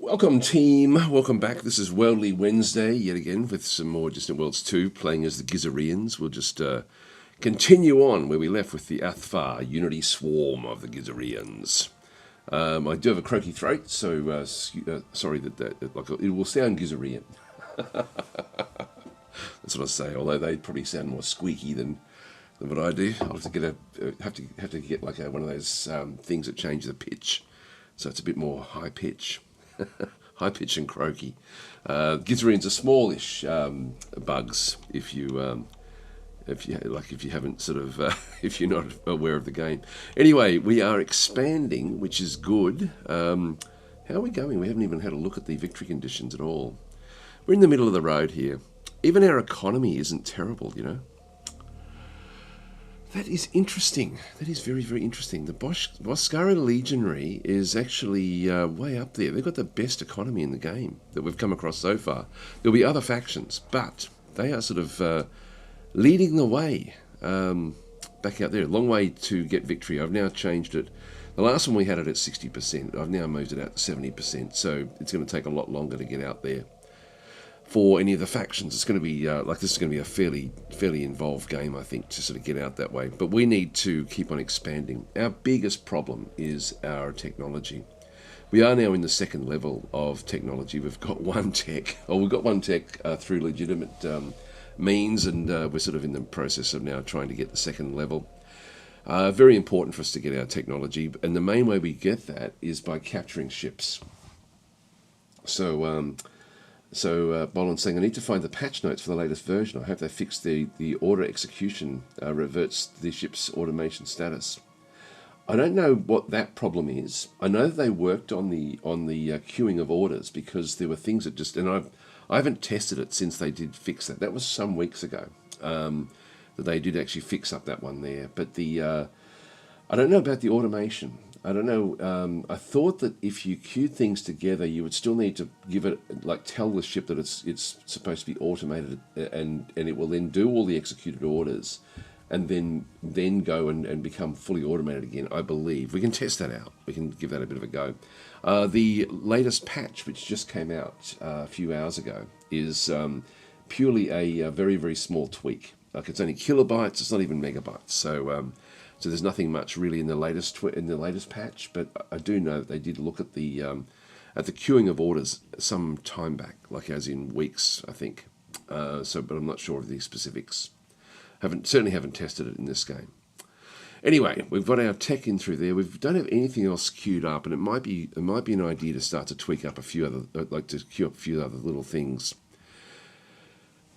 Welcome, team. Welcome back. This is Worldly Wednesday yet again with some more Distant Worlds 2 playing as the Gizarians. We'll just continue on where we left with the Athfar Unity Swarm of the Gizarians. I do have a croaky throat, so sorry that like, it will sound Gizarian. That's what I say. Although they probably sound more squeaky than what I do. I'll have to get like one of those things that change the pitch, so it's a bit more high pitch. High pitch and croaky. Gizarians are smallish bugs. If you haven't sort of if you're not aware of the game. Anyway, we are expanding, which is good. How are we going? We haven't even had a look at the victory conditions at all. We're in the middle of the road here. Even our economy isn't terrible, you know. That is interesting. That is very, very interesting. The Boscara Legionary is actually way up there. They've got the best economy in the game that we've come across so far. There'll be other factions, but they are sort of leading the way back out there. Long way to get victory. I've now changed it. The last one we had it at 60%. I've now moved it out to 70%, so it's going to take a lot longer to get out there. For any of the factions, it's going to be this is going to be a fairly involved game, I think, to sort of get out that way. But we need to keep on expanding. Our biggest problem is our technology. We are now in the second level of technology. We've got one tech, through legitimate means, and we're sort of in the process of now trying to get the second level. Very important for us to get our technology, and the main way we get that is by capturing ships. So Boland's saying, I need to find the patch notes for the latest version. I hope they fix the order execution reverts the ship's automation status. I don't know what that problem is. I know that they worked on the queuing of orders because there were things that just, and I haven't tested it since they did fix that. That was some weeks ago that they did actually fix up that one there. But I don't know about the automation. I don't know. I thought that if you queued things together, you would still need to give it, like, tell the ship that it's supposed to be automated, and it will then do all the executed orders, and then go and become fully automated again. I believe we can test that out. We can give that a bit of a go. The latest patch, which just came out a few hours ago, is purely a very, very small tweak. Like, it's only kilobytes. It's not even megabytes. So there's nothing much really in the latest patch, but I do know that they did look at the queuing of orders some time back, like as in weeks, I think. But I'm not sure of the specifics. Certainly haven't tested it in this game. Anyway, we've got our tech in through there. We don't have anything else queued up, and it might be an idea to start to tweak up a few other, to queue up a few other little things.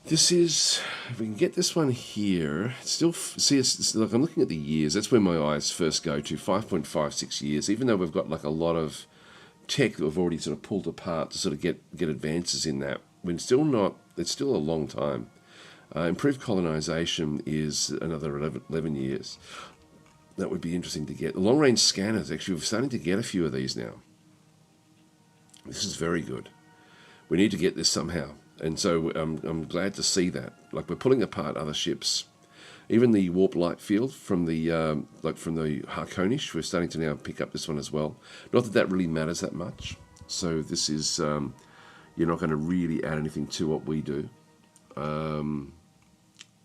This is, if we can get this one here, still, see, like, I'm looking at the years, that's where my eyes first go to, 5.56 years, even though we've got like a lot of tech that we've already sort of pulled apart to sort of get advances in that. It's still a long time. Improved colonization is another 11 years. That would be interesting to get. The long-range scanners, actually, we're starting to get a few of these now. This is very good. We need to get this somehow. And so I'm glad to see that. Like, we're pulling apart other ships. Even the warp light field from the Harkonish, we're starting to now pick up this one as well. Not that that really matters that much. So this is, you're not going to really add anything to what we do.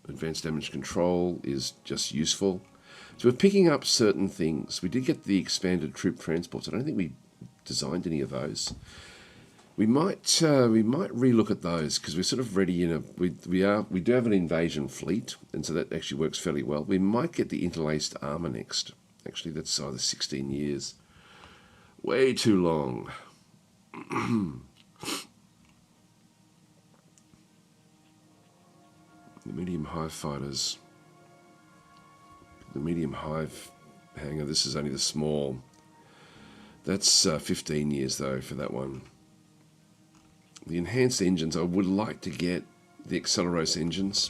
Advanced damage control is just useful. So we're picking up certain things. We did get the expanded troop transports. I don't think we designed any of those. We might relook at those because we're sort of ready. We do have an invasion fleet, and so that actually works fairly well. We might get the interlaced armor next. Actually, that's either 16 years. Way too long. The medium hive fighters. The medium hive hangar. This is only the small. That's 15 years though for that one. The enhanced engines, I would like to get the Acceleros engines.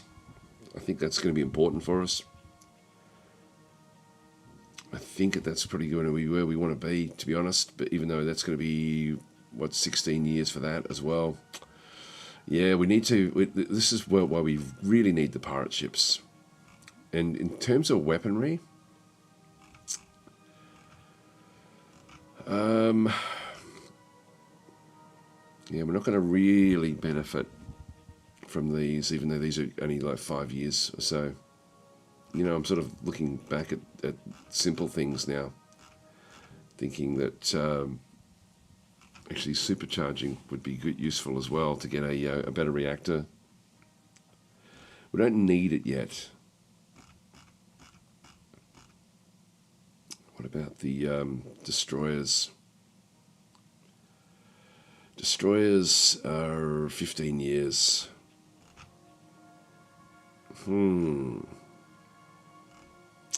I think that's going to be important for us. I think that's pretty good where we want to be, to be honest. But even though that's going to be, 16 years for that as well. Yeah, we need to. This is why we really need the pirate ships. And in terms of weaponry, Yeah, we're not going to really benefit from these, even though these are only like 5 years or so. You know, I'm sort of looking back at simple things now, thinking that actually supercharging would be useful as well to get a better reactor. We don't need it yet. What about the destroyers? Destroyers are 15 years.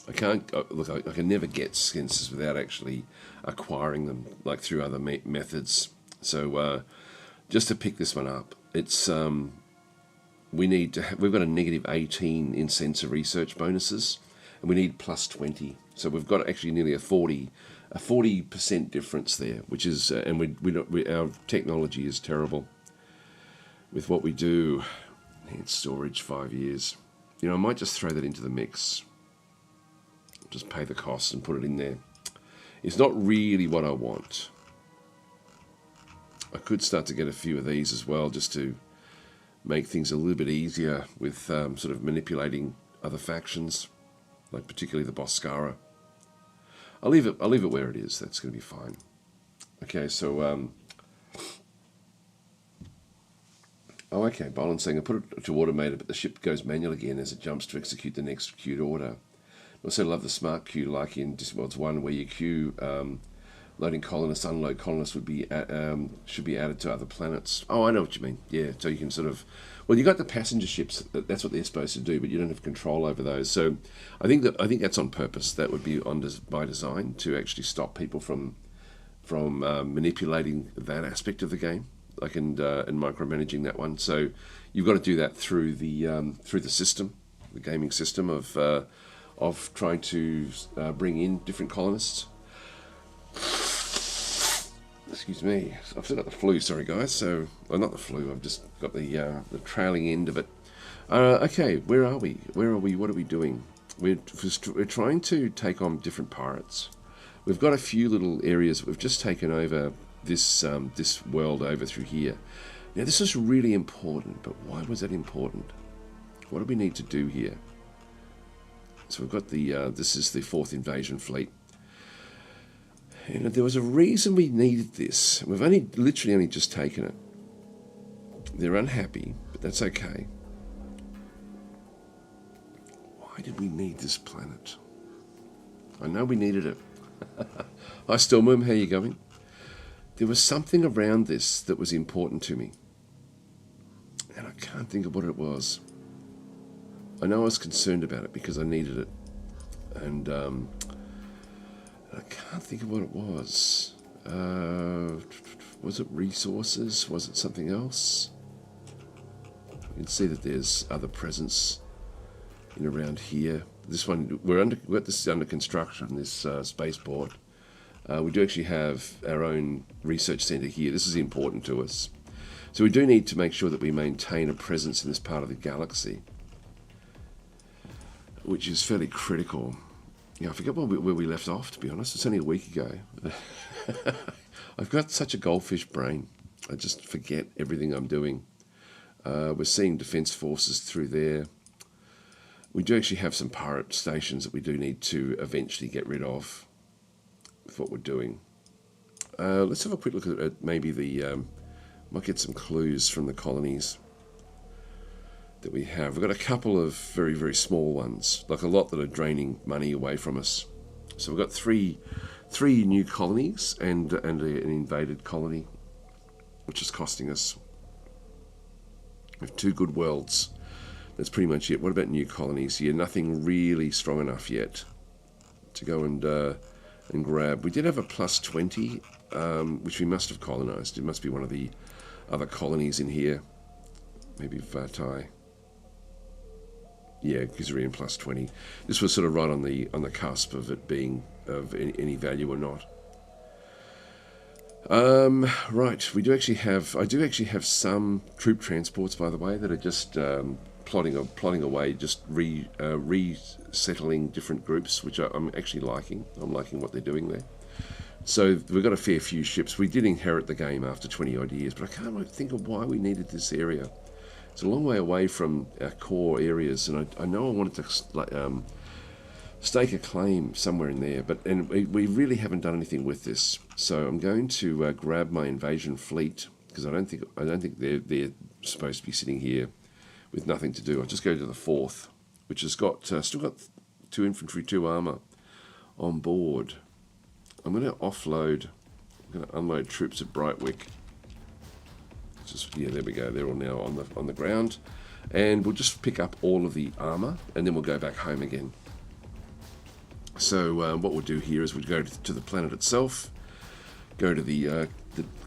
I can't look. I can never get sensors without actually acquiring them, like through other methods. So just to pick this one up, it's we need to. We've got a negative 18 in sensor research bonuses, and we need plus 20. So we've got actually nearly a 40% difference there, which is and our technology is terrible with what we do. Need storage 5 years. You know, I might just throw that into the mix. Just pay the costs and put it in there. It's not really what I want. I could start to get a few of these as well, just to make things a little bit easier with sort of manipulating other factions, like particularly the Boscara. I'll leave it where it is. That's going to be fine. Okay, so oh, okay. Boland's saying I put it to automated, but the ship goes manual again as it jumps to execute the next queued order. I also love the smart queue, like in Discworld's 1, where you queue loading colonists, unload colonists should be added to other planets. Oh, I know what you mean. Yeah, so you can sort of, well, you got the passenger ships. That's what they're supposed to do, but you don't have control over those. So I think that's on purpose. That would be by design to actually stop people from manipulating that aspect of the game, like and micromanaging that one. So you've got to do that through the system, the gaming system of trying to bring in different colonists. Excuse me, I've still got the flu, sorry guys. So, well, not the flu, I've just got the trailing end of it. Okay, where are we? What are we doing? We're trying to take on different pirates. We've got a few little areas that we've just taken over this world over through here. Now this is really important, but why was that important? What do we need to do here? So we've got this is the 4th invasion fleet. And there was a reason we needed this. We've literally only just taken it. They're unhappy, but that's okay. Why did we need this planet? I know we needed it. Hi Stormworm, how are you going? There was something around this that was important to me. And I can't think of what it was. I know I was concerned about it because I needed it. And I can't think of what it was. Was it resources? Was it something else? You can see that there's other presence in around here. This one, we've got this under construction, this spaceport. We do actually have our own research centre here. This is important to us. So we do need to make sure that we maintain a presence in this part of the galaxy, which is fairly critical. Yeah, I forget where we left off, to be honest. It's only a week ago. I've got such a goldfish brain. I just forget everything I'm doing. We're seeing defence forces through there. We do actually have some pirate stations that we do need to eventually get rid of with what we're doing. Let's have a quick look at maybe might get some clues from the colonies that we have. We've got a couple of very, very small ones, like a lot that are draining money away from us. So we've got three new colonies and an invaded colony, which is costing us. We have 2 good worlds. That's pretty much it. What about new colonies? Yeah, nothing really strong enough yet to go and grab. We did have a plus 20, which we must have colonized. It must be one of the other colonies in here. Maybe Vatai. Yeah, Gizerian plus 20. This was sort of right on the cusp of it being of any value or not. Right, I do actually have some troop transports, by the way, that are just plodding away, just resettling different groups, which I'm actually liking. I'm liking what they're doing there. So we've got a fair few ships. We did inherit the game after 20 odd years, but I can't really think of why we needed this area. It's a long way away from our core areas, and I know I wanted to stake a claim somewhere in there, but we really haven't done anything with this. So I'm going to grab my invasion fleet, because I don't think they're supposed to be sitting here with nothing to do. I'll just go to the 4th, which has got still got 2 infantry, 2 armor on board. I'm going to offload. I'm going to unload troops at Brightwick. Yeah, there we go. They're all now on the ground, and we'll just pick up all of the armor, and then we'll go back home again. So what we'll do here is we'll go to the planet itself, go to the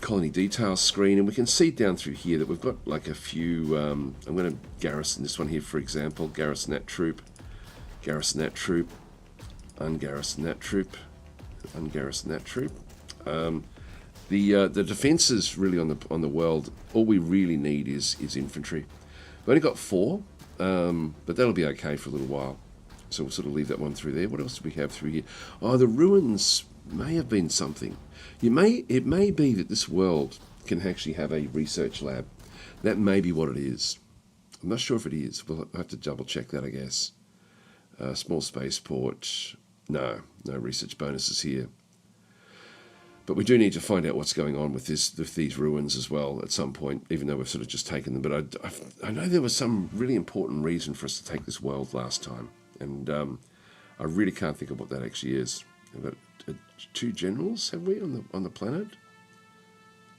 colony details screen, and we can see down through here that we've got like a few. I'm going to garrison this one here, for example. Garrison that troop, ungarrison that troop, ungarrison that troop. The defences really on the world, all we really need is infantry. We've only got 4, but that'll be okay for a little while. So we'll sort of leave that one through there. What else do we have through here? Oh, the ruins may have been something. It may be that this world can actually have a research lab. That may be what it is. I'm not sure if it is. We'll have to double check that, I guess. Small spaceport. No research bonuses here. But we do need to find out what's going on with these ruins as well at some point, even though we've sort of just taken them. But I know there was some really important reason for us to take this world last time, and I really can't think of what that actually is. We've got 2 generals, have we, on the planet?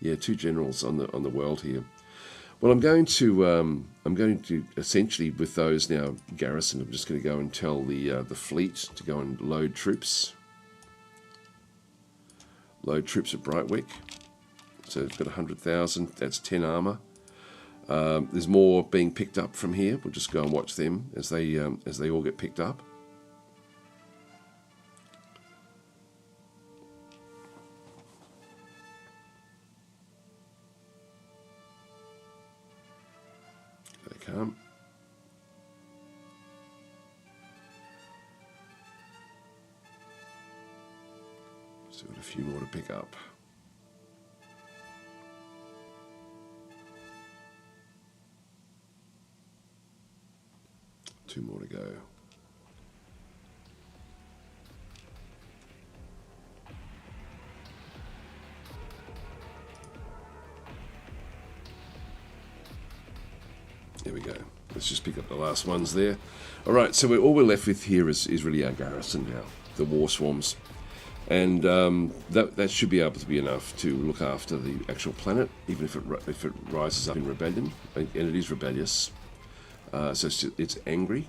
Yeah, 2 generals on the world here. Well, I'm going to essentially, with those now garrisoned, I'm just going to go and tell the fleet to go and load troops. Load troops at Brightwick. So it's got 100,000. That's 10 armor. There's more being picked up from here. We'll just go and watch them as they all get picked up. They come. So we've got a few more to pick up. Two more to go. There we go. Let's just pick up the last ones there. All right, so all we're left with here is really our garrison now, the war swarms. And that should be able to be enough to look after the actual planet, even if it rises up in rebellion, and it is rebellious. So it's angry.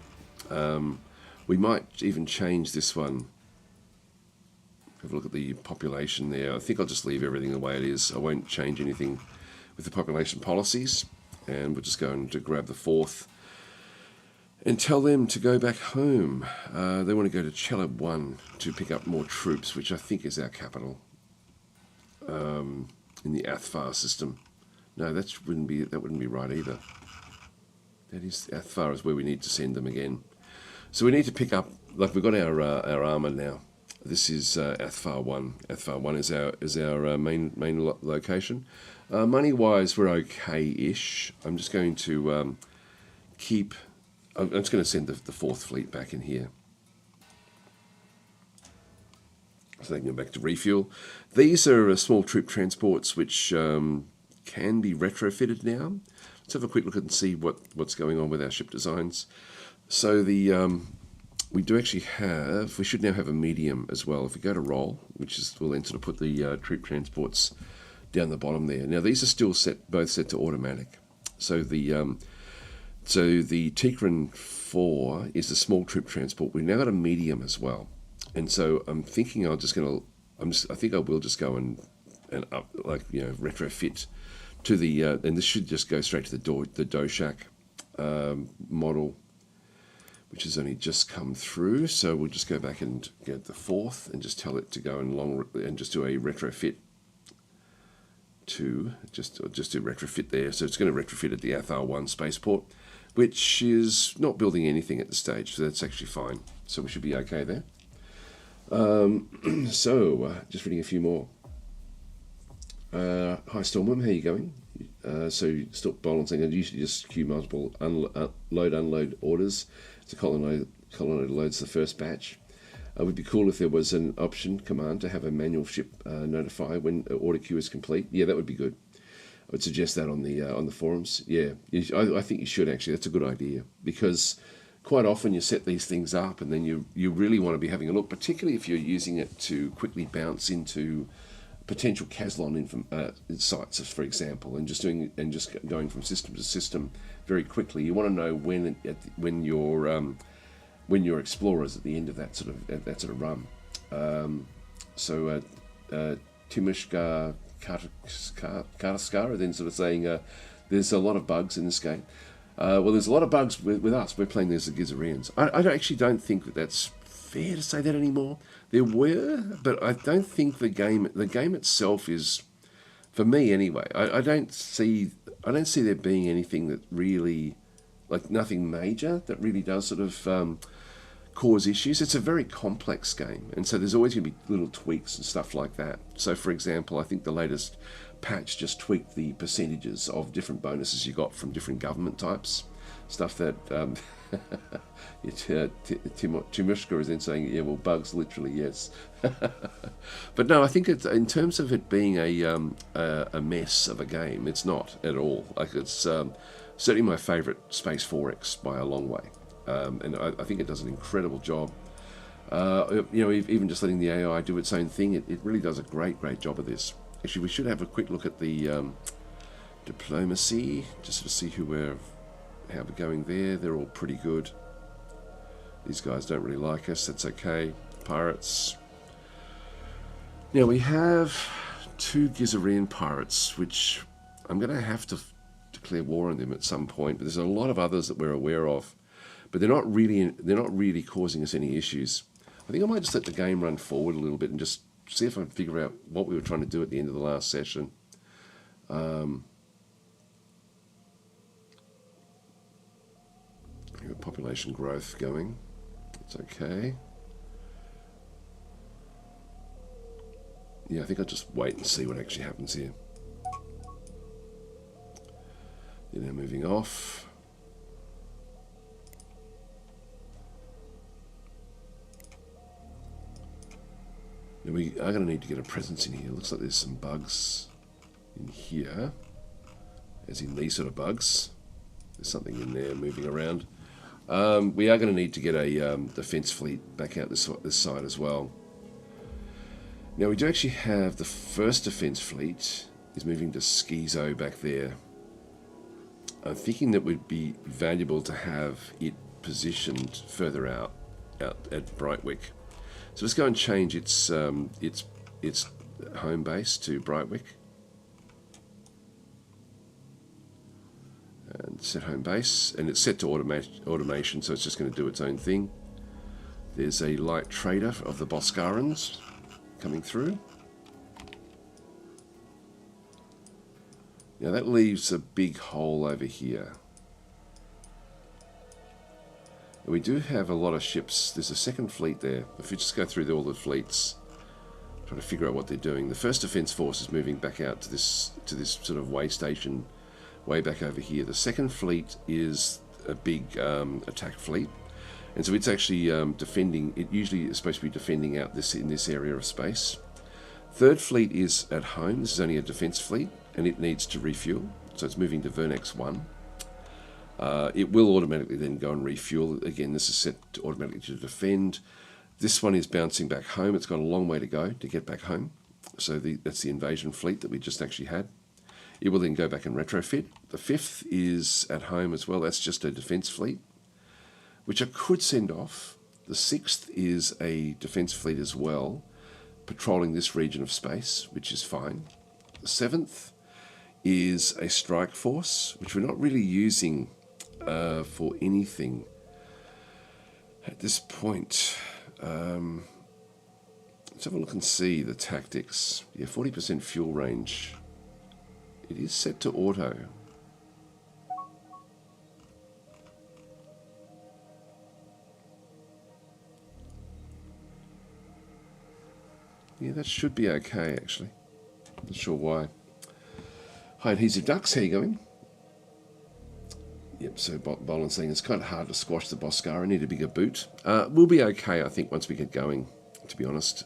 We might even change this one. Have a look at the population there. I think I'll just leave everything the way it is. I won't change anything with the population policies. And we're just going to grab the 4th and tell them to go back home. They want to go to Chelab 1 to pick up more troops, which I think is our capital in the Athfar system. No, that wouldn't be right either. That is Athfar is where we need to send them again. So we need to pick up, like we've got our armor now. This is Athfar 1. Athfar 1 is our main location. Money-wise, we're okay-ish. I'm just going to I'm just going to send the 4th fleet back in here. So they can go back to refuel. These are small troop transports which can be retrofitted now. Let's have a quick look and see what's going on with our ship designs. So we should now have a medium as well. If we go to roll, we'll then sort of put the troop transports down the bottom there. Now these are still both set to automatic. So the Tikran 4 is the small troop transport. We've now got a medium as well, and so I'm thinking I think I will just go and retrofit to the and this should just go straight to the Doshak model, which has only just come through. So we'll just go back and get the 4th and just tell it to go and just do a retrofit to just do retrofit there. So it's going to retrofit at the Athar 1 spaceport, which is not building anything at this stage, so that's actually fine. So we should be okay there. Just reading a few more. Hi Stormworm, how you going? So stop balancing and usually just queue multiple load unload orders. So colonnade loads the first batch. It would be cool if there was an option command to have a manual ship notify when order queue is complete. Yeah, that would be good. I would suggest that on the forums. Yeah, I think you should actually. That's a good idea because quite often you set these things up and then you really want to be having a look, particularly if you're using it to quickly bounce into potential Caslon sites, for example, and just going from system to system very quickly. You want to know when your explorers at the end of that sort of run. Timishka Kartaskara then sort of saying there's a lot of bugs in this game. Well, there's a lot of bugs with us. We're playing this as Gizarians. I actually don't think that that's fair to say that anymore. There were, but I don't think the game itself is, for me anyway. I don't see there being anything that really, like nothing major that really does sort of cause issues. It's a very complex game, and so there's always going to be little tweaks and stuff like that. So, for example, I think the latest patch just tweaked the percentages of different bonuses you got from different government types. Stuff that Timushka is then saying, yeah, well, bugs, literally, yes. But no, I think it's, in terms of it being a mess of a game, it's not at all. Like, it's certainly my favourite Space 4X by a long way. And I think it does an incredible job. Even just letting the AI do its own thing, it really does a great job of this. Actually, we should have a quick look at the diplomacy, just to see how we're going there. They're all pretty good. These guys don't really like us. That's okay. Pirates. Now we have 2 Gizarian pirates, which I'm going to have to declare war on them at some point. But there's a lot of others that we're aware of, but they're not really causing us any issues. I think I might just let the game run forward a little bit and just see if I can figure out what we were trying to do at the end of the last session. Population growth going. It's okay. Yeah, I think I'll just wait and see what actually happens here. They're now moving off. Now we are going to need to get a presence in here. Looks like there's some bugs in here, as in these sort of bugs. There's something in there moving around. We are going to need to get a defence fleet back out this side as well. Now we do actually have the first defence fleet is moving to Schizo back there. I'm thinking that would be valuable to have it positioned further out at Brightwick. So let's go and change its home base to Brightwick. And set home base, and it's set to automation, so it's just going to do its own thing. There's a light trader of the Boscarans coming through. Now that leaves a big hole over here. And we do have a lot of ships. There's a second fleet there. If we just go through all the fleets, try to figure out what they're doing. The first defence force is moving back out to this sort of way station way back over here. The second fleet is a big attack fleet, and so it's actually defending. It usually is supposed to be defending out in this area of space. Third fleet is at home. This is only a defence fleet, and it needs to refuel, so it's moving to Vernex 1. It will automatically then go and refuel. Again, this is set to automatically to defend. This one is bouncing back home. It's got a long way to go to get back home. So that's the invasion fleet that we just actually had. It will then go back and retrofit. The fifth is at home as well. That's just a defence fleet, which I could send off. The sixth is a defence fleet as well, patrolling this region of space, which is fine. The seventh is a strike force, which we're not really using for anything at this point. Let's have a look and see the tactics. Yeah, 40% fuel range. It is set to auto. Yeah, that should be okay, actually. Not sure why. Hi, Adhesive Ducks, how you going? Yep, so Boland's saying it's kind of hard to squash the Boscara. I need a bigger boot. We'll be okay, I think, once we get going, to be honest.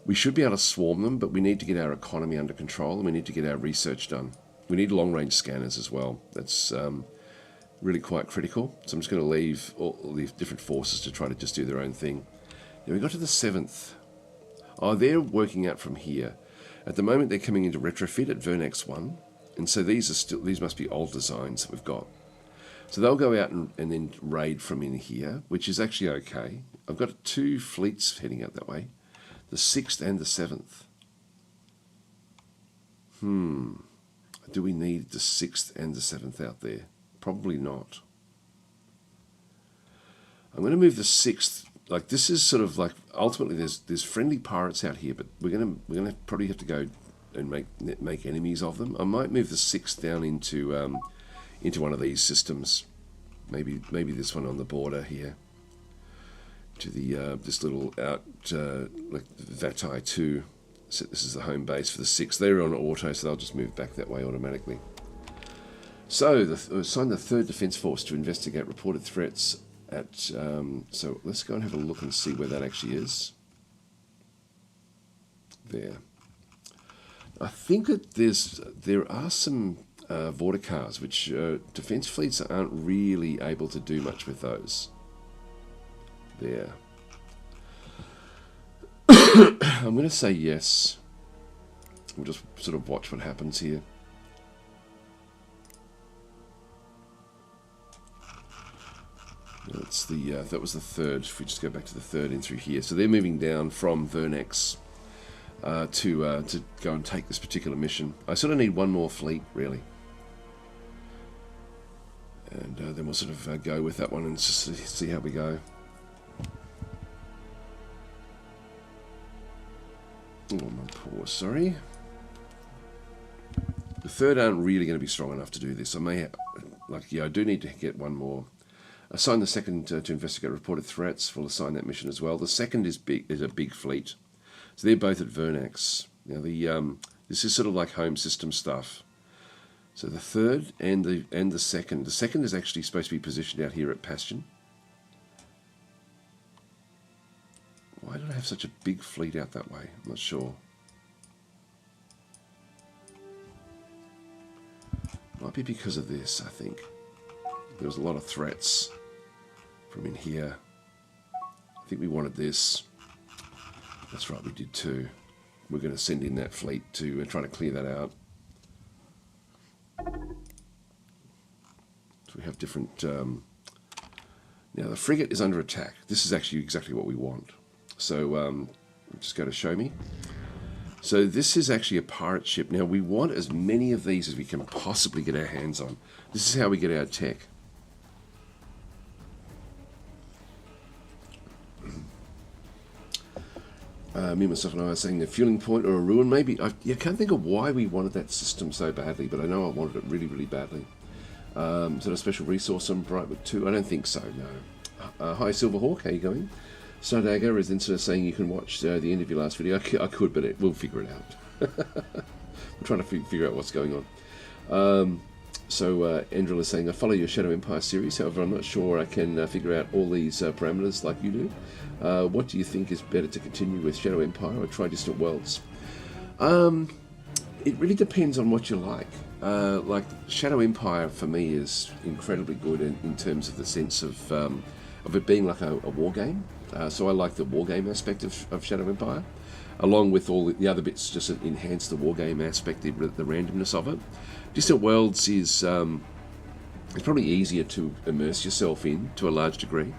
We should be able to swarm them, but we need to get our economy under control and we need to get our research done. We need long-range scanners as well. That's really quite critical. So I'm just going to leave all these different forces to try to just do their own thing. Now we got to the 7th. Oh, they're working out from here. At the moment, they're coming into retrofit at Vernex 1. And so these must be old designs that we've got. So they'll go out and then raid from in here, which is actually okay. I've got 2 fleets heading out that way. The 6th and the 7th. Do we need the 6th and the 7th out there? Probably not. I'm going to move the 6th. Like, this is sort of like, ultimately there's friendly pirates out here, but we're gonna probably have to go and make enemies of them. I might move the 6th down into one of these systems. Maybe this one on the border here. To the this little out like Vatai 2. So this is the home base for the 6th. They're on auto, so they'll just move back that way automatically. So assign the 3rd Defence Force to investigate reported threats at. So let's go and have a look and see where that actually is. There. I think that there are some Vorticars, which defence fleets aren't really able to do much with those. There. I'm going to say yes. We'll just sort of watch what happens here. That's that was the 3rd. If we just go back to the 3rd in through here, so they're moving down from Vernex to go and take this particular mission. I sort of need one more fleet, really, and then we'll sort of go with that one and just see how we go. Oh, my pause, sorry. The 3rd aren't really going to be strong enough to do this. I may, I do need to get one more. Assign the 2nd to investigate reported threats. We'll assign that mission as well. The 2nd is a big fleet, so they're both at Vernex. Now this is sort of like home system stuff. So the 3rd and the 2nd. The 2nd is actually supposed to be positioned out here at Bastion. Why did I have such a big fleet out that way? I'm not sure. Might be because of this, I think. There was a lot of threats from in here. I think we wanted this. That's right, we did too. We're going to send in that fleet to try to clear that out. So we have different... now, the frigate is under attack. This is actually exactly what we want. So, just go to show me. So this is actually a pirate ship. Now, we want as many of these as we can possibly get our hands on. This is how we get our tech. Me, myself, and I were saying the fueling point or a ruin. Maybe I can't think of why we wanted that system so badly, but I know I wanted it really, really badly. Is that a special resource on Brightwood 2? I don't think so, no. Hi, Silverhawk, how you going? Snowdagger is then sort of saying you can watch the end of your last video. I could, but we'll figure it out. I'm trying to figure out what's going on. So Endril is saying, I follow your Shadow Empire series, however I'm not sure I can figure out all these parameters like you do. What do you think is better to continue with, Shadow Empire or try Distant Worlds? It really depends on what you like. Like Shadow Empire for me is incredibly good in terms of the sense of it being like a war game. So I like the war game aspect of Shadow Empire, along with all the other bits just enhance the war game aspect, the randomness of it. Distant Worlds is it's probably easier to immerse yourself in to a large degree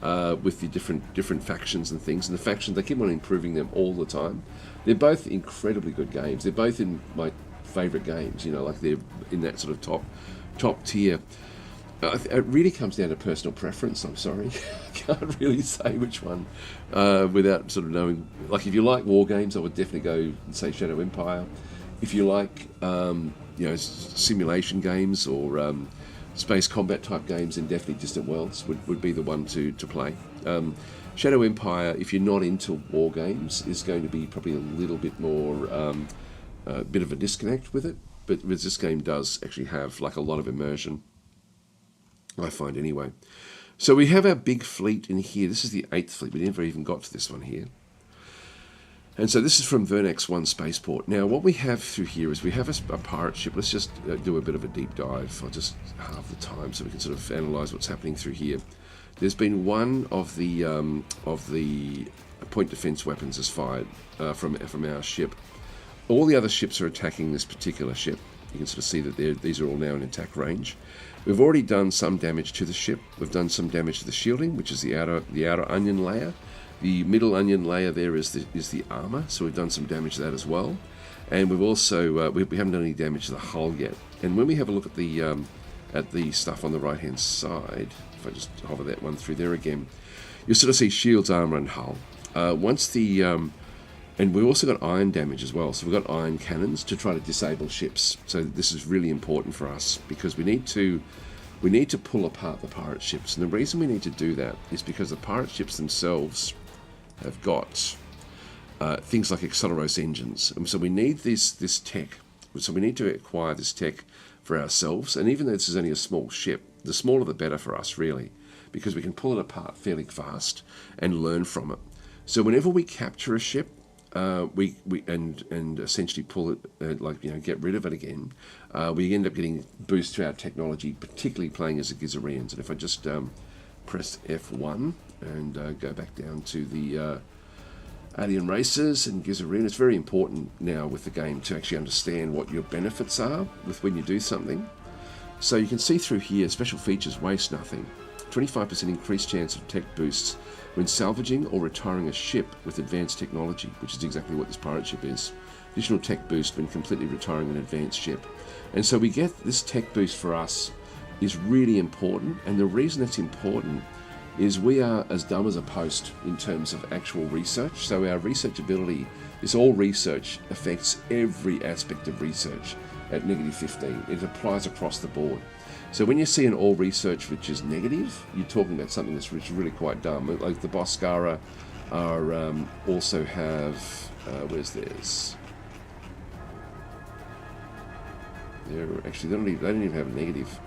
with the different factions and things. And the factions, they keep on improving them all the time. They're both incredibly good games. They're both in my favourite games. You know, like they're in that sort of top tier. It really comes down to personal preference. I'm sorry, I can't really say which one without sort of knowing. Like, if you like war games, I would definitely go and say Shadow Empire. If you like, simulation games or space combat type games, then definitely Distant Worlds would be the one to play. Shadow Empire, if you're not into war games, is going to be probably a little bit more, a bit of a disconnect with it. But this game does actually have like a lot of immersion, I find anyway. So we have our big fleet in here. This is the 8th fleet. We never even got to this one here. And so this is from Vernex 1 Spaceport. Now what we have through here is we have a pirate ship. Let's just do a bit of a deep dive. I'll just halve the time so we can sort of analyse what's happening through here. There's been one of the point defence weapons is fired from our ship. All the other ships are attacking this particular ship. You can sort of see that these are all now in attack range. We've already done some damage to the ship. We've done some damage to the shielding, which is the outer onion layer. The middle onion layer there is the armour, so we've done some damage to that as well. And we've also we haven't done any damage to the hull yet. And when we have a look at the stuff on the right hand side, if I just hover that one through there again, you'll sort of see shields, armour, and hull. And we've also got iron damage as well. So we've got iron cannons to try to disable ships. So this is really important for us because we need to pull apart the pirate ships. And the reason we need to do that is because the pirate ships themselves have got things like Acceleros engines. And so we need this tech. So we need to acquire this tech for ourselves. And even though this is only a small ship, the smaller the better for us, really, because we can pull it apart fairly fast and learn from it. So whenever we capture a ship, we essentially pull it, get rid of it again. We end up getting boost to our technology, particularly playing as the Gizareans. And if I just press F1 and go back down to the alien races and Gizarean, it's very important now with the game to actually understand what your benefits are with when you do something. So you can see through here, special features, waste nothing. 25% increased chance of tech boosts when salvaging or retiring a ship with advanced technology, which is exactly what this pirate ship is. Additional tech boost when completely retiring an advanced ship. And so we get this tech boost for us is really important, and the reason it's important is we are as dumb as a post in terms of actual research. So our research ability is all research affects every aspect of research at -15. It applies across the board. So when you see an all research which is negative, you're talking about something that's really quite dumb. Like the Boscara are also have where's theirs? They're actually they don't even have a negative.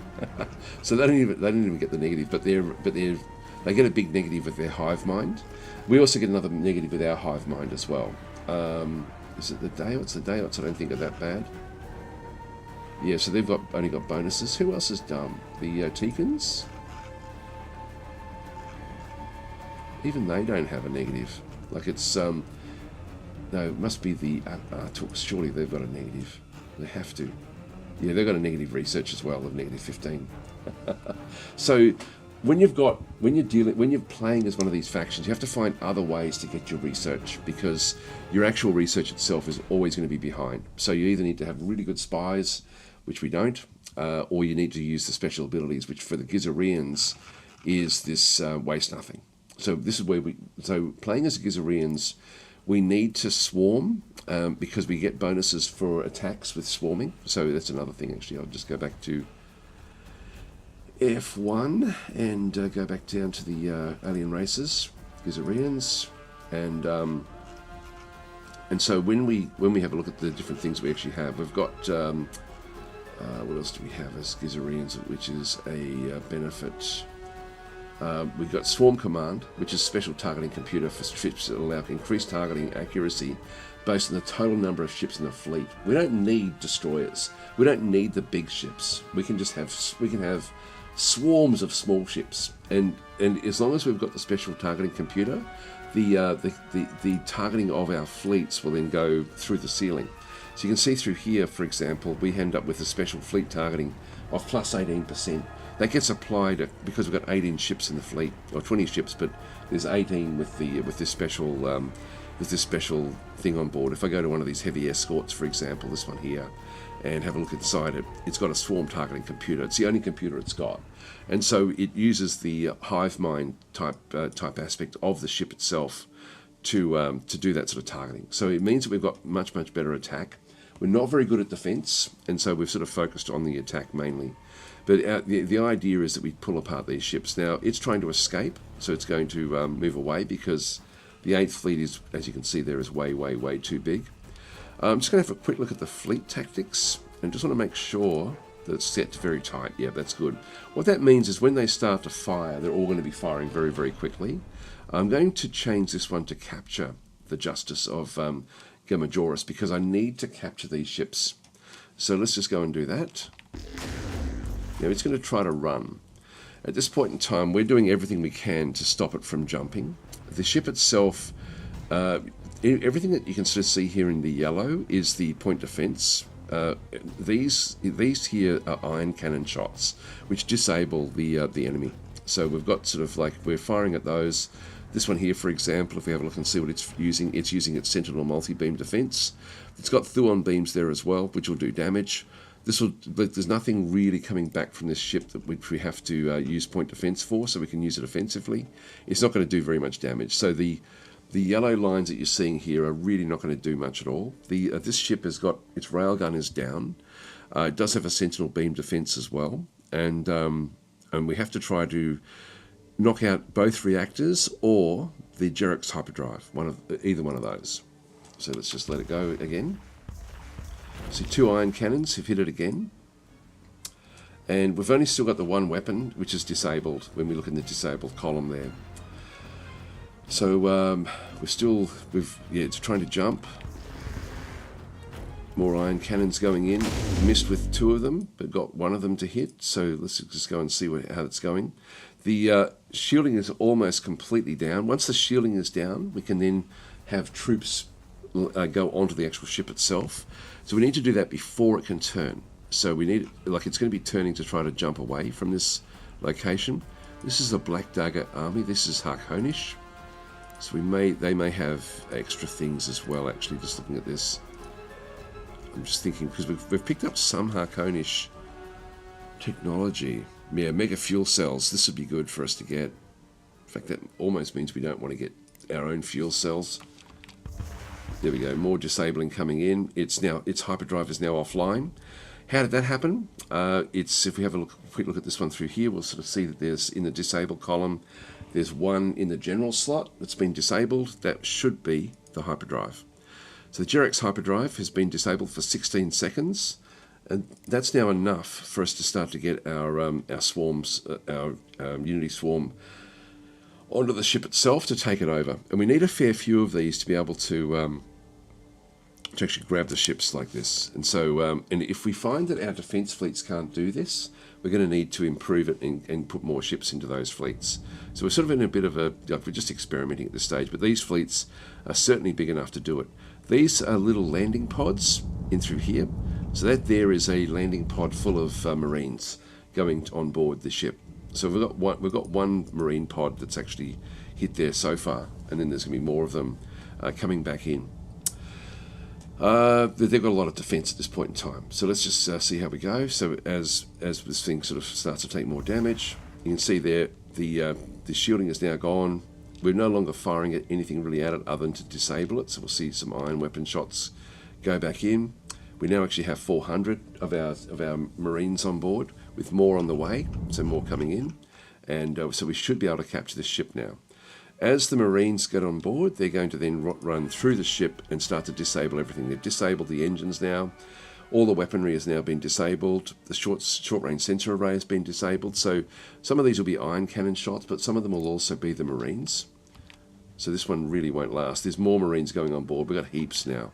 So they don't even get the negative, but they get a big negative with their hive mind. We also get another negative with our hive mind as well. Is it the Dayots? The Dayots I don't think are that bad. Yeah, so they've only got bonuses. Who else is dumb? The Tekans? Even they don't have a negative. Like it's no, it must be the Artooks. Surely they've got a negative. They have to. Yeah, they've got a negative research as well of -15. So when you're playing as one of these factions, you have to find other ways to get your research because your actual research itself is always going to be behind. So you either need to have really good spies, which we don't, or you need to use the special abilities, which for the Gizareans is this waste nothing. So this is where playing as the Gizareans, we need to swarm because we get bonuses for attacks with swarming. So that's another thing. Actually, I'll just go back to F1 and go back down to the alien races, Gizareans, and so when we have a look at the different things we actually have, we've got. What else do we have as Gizareans, which is a benefit? We've got Swarm Command, which is special targeting computer for ships that allow increased targeting accuracy based on the total number of ships in the fleet. We don't need destroyers. We don't need the big ships. We can have swarms of small ships, and as long as we've got the special targeting computer, the targeting of our fleets will then go through the ceiling. So you can see through here, for example, we end up with a special fleet targeting of plus 18%. That gets applied because we've got 18 ships in the fleet, or 20 ships, but there's 18 with this special thing on board. If I go to one of these heavy escorts, for example, this one here, and have a look inside it, it's got a swarm targeting computer. It's the only computer it's got, and so it uses the hive mind type aspect of the ship itself to do that sort of targeting. So it means that we've got much better attack. We're not very good at defense, and so we've sort of focused on the attack mainly. But the idea is that we pull apart these ships. Now, it's trying to escape, so it's going to move away because the 8th Fleet is, as you can see there, is way, way, way too big. I'm just going to have a quick look at the fleet tactics and just want to make sure that it's set very tight. Yeah, that's good. What that means is when they start to fire, they're all going to be firing very, very quickly. I'm going to change this one to capture the Justice of Gamajoris because I need to capture these ships. So let's just go and do that. Now it's going to try to run. At this point in time, we're doing everything we can to stop it from jumping. The ship itself, everything that you can sort of see here in the yellow is the point defense. These here are iron cannon shots, which disable the enemy. So we've got sort of like, we're firing at those. This one here, for example, if we have a look and see what it's using its Sentinel multi-beam defense. It's got Thuon beams there as well, which will do damage. But there's nothing really coming back from this ship which we have to use point defense for, so we can use it offensively. It's not going to do very much damage. So the yellow lines that you're seeing here are really not going to do much at all. This ship has got, its railgun is down. It does have a Sentinel beam defense as well, and we have to try to knock out both reactors or the Jerax hyperdrive, either one of those. So let's just let it go again. See, 2 iron cannons have hit it again. And we've only still got the 1 weapon, which is disabled when we look in the disabled column there. So it's trying to jump. More iron cannons going in. Missed with 2 of them, but got 1 of them to hit. So let's just go and see how it's going. The shielding is almost completely down. Once the shielding is down, we can then have troops go onto the actual ship itself. So we need to do that before it can turn. So we need, like, it's going to be turning to try to jump away from this location. This is a Black Dagger army. This is Harkonish. So they may have extra things as well, actually, just looking at this. I'm just thinking, because we've picked up some Harkonish technology. Yeah, mega fuel cells. This would be good for us to get. In fact, that almost means we don't want to get our own fuel cells. There we go, more disabling coming in. Its hyperdrive is now offline. How did that happen? If we have a quick look at this one through here, we'll sort of see that there's, in the disabled column, there's 1 in the general slot that's been disabled. That should be the hyperdrive. So the Jerax hyperdrive has been disabled for 16 seconds, and that's now enough for us to start to get our swarms, our Unity swarm onto the ship itself to take it over. And we need a fair few of these to be able to actually grab the ships like this. And so, and if we find that our defense fleets can't do this, we're going to need to improve it and put more ships into those fleets. So we're sort of in a bit of a, like, we're just experimenting at this stage, but these fleets are certainly big enough to do it. These are little landing pods in through here. So that there is a landing pod full of Marines going on board the ship. So we've got one Marine pod that's actually hit there so far, and then there's going to be more of them coming back in. They've got a lot of defense at this point in time. So let's just see how we go. So as this thing sort of starts to take more damage, you can see there the shielding is now gone. We're no longer firing at anything really at it other than to disable it. So we'll see some iron weapon shots go back in. We now actually have 400 of our Marines on board, with more on the way, so more coming in. And so we should be able to capture this ship now. As the Marines get on board, they're going to then run through the ship and start to disable everything. They've disabled the engines now. All the weaponry has now been disabled. The short-range sensor array has been disabled. So some of these will be iron cannon shots, but some of them will also be the Marines. So this one really won't last. There's more Marines going on board. We've got heaps now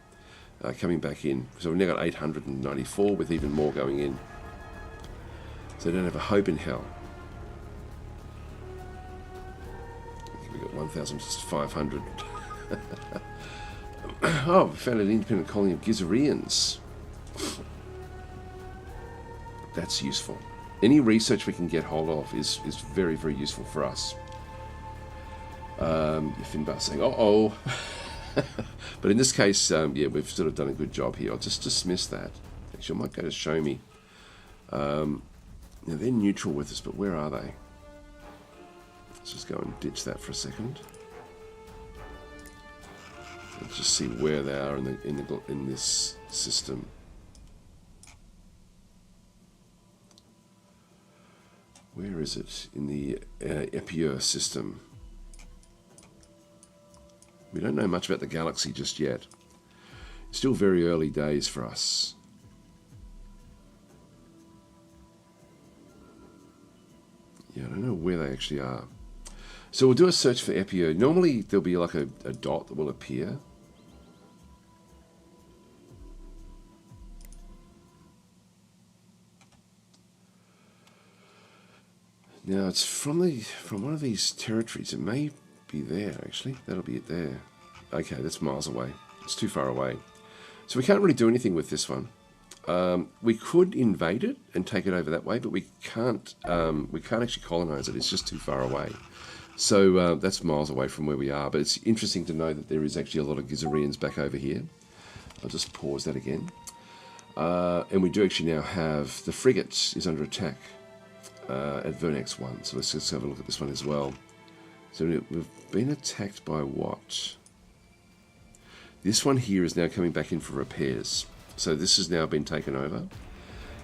coming back in. So we've now got 894 with even more going in. So they don't have a hope in hell. We've got 1,500. Oh, we found an independent colony of Gizarians. That's useful. Any research we can get hold of is very, very useful for us. Finbar saying, uh-oh. But in this case, yeah, we've sort of done a good job here. I'll just dismiss that. Actually, I might go to show me. Now, they're neutral with us, but where are they? Let's just go and ditch that for a second. Let's just see where they are in this system. Where is it in the Epure system? We don't know much about the galaxy just yet. Still very early days for us. Yeah, I don't know where they actually are. So we'll do a search for Epure. Normally there'll be like a dot that will appear. Now it's from one of these territories. It may be there actually. That'll be it there. Okay, that's miles away. It's too far away. So we can't really do anything with this one. We could invade it and take it over that way, but we can't actually colonize it. It's just too far away. So that's miles away from where we are. But it's interesting to know that there is actually a lot of Gizarians back over here. I'll just pause that again. And we do actually now have the frigate is under attack at Vernex 1. So let's just have a look at this one as well. So we've been attacked by what? This one here is now coming back in for repairs. So this has now been taken over.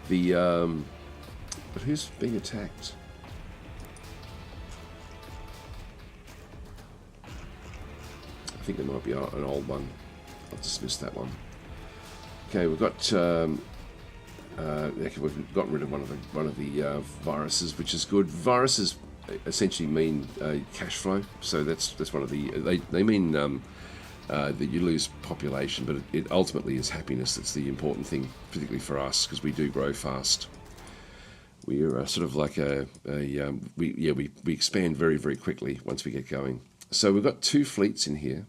But who's being attacked? I think there might be an old one. I'll dismiss that one. Okay, we've got we've gotten rid of one of the viruses, which is good. Viruses essentially mean cash flow. So that's one of the they mean that you lose population, but it ultimately is happiness that's the important thing, particularly for us, because we do grow fast. We're sort of like we expand very, very quickly once we get going. So we've got 2 fleets in here.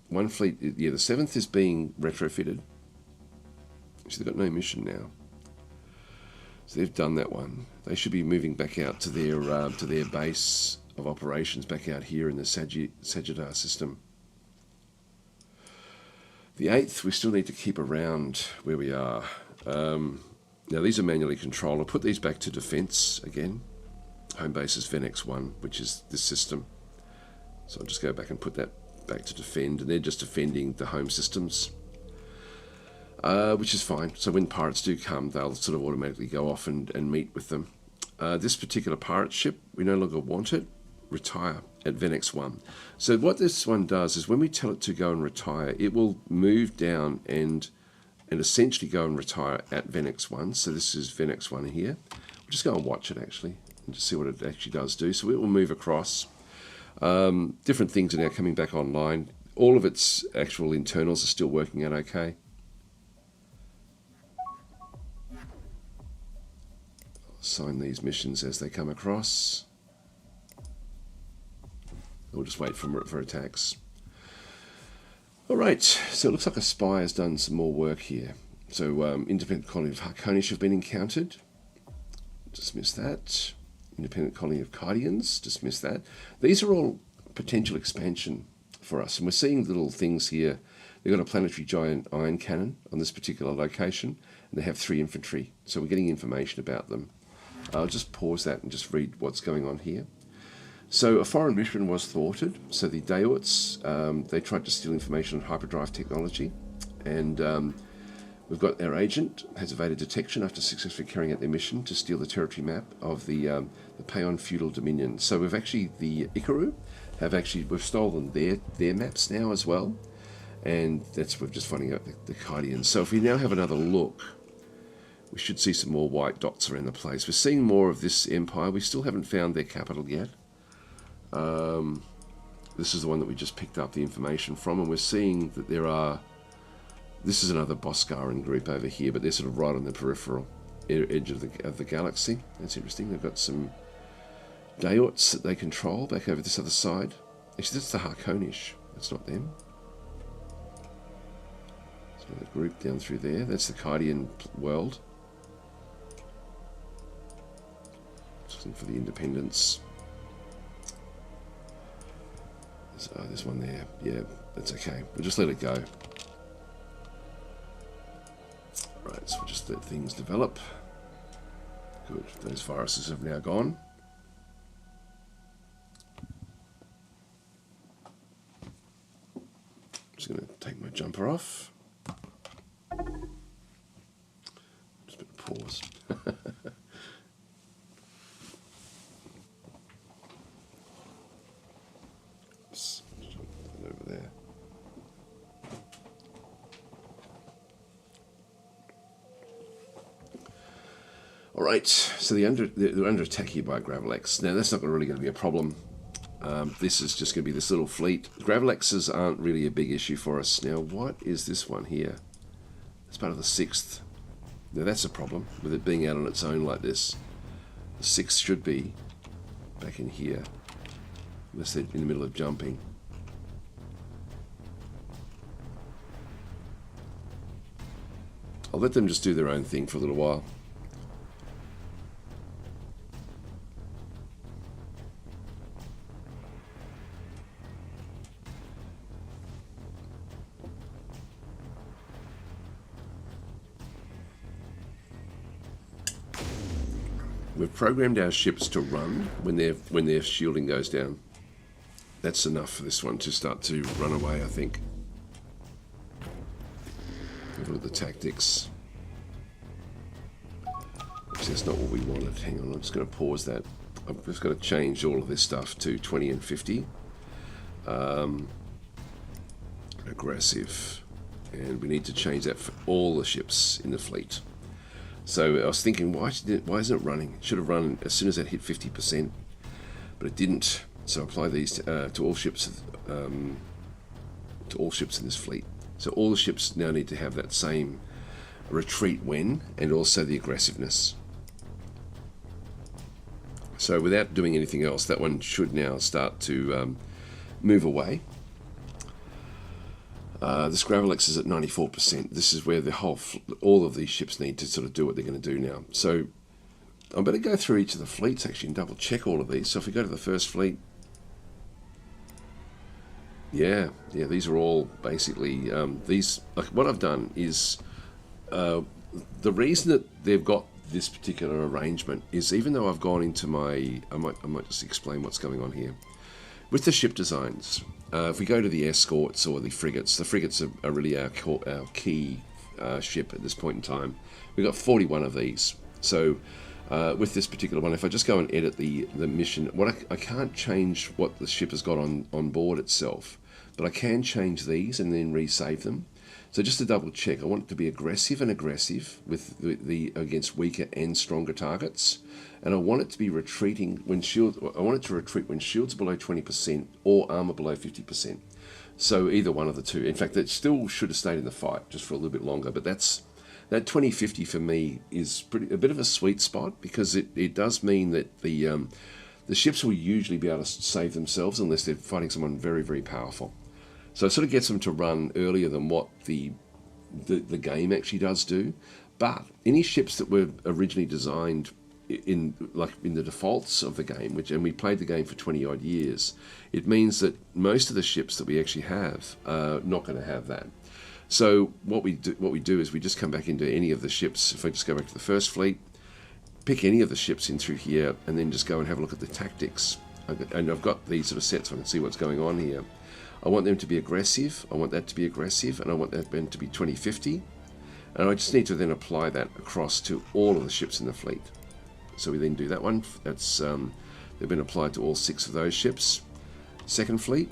One fleet, the 7th is being retrofitted. So they've got no mission now. So they've done that one. They should be moving back out to their base of operations back out here in the Sagittarius system. The 8th, we still need to keep around where we are. Now these are manually controlled. I'll put these back to defense again. Home base is Venex 1, which is this system. So I'll just go back and put that back to defend, and they're just defending the home systems, which is fine. So when pirates do come, they'll sort of automatically go off and meet with them. This particular pirate ship, we no longer want it. Retire at Venex 1. So what this one does is when we tell it to go and retire, it will move down and essentially go and retire at Venex 1. So this is Venex 1 here. We'll just go and watch it actually and just see what it actually does do. So it will move across. Different things are now coming back online. All of its actual internals are still working out okay. I'll assign these missions as they come across. We'll just wait for attacks. Alright, so it looks like a spy has done some more work here. So independent colony of Harkonish have been encountered. Dismiss that. Independent colony of Cardians, dismiss that. These are all potential expansion for us, and we're seeing little things here. They've got a planetary giant iron cannon on this particular location, and they have 3 infantry, so we're getting information about them. I'll just pause that and just read what's going on here. So a foreign mission was thwarted. So the Daoits, they tried to steal information on hyperdrive technology, and we've got our agent has evaded detection after successfully carrying out their mission to steal the territory map of the Payon feudal dominion. So we've actually, the Ikaru we've stolen their maps now as well, and we're just finding out the Cardians. So if we now have another look, we should see some more white dots around the place. We're seeing more of this empire. We still haven't found their capital yet. This is the one that we just picked up the information from, and we're seeing that this is another Boscaran group over here, but they're sort of right on the peripheral edge of the galaxy. That's interesting. They've got some Daoits that they control back over this other side. Actually, that's the Harkonish. That's not them. There's another group down through there. That's the Cardian world. Just looking for the independence. There's one there. Yeah, that's okay. We'll just let it go. Right, so we'll just let things develop. Good. Those viruses have now gone. Just going to take my jumper off. Just a bit of pause. All right, so they're under attack here by Gravelex. Now that's not really going to be a problem. This is just going to be this little fleet. Gravelexes aren't really a big issue for us. Now, what is this one here? It's part of the 6th. Now that's a problem with it being out on its own like this. The 6th should be back in here, unless they're in the middle of jumping. I'll let them just do their own thing for a little while. We've programmed our ships to run when their shielding goes down. That's enough for this one to start to run away, I think. Look at the tactics. Actually, that's not what we wanted. Hang on, I'm just going to pause that. I've just got to change all of this stuff to 20 and 50. Aggressive. And we need to change that for all the ships in the fleet. So I was thinking, why isn't it running? It should have run as soon as that hit 50%, but it didn't. So apply these to all ships, in this fleet. So all the ships now need to have that same retreat when, and also the aggressiveness. So without doing anything else, that one should now start to move away. This Gravelex is at 94%. This is where all of these ships need to sort of do what they're going to do now. So I'm going to go through each of the fleets actually and double check all of these. So if we go to the first fleet, yeah, these are all basically these. Like what I've done is the reason that they've got this particular arrangement is even though I've gone into my, I might just explain what's going on here with the ship designs. If we go to the escorts or the frigates are really our key ship at this point in time. We've got 41 of these. So with this particular one, if I just go and edit the mission, I can't change what the ship has got on board itself, but I can change these and then resave them. So just to double check, I want it to be aggressive with the against weaker and stronger targets, and I want it to be retreating when I want it to retreat when shields below 20% or armor below 50%. So either one of the two. In fact, that still should have stayed in the fight just for a little bit longer. But that 2050 for me is a bit of a sweet spot, because it does mean that the ships will usually be able to save themselves unless they're fighting someone very, very powerful. So it sort of gets them to run earlier than what the game actually does do. But any ships that were originally designed in the defaults of the game, and we played the game for 20 odd years, it means that most of the ships that we actually have are not going to have that. So what we do is we just come back into any of the ships. If I just go back to the first fleet, pick any of the ships in through here, and then just go and have a look at the tactics. And I've got these sort of sets so I can see what's going on here. I want them to be aggressive, I want that to be aggressive, and I want that to be 2050. And I just need to then apply that across to all of the ships in the fleet. So we then do that one. That's they've been applied to all 6 of those ships. Second fleet.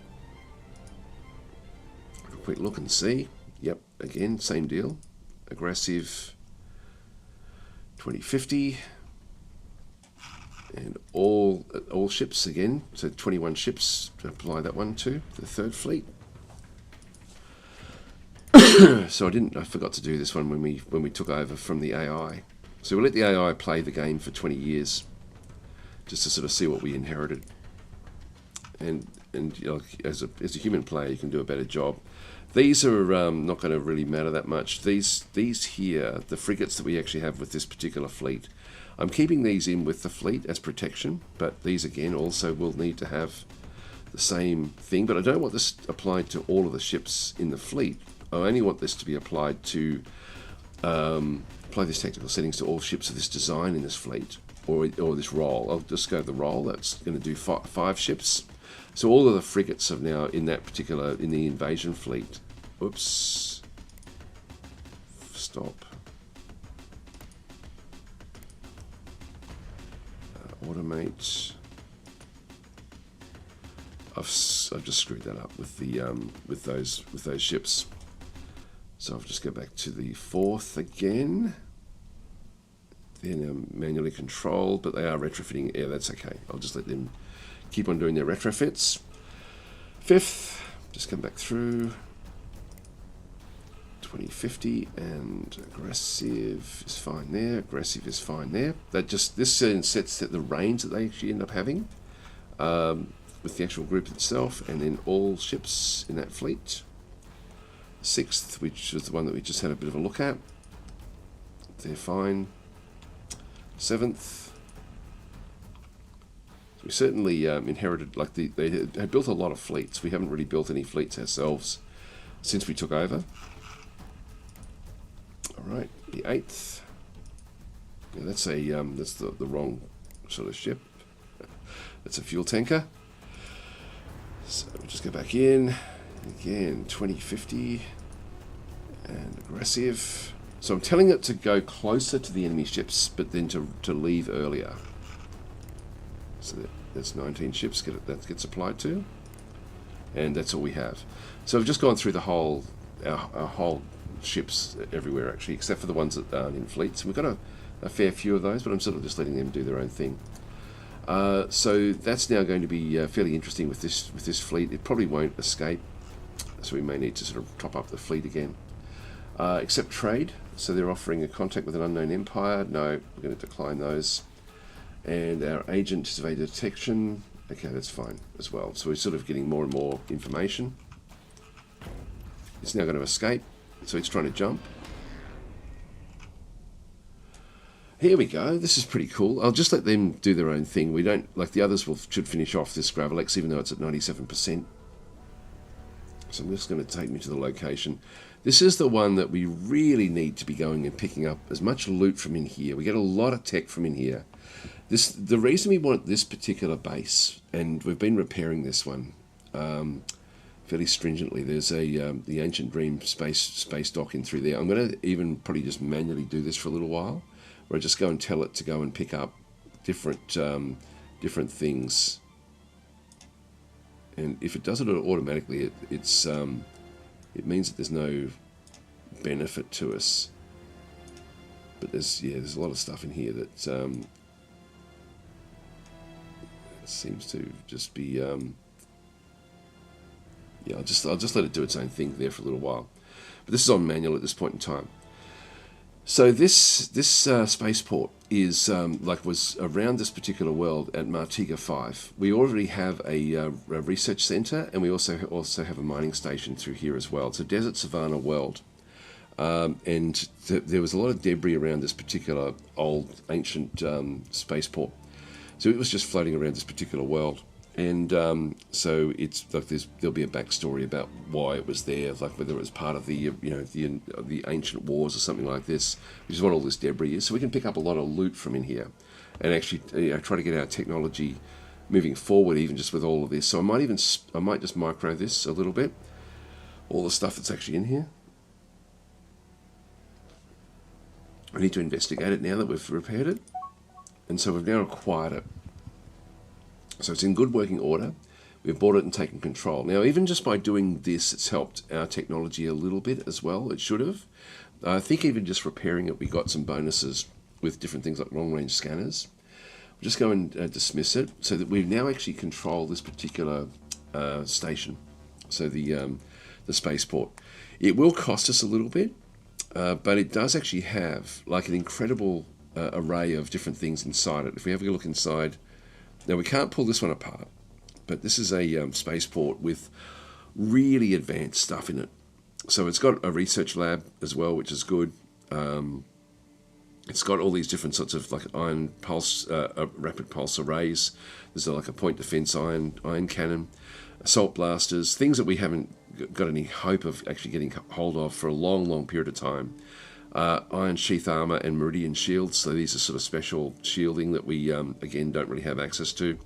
Have a quick look and see. Yep, again, same deal. Aggressive, 2050. And all ships again, so 21 ships to apply that one to the third fleet. So I forgot to do this one when we took over from the AI. So we'll let the AI play the game for 20 years, just to sort of see what we inherited. And as a human player, you can do a better job. These are not going to really matter that much. These here, the frigates that we actually have with this particular fleet, I'm keeping these in with the fleet as protection, but these again also will need to have the same thing. But I don't want this applied to all of the ships in the fleet. I only want this to be applied to apply these tactical settings to all ships of this design in this fleet, or this role. I'll just go to the role. That's going to do 5 ships. So all of the frigates are now in the invasion fleet. Oops. Stop. Automate. I've just screwed that up with the with those ships. So I'll just go back to the 4th again. They're now manually controlled, but they are retrofitting. Yeah, that's okay. I'll just let them keep on doing their retrofits. 5th, just come back through. 2050 and aggressive is fine there. Aggressive is fine there. This sets the range that they actually end up having with the actual group itself, and then all ships in that fleet. 6th, which is the one that we just had a bit of a look at. They're fine. 7th. We certainly inherited, like they had built a lot of fleets. We haven't really built any fleets ourselves since we took over. All right, the 8th. Yeah, that's the wrong sort of ship. That's a fuel tanker. So we'll just go back in again. 2050 and aggressive. So I'm telling it to go closer to the enemy ships, but then to leave earlier. So that's 19 ships that gets applied to, and that's all we have. So we've just gone through the whole our whole ships everywhere actually, except for the ones that aren't in fleets. We've got a fair few of those, but I'm sort of just letting them do their own thing. So that's now going to be fairly interesting with this fleet. It probably won't escape, so we may need to sort of top up the fleet again. Accept trade. So they're offering a contact with an unknown empire. No, we're going to decline those. And our agent is evade detection. Okay, that's fine as well. So we're sort of getting more and more information. It's now going to escape, so it's trying to jump. Here we go. This is pretty cool. I'll just let them do their own thing. We don't, like the others should finish off this Gravelex, even though it's at 97%. So I'm just going to take me to the location. This is the one that we really need to be going and picking up as much loot from in here. We get a lot of tech from in here. The reason we want this particular base, and we've been repairing this one fairly stringently. There's the Ancient Dream space dock in through there. I'm going to even probably just manually do this for a little while, where I just go and tell it to go and pick up different things. And if it does it automatically, it means that there's no benefit to us. But there's a lot of stuff in here that seems to just be I'll just let it do its own thing there for a little while. But this is on manual at this point in time. So this spaceport is was around this particular world at Martiga 5. We already have a research center, and we also have a mining station through here as well. It's a desert savanna world, and there was a lot of debris around this particular old ancient spaceport. So it was just floating around this particular world, and so it's like there'll be a backstory about why it was there, like whether it was part of the the ancient wars or something like this, which is what all this debris is. So we can pick up a lot of loot from in here, and actually try to get our technology moving forward, even just with all of this. So I might just micro this a little bit, all the stuff that's actually in here. I need to investigate it now that we've repaired it. And so we've now acquired it. So it's in good working order. We've bought it and taken control. Now, even just by doing this, it's helped our technology a little bit as well. It should have. I think even just repairing it, we got some bonuses with different things like long-range scanners. We'll just go and dismiss it so that we now actually control this particular station. So the spaceport. It will cost us a little bit, but it does actually have like an incredible array of different things inside it. If we have a look inside, now we can't pull this one apart, but this is a spaceport with really advanced stuff in it. So it's got a research lab as well, which is good. It's got all these different sorts of like ion pulse, rapid pulse arrays. There's like a point defense ion cannon, assault blasters, things that we haven't got any hope of actually getting hold of for a long period of time. Iron sheath armor and meridian shields, so these are sort of special shielding that we again don't really have access to.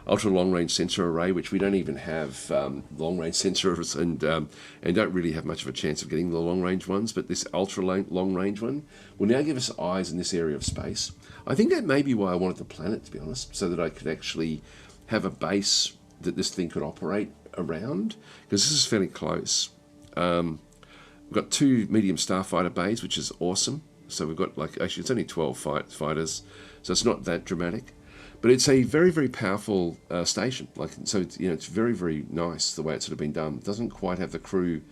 Ultra long range sensor array, which we don't even have long range sensors, and don't really have much of a chance of getting the long range ones. But this ultra long range one will now give us eyes in this area of space. I think that may be why I wanted the planet, to be honest, so that I could actually have a base that this thing could operate around, because this is fairly close. We've got 2 medium starfighter bays, which is awesome. So we've got like, actually it's only 12 fighters, so it's not that dramatic. But it's a very, very powerful station. Like, so it's, it's very, very nice the way it's sort of been done. It doesn't quite have the crew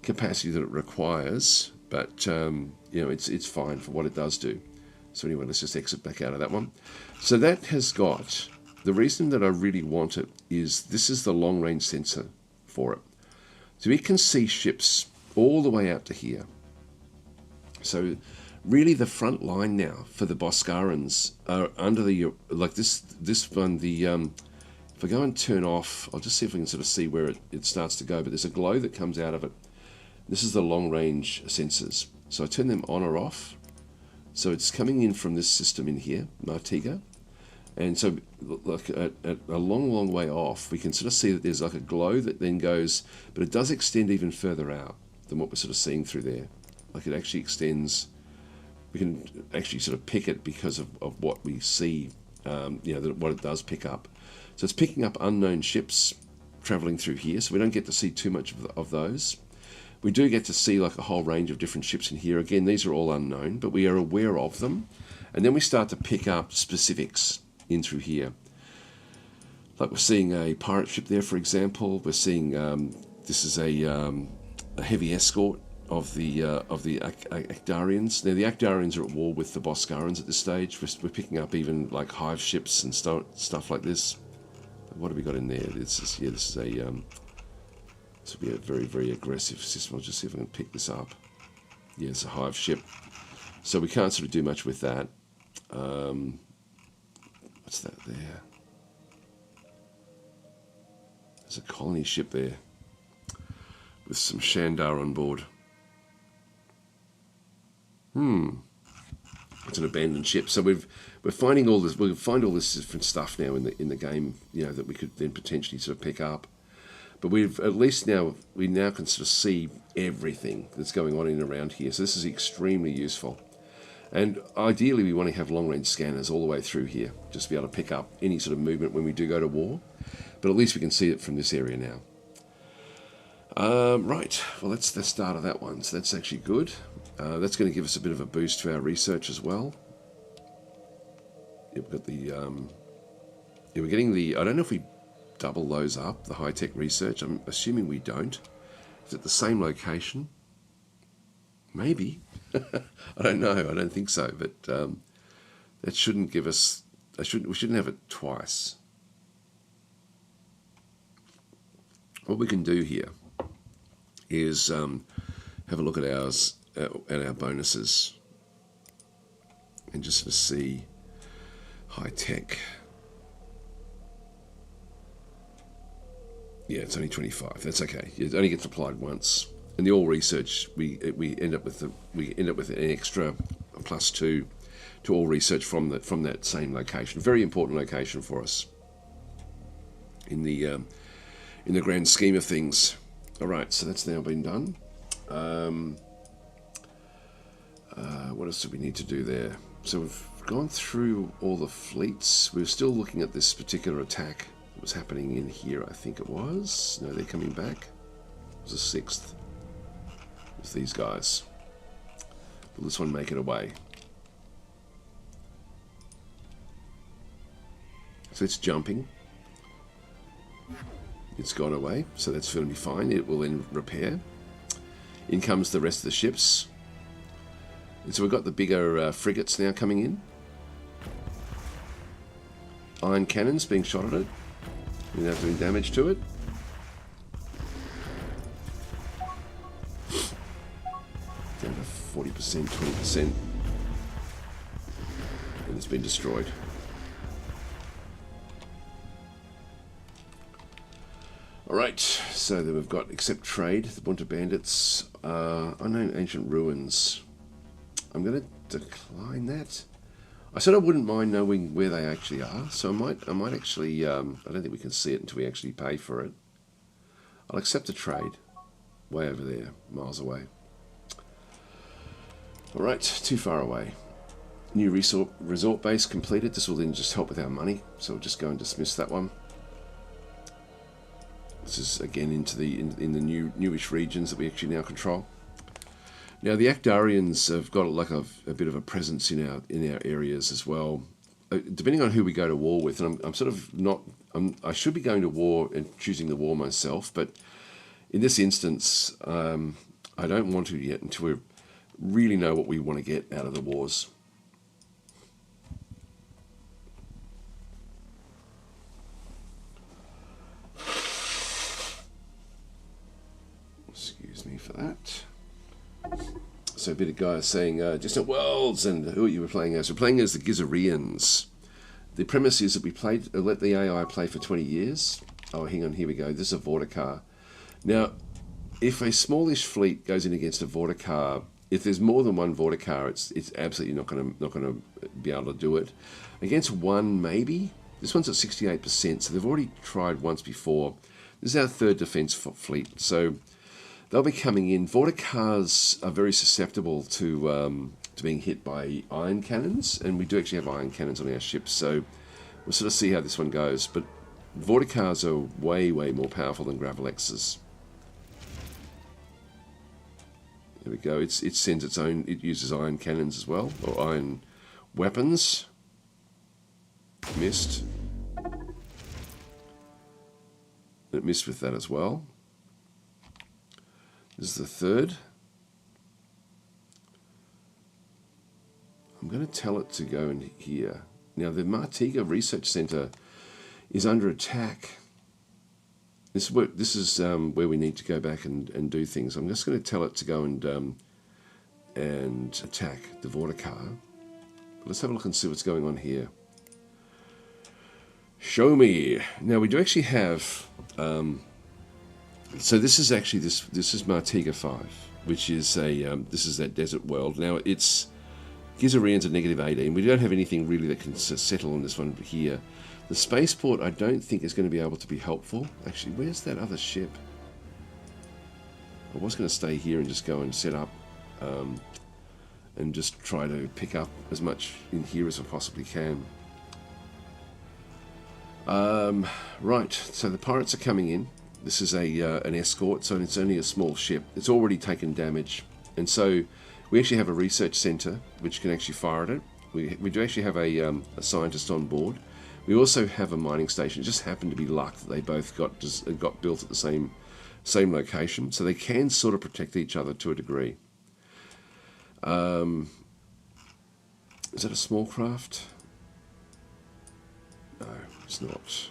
capacity that it requires, but it's fine for what it does do. So anyway, let's just exit back out of that one. So that has got, the reason that I really want it is this is the long range sensor for it. So it can see ships all the way out to here. So really the front line now for the Boscarans are under the, like this one, the, if I go and turn off, I'll just see if we can sort of see where it starts to go, but there's a glow that comes out of it. This is the long range sensors. So I turn them on or off. So it's coming in from this system in here, Martiga. And so like at a long, long way off, we can sort of see that there's like a glow that then goes, but it does extend even further out than what we're sort of seeing through there. Like it actually extends, we can actually sort of pick it because of what we see, what it does pick up. So it's picking up unknown ships traveling through here, so we don't get to see too much of those. We do get to see like a whole range of different ships in here. Again, these are all unknown, but we are aware of them. And then we start to pick up specifics in through here. Like we're seeing a pirate ship there, for example. We're seeing this is a heavy escort of the Actarians. Now the Actarians are at war with the Boscarans at this stage. We're picking up even like hive ships and stuff like this. What have we got in there? This will be a very, very aggressive system. I'll just see if I can pick this up. Yeah, it's a hive ship. So we can't sort of do much with that. What's that there? There's a colony ship there with some Shandar on board. It's an abandoned ship. So we're finding all this. We'll find all this different stuff now in the game. That we could then potentially sort of pick up. But we've at least we now can sort of see everything that's going on in and around here. So this is extremely useful. And ideally, we want to have long-range scanners all the way through here, just to be able to pick up any sort of movement when we do go to war. But at least we can see it from this area now. Right, well, that's the start of that one. So that's actually good. That's going to give us a bit of a boost to our research as well. We've got the... we're getting the... I don't know if we double those up, the high-tech research. I'm assuming we don't. Is it the same location? Maybe. I don't know. I don't think so. But that shouldn't give us... we shouldn't have it twice. What we can do here is have a look at our bonuses and just to see high-tech. Yeah, it's only 25. That's okay. It only gets applied once. And the all research, we end up with an extra +2 to all research from that same location. Very important location for us in the grand scheme of things. All right, so that's now been done. What else do we need to do there? So we've gone through all the fleets. We're still looking at this particular attack that was happening in here, I think it was. No, they're coming back. It was the 6th. It was these guys. Will this one make it away? So it's jumping. It's gone away, so that's going to be fine. It will then repair. In comes the rest of the ships. And so we've got the bigger frigates now coming in. Iron cannons being shot at it. Without doing damage to it. Down to 40%, 20%. And it's been destroyed. Alright, so then we've got Accept Trade, the Bunta Bandits, Unknown Ancient Ruins. I'm going to decline that. I said I wouldn't mind knowing where they actually are, so I might actually, I don't think we can see it until we actually pay for it. I'll accept a trade, way over there, miles away. Alright, too far away. New resort base completed. This will then just help with our money, so we'll just go and dismiss that one. This is again into the in the newish regions that we actually now control. Now the Actarians have got like a bit of a presence in our areas as well. Depending on who we go to war with, and I'm sort of not. I should be going to war and choosing the war myself, but in this instance, I don't want to yet until we really know what we want to get out of the wars. Excuse me for that. So a bit of guys saying distant worlds, and who you were playing as? We're playing as the Gizarians. The premise is that we let the AI play for 20 years. Oh, hang on, here we go. This is a Vorticar. Now, if a smallish fleet goes in against a Vorticar, if there's more than one Vorticar, it's absolutely not going to be able to do it. Against one, maybe. This one's at 68%, so they've already tried once before. This is our third defense fleet, so they'll be coming in. Vorticars are very susceptible to being hit by iron cannons, and we do actually have iron cannons on our ships, so we'll sort of see how this one goes. But Vorticars are way, way more powerful than Gravelexes. There we go. It sends its own. It uses iron cannons as well, or iron weapons. Missed. It missed with that as well. This is the third. I'm going to tell it to go in here. Now, the Martiga Research Center is under attack. This is where we need to go back and do things. I'm just going to tell it to go and attack the Vorticar. Let's have a look and see what's going on here. Show me. Now, we do actually have... so this is actually this is Martiga 5, which is this is that desert world. Now it's Gizarians at -18. We don't have anything really that can settle on this one here. The spaceport I don't think is going to be able to be helpful. Actually, where's that other ship? I was going to stay here and just go and set up and just try to pick up as much in here as I possibly can. Right, so the pirates are coming in. This is an escort, so it's only a small ship. It's already taken damage, and so we actually have a research center which can actually fire at it. We do actually have a scientist on board. We also have a mining station. It just happened to be luck that they both got built at the same location, so they can sort of protect each other to a degree. Is that a small craft? No, it's not.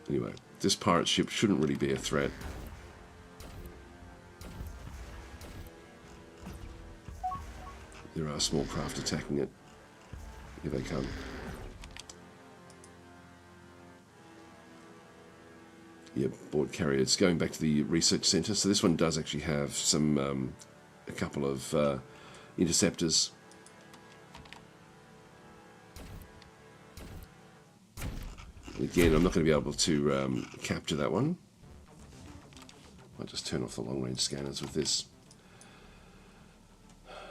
Anyway, this pirate ship shouldn't really be a threat. There are small craft attacking it. Here they come. Yeah, board carrier. It's going back to the research center. So this one does actually have some, a couple of interceptors. Again, I'm not going to be able to capture that one. I'll just turn off the long-range scanners with this.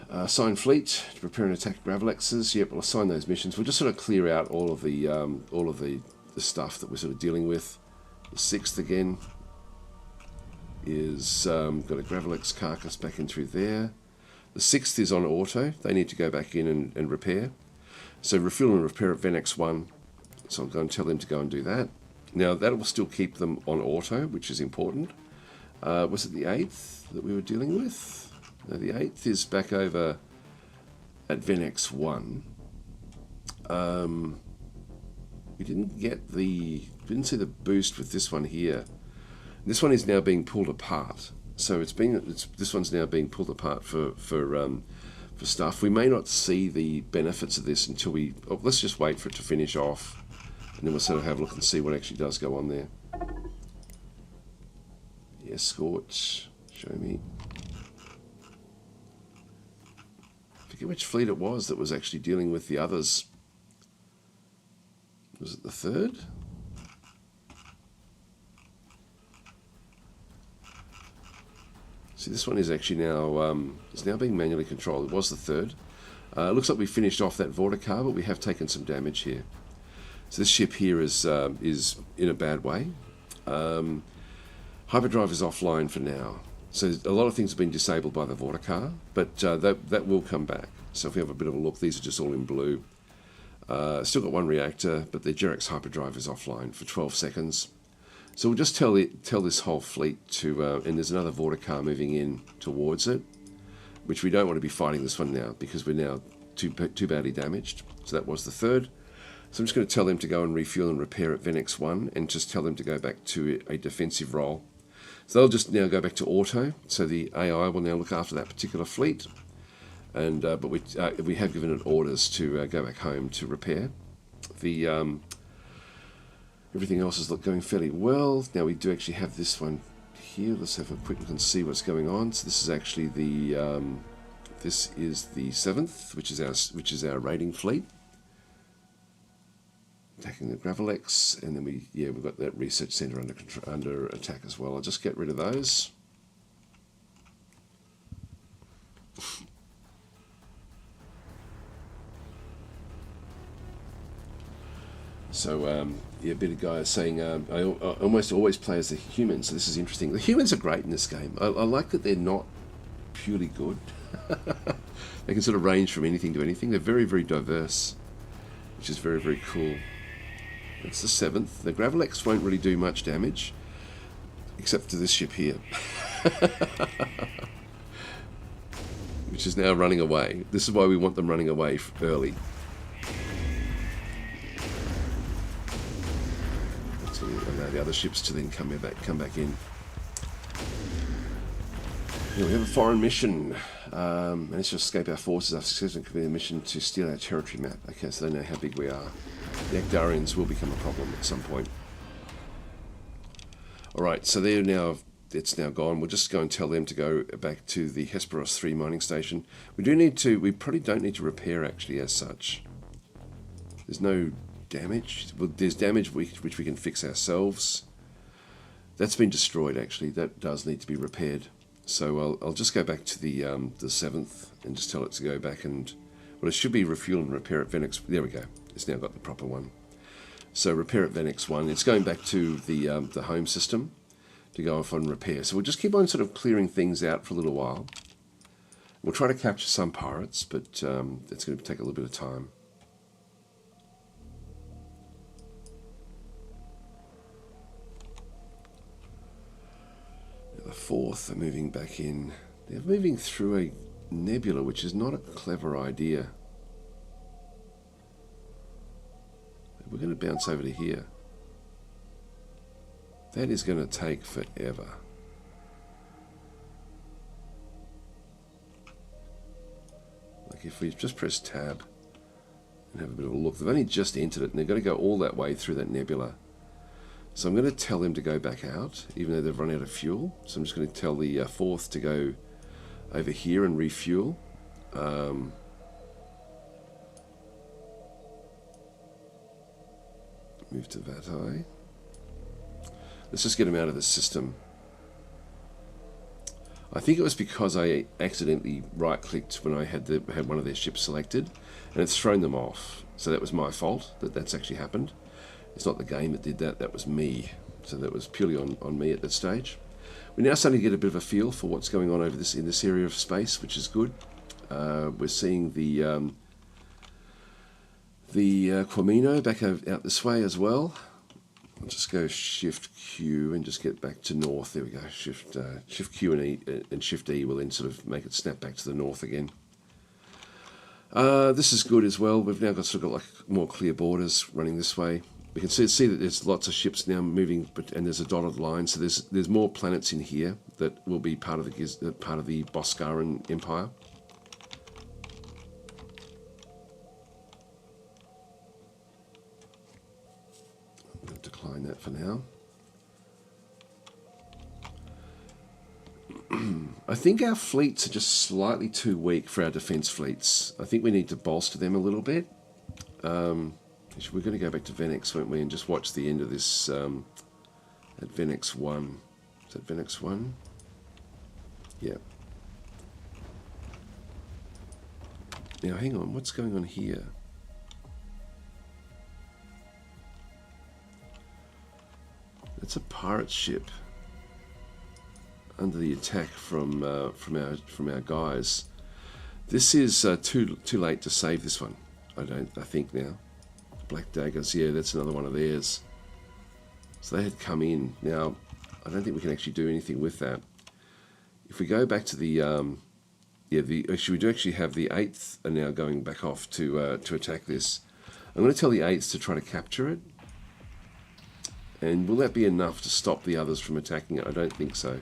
Assign fleet to prepare and attack Gravelexes. Yep, we'll assign those missions. We'll just sort of clear out all of the stuff that we're sort of dealing with. The 6th again is got a Gravelex carcass back in through there. The 6th is on auto. They need to go back in and repair. So refuel and repair at Venex 1. So I'm going to tell them to go and do that. Now that will still keep them on auto, which is important. Was it the 8th that we were dealing with? No, the 8th is back over at Venex 1. We didn't see the boost with this one here. This one is now being pulled apart. So this one's now being pulled apart for stuff. We may not see the benefits of this until let's just wait for it to finish off, and then we'll sort of have a look and see what actually does go on there. The escort, show me. I forget which fleet it was that was actually dealing with the others. Was it the 3rd? See, this one is actually now being manually controlled. It was the 3rd. Looks like we finished off that Vorticar, but we have taken some damage here. So this ship here is in a bad way. Hyperdrive is offline for now. So a lot of things have been disabled by the Vorticar, but that will come back. So if we have a bit of a look, these are just all in blue. Still got one reactor, but the Jerex hyperdrive is offline for 12 seconds. So we'll just tell this whole fleet to, and there's another Vorticar moving in towards it, which we don't want to be fighting this one now because we're now too badly damaged. So that was the third. So I'm just going to tell them to go and refuel and repair at Venex 1 and just tell them to go back to a defensive role. So they'll just now go back to auto. So the AI will now look after that particular fleet. And but we have given it orders to go back home to repair. The everything else is going fairly well. Now we do actually have this one here. Let's have a quick look and see what's going on. So this is actually the 7th, which is our raiding fleet, attacking the Gravelex, and then we've got that research center under attack as well. I'll just get rid of those. So, a bit of guys saying, I almost always play as the humans, so this is interesting. The humans are great in this game. I like that they're not purely good. They can sort of range from anything to anything. They're very, very diverse, which is very, very cool. That's the 7th. The Gravelex won't really do much damage, except to this ship here. Which is now running away. This is why we want them running away early. Allow the other ships to then come back in. Here we have a foreign mission. Managed to escape our forces after successfully completing a mission to steal our territory map. Okay, so they know how big we are. The Ekdarians will become a problem at some point. Alright, so it's now gone. We'll just go and tell them to go back to the Hesperos 3 mining station. We probably don't need to repair actually as such. There's no damage. Well, there's damage which we can fix ourselves. That's been destroyed actually. That does need to be repaired. So I'll just go back to the 7th and just tell it to go back and, well, it should be refuel and repair at Venex. There we go. It's now got the proper one. So repair at Venex 1. It's going back to the home system to go off and repair. So we'll just keep on sort of clearing things out for a little while. We'll try to capture some pirates, but it's going to take a little bit of time. The 4th are moving back in. They're moving through a nebula, which is not a clever idea. We're going to bounce over to here. That is going to take forever. Like if we just press tab and have a bit of a look. They've only just entered it and they've got to go all that way through that nebula. So I'm going to tell them to go back out, even though they've run out of fuel. So I'm just going to tell the 4th to go over here and refuel. Move to Vatai. Let's just get them out of the system. I think it was because I accidentally right-clicked when I had one of their ships selected, and it's thrown them off. So that was my fault that's actually happened. It's not the game that did that, that was me. So that was purely on me at that stage. We're now starting to get a bit of a feel for what's going on over in this area of space, which is good. We're seeing the Quamino back out this way as well. I'll just go Shift Q and just get back to north. There we go. Shift Q and E and Shift E will then sort of make it snap back to the north again. This is good as well. We've now got like more clear borders running this way. We can see that there's lots of ships now moving, and there's a dotted line. So there's more planets in here that will be part of the Boscaran Empire. I'm going to decline that for now. I think our fleets are just slightly too weak for our defense fleets. I think we need to bolster them a little bit. We're going to go back to Venex, won't we, and just watch the end of this at Venex 1. Is that Venex 1? Yeah. Now, hang on. What's going on here? It's a pirate ship. under the attack from our guys. This is too late to save this one. I think now. Black daggers, yeah, that's another one of theirs. So they had come in. Now, I don't think we can actually do anything with that. If we go back to the actually we do actually have the 8th are now going back off to attack this. I'm going to tell the 8th to try to capture it. And will that be enough to stop the others from attacking it? I don't think so.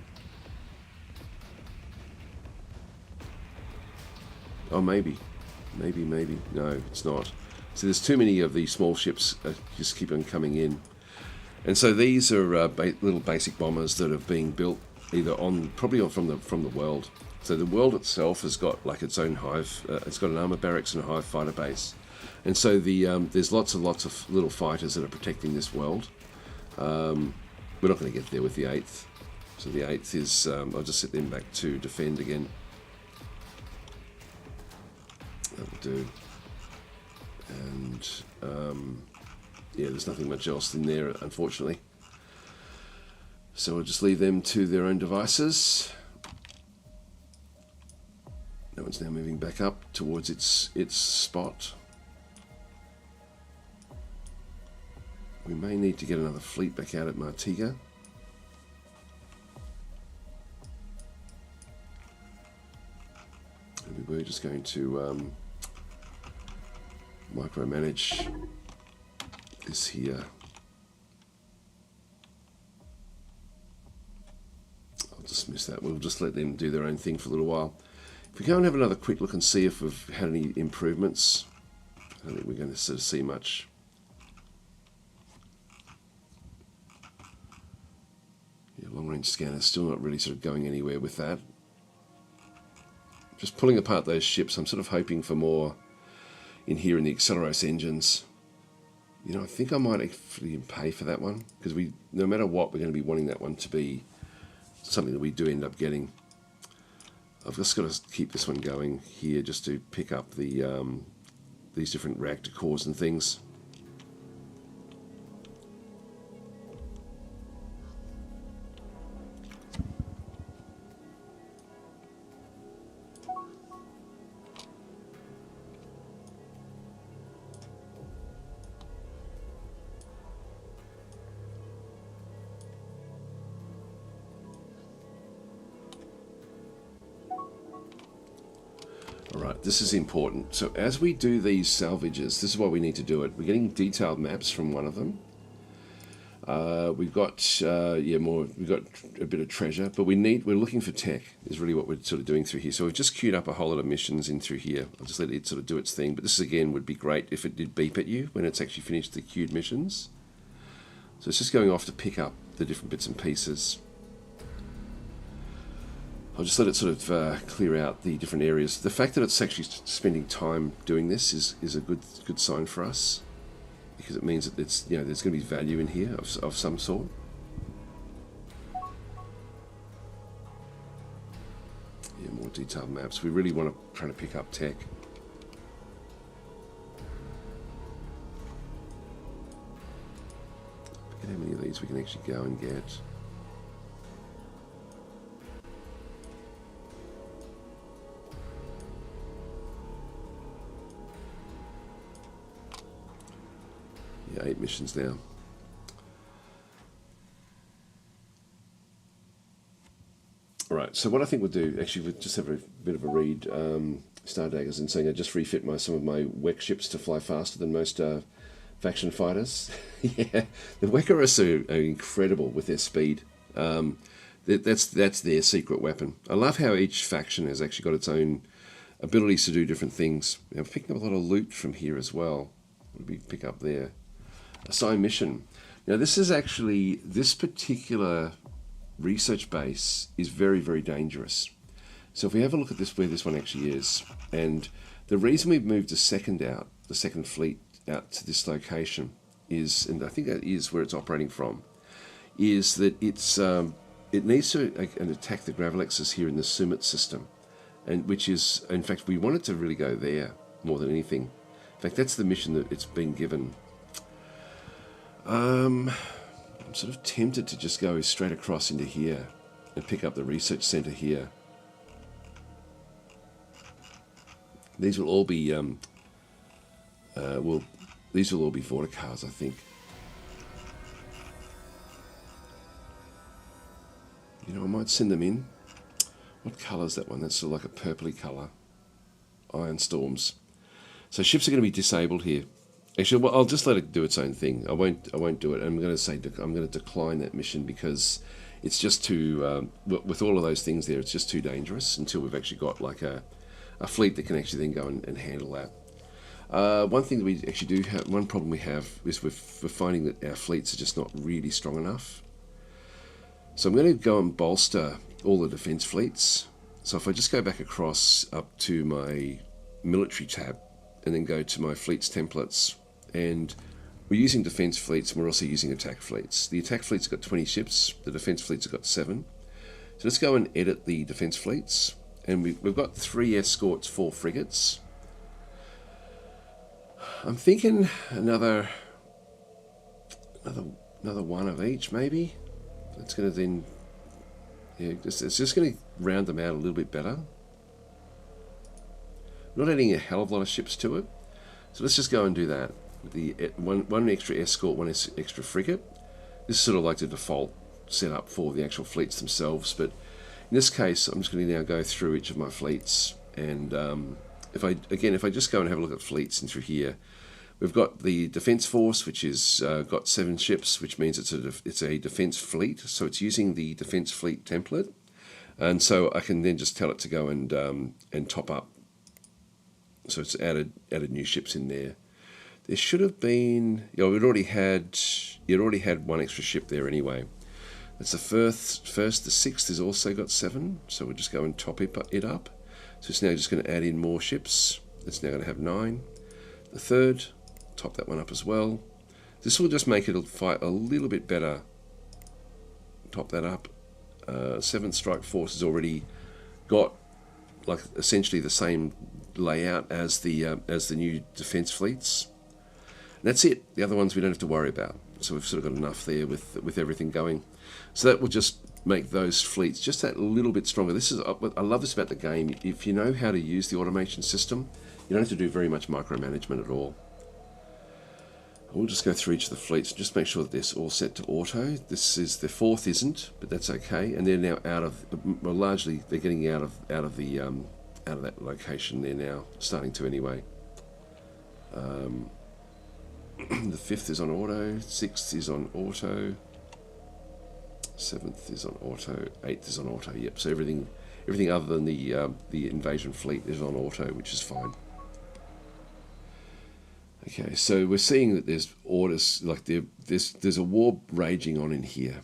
Oh, maybe. Maybe. No, it's not. So there's too many of these small ships just keep on coming in. And so these are little basic bombers that are being built either probably from the world. So the world itself has got like its own hive. It's got an armor barracks and a hive fighter base. And so there's lots of little fighters that are protecting this world. We're not going to get there with the 8th. So the 8th is, I'll just set them back to defend again. That'll do. And yeah, there's nothing much else in there, unfortunately. So we'll just leave them to their own devices. That one's now moving back up towards its spot. We may need to get another fleet back out at Martiga. And we were just going to micromanage this here. I'll dismiss that. We'll just let them do their own thing for a little while. If we go and have another quick look and see if we've had any improvements, I don't think we're going to sort of see much. Yeah, long-range scanner still not really sort of going anywhere with that. Just pulling apart those ships, I'm sort of hoping for more in here in the Acceleros engines. You know, I think I might actually pay for that one, because no matter what, we're going to be wanting that one to be something that we do end up getting. I've just got to keep this one going here just to pick up the these different reactor cores and things. Alright, this is important. So as we do these salvages, this is why we need to do it. We're getting detailed maps from one of them. We've got we've got a bit of treasure, but we're looking for tech is really what we're sort of doing through here. So we've just queued up a whole lot of missions in through here. I'll just let it sort of do its thing, but this again would be great if it did beep at you when it's actually finished the queued missions. So it's just going off to pick up the different bits and pieces. I'll just let it sort of clear out the different areas. The fact that it's actually spending time doing this is a good sign for us, because it means that it's, you know, there's going to be value in here of some sort. Yeah, more detailed maps. We really want to try to pick up tech. Look at how many of these we can actually go and get. Yeah, 8 missions now. Alright, so what I think we'll do, actually we'll just have a bit of a read. Stardaggers and saying I just refit some of my WEC ships to fly faster than most faction fighters. Yeah, the Weckeris are incredible with their speed. That's their secret weapon. I love how each faction has actually got its own abilities to do different things. I'm picking up a lot of loot from here as well. What did we pick up there? Assign mission. Now this particular research base is very, very dangerous. So if we have a look at this, where this one actually is, and the reason we've moved the second fleet out to this location is, and I think that is where it's operating from, is that it needs to attack the Gravelexes here in the Summit system, and which is, in fact, we want it to really go there more than anything. In fact, that's the mission that it's been given. I'm sort of tempted to just go straight across into here and pick up the research centre here. These will all be these will all be Vorticars, I think. You know, I might send them in. What colour is that one? That's sort of like a purpley colour. Iron Storms. So ships are going to be disabled here. Actually, well, I'll just let it do its own thing. I won't do it. I'm going to decline that mission because it's just too with all of those things there. It's just too dangerous until we've actually got like a fleet that can actually then go and handle that. One thing that we actually do have, one problem we have is we're finding that our fleets are just not really strong enough. So I'm going to go and bolster all the defense fleets. So if I just go back across up to my military tab and then go to my fleets templates, and we're using defense fleets and we're also using attack fleets. The attack fleets have got 20 ships, the defense fleets have got 7. So let's go and edit the defense fleets, and we've got 3 escorts, 4 frigates. I'm thinking another one of each maybe. It's going to then, yeah, it's just going to round them out a little bit better. Not adding a hell of a lot of ships to it, so let's just go and do that. The one extra escort, one extra frigate. This is sort of like the default setup for the actual fleets themselves, but in this case, I'm just going to now go through each of my fleets, and if I just go and have a look at fleets and through here, we've got the defense force, which is got 7 ships, which means it's a defense fleet. So it's using the defense fleet template, and so I can then just tell it to go and top up. So it's added new ships in there. There should have been, you know, you'd already had 1 extra ship there anyway. That's the first. The 6th has also got 7, so we'll just go and top it up. So it's now just going to add in more ships. It's now going to have 9. The 3rd, top that one up as well. This will just make it fight a little bit better. Top that up. 7th Strike Force has already got like essentially the same layout as the new defense fleets. And that's it. The other ones we don't have to worry about. So we've sort of got enough there with everything going. So that will just make those fleets just that little bit stronger. This is, I love this about the game. If you know how to use the automation system, you don't have to do very much micromanagement at all. We'll just go through each of the fleets and just make sure that they're all set to auto. This is the 4th isn't, but that's okay. And they're now out of, well, largely they're getting out of that location. They're now starting to anyway. The 5th is on auto, 6th is on auto, 7th is on auto, 8th is on auto. Yep. So everything other than the invasion fleet is on auto, which is fine. Okay, so we're seeing that there's orders, like there's a war raging on in here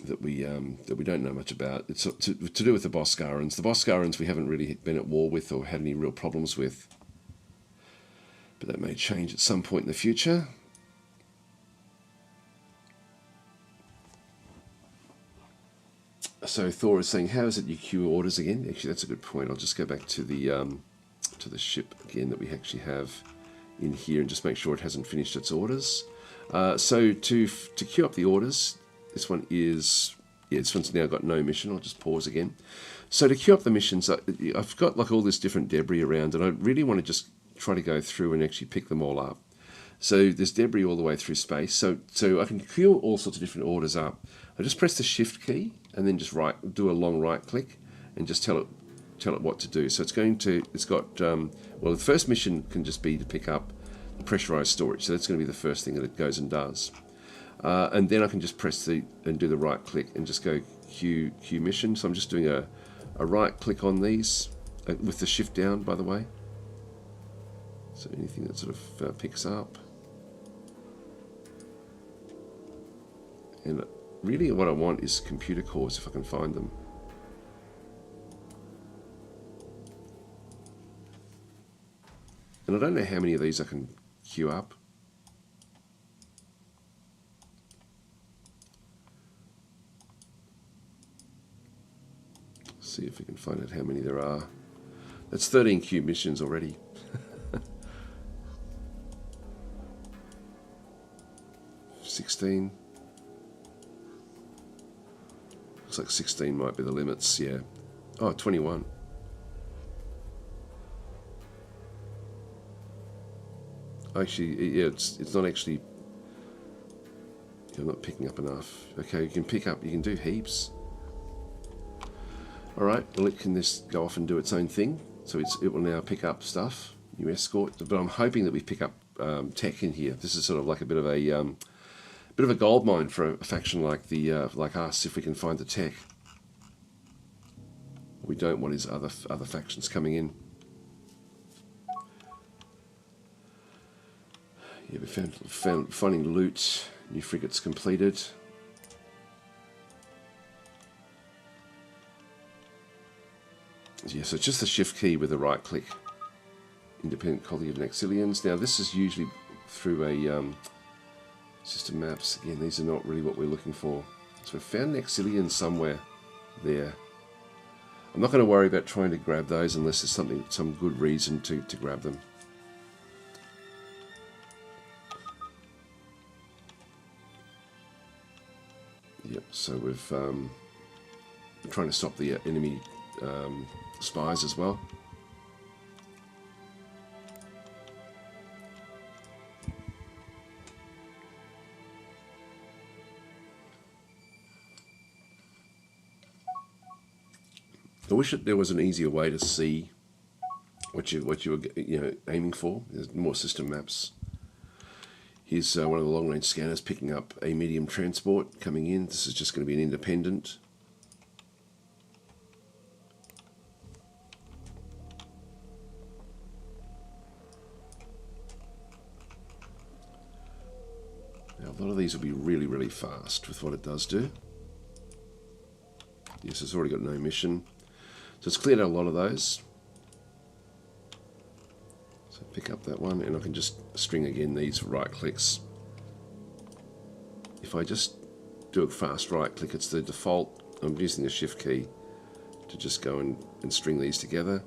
that we don't know much about. It's to do with the Bolstarans. The Bolstarans we haven't really been at war with or had any real problems with, but that may change at some point in the future. So Thor is saying, how is it you queue orders again? Actually, that's a good point. I'll just go back to the ship again that we actually have in here and just make sure it hasn't finished its orders. So to queue up the orders, this one's now got no mission. I'll just pause again. So to queue up the missions, I've got like all this different debris around, and I really want to just try to go through and actually pick them all up. So there's debris all the way through space. So I can queue all sorts of different orders up. I just press the Shift key and then just do a long right click and just tell it what to do. So it's got well, the first mission can just be to pick up the pressurized storage. So that's going to be the first thing that it goes and does. And then I can just press and do the right click and just go queue mission. So I'm just doing a right click on these with the shift down, by the way. So anything that sort of picks up. And really what I want is computer cores if I can find them. And I don't know how many of these I can queue up. See if we can find out how many there are. That's 13 queue missions already. 16. Looks like 16 might be the limits, yeah. Oh, 21. Actually, yeah, it's not actually... I'm not picking up enough. Okay, you can do heaps. Alright, well, it can just go off and do its own thing. So it will now pick up stuff, new escort. But I'm hoping that we pick up tech in here. This is sort of like a bit of a gold mine for a faction like like us, if we can find the tech. What we don't want is other factions coming in. Yeah, we finding loot. New frigates completed. Yeah, so it's just the shift key with the right click. Independent colony of Naxilians. Now this is usually through a system maps. Again, these are not really what we're looking for. So we found Naxilians somewhere there. I'm not going to worry about trying to grab those unless there's some good reason to grab them. Yep, so we're trying to stop the enemy spies as well. I wish that there was an easier way to see what you were aiming for. There's more system maps. Here's one of the long-range scanners picking up a medium transport coming in. This is just going to be an independent. Now, a lot of these will be really, really fast with what it does do. Yes, it's already got no mission. So it's cleared out a lot of those. So pick up that one, and I can just string again these right clicks. If I just do a fast right click, it's the default. I'm using the shift key to just go and string these together.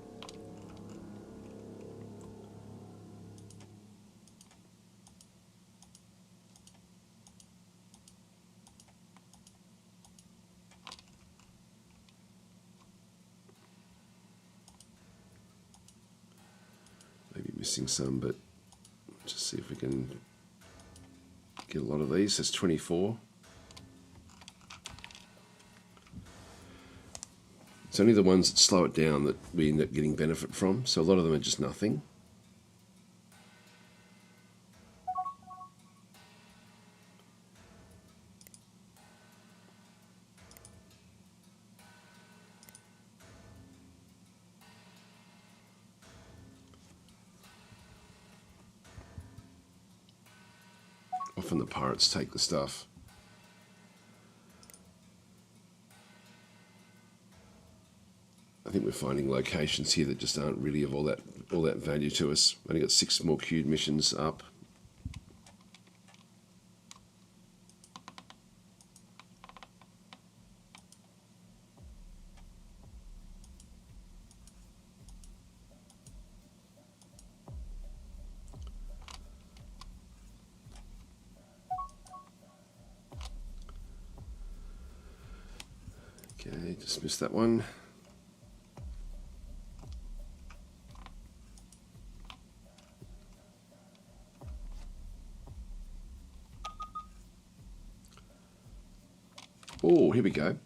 Maybe missing some, but just see if we can get a lot of these. That's 24. It's only the ones that slow it down that we end up getting benefit from, so a lot of them are just nothing. Often the pirates take the stuff. I think we're finding locations here that just aren't really of all that value to us. Only got 6 more queued missions up. Okay, just missed that one. Oh, here we go.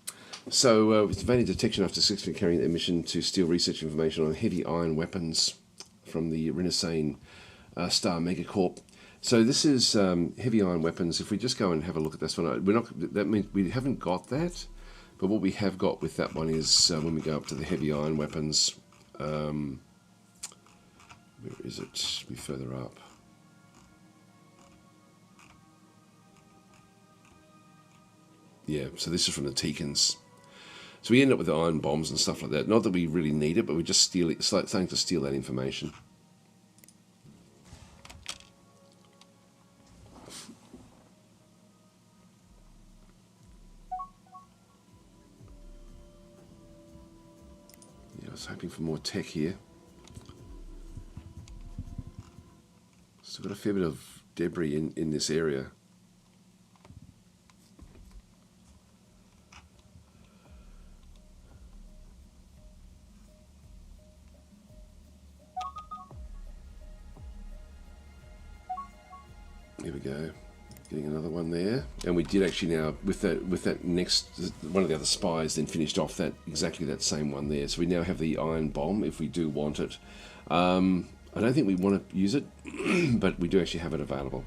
So, with value detection after successfully carrying their mission to steal research information on heavy iron weapons from the Renaissance Star Megacorp. So this is heavy iron weapons. If we just go and have a look at this one, that means we haven't got that. But what we have got with that one is when we go up to the heavy iron weapons, where is it? Be further up. Yeah, so this is from the Teekans. So we end up with the iron bombs and stuff like that. Not that we really need it, but we just steal it, starting to steal that information. Yeah, I was hoping for more tech here. Still got a fair bit of debris in this area. Here we go. Getting another one there, and we did actually now with that next one of the other spies then finished off that exactly that same one there. So we now have the iron bomb if we do want it. I don't think we want to use it, but we do actually have it available.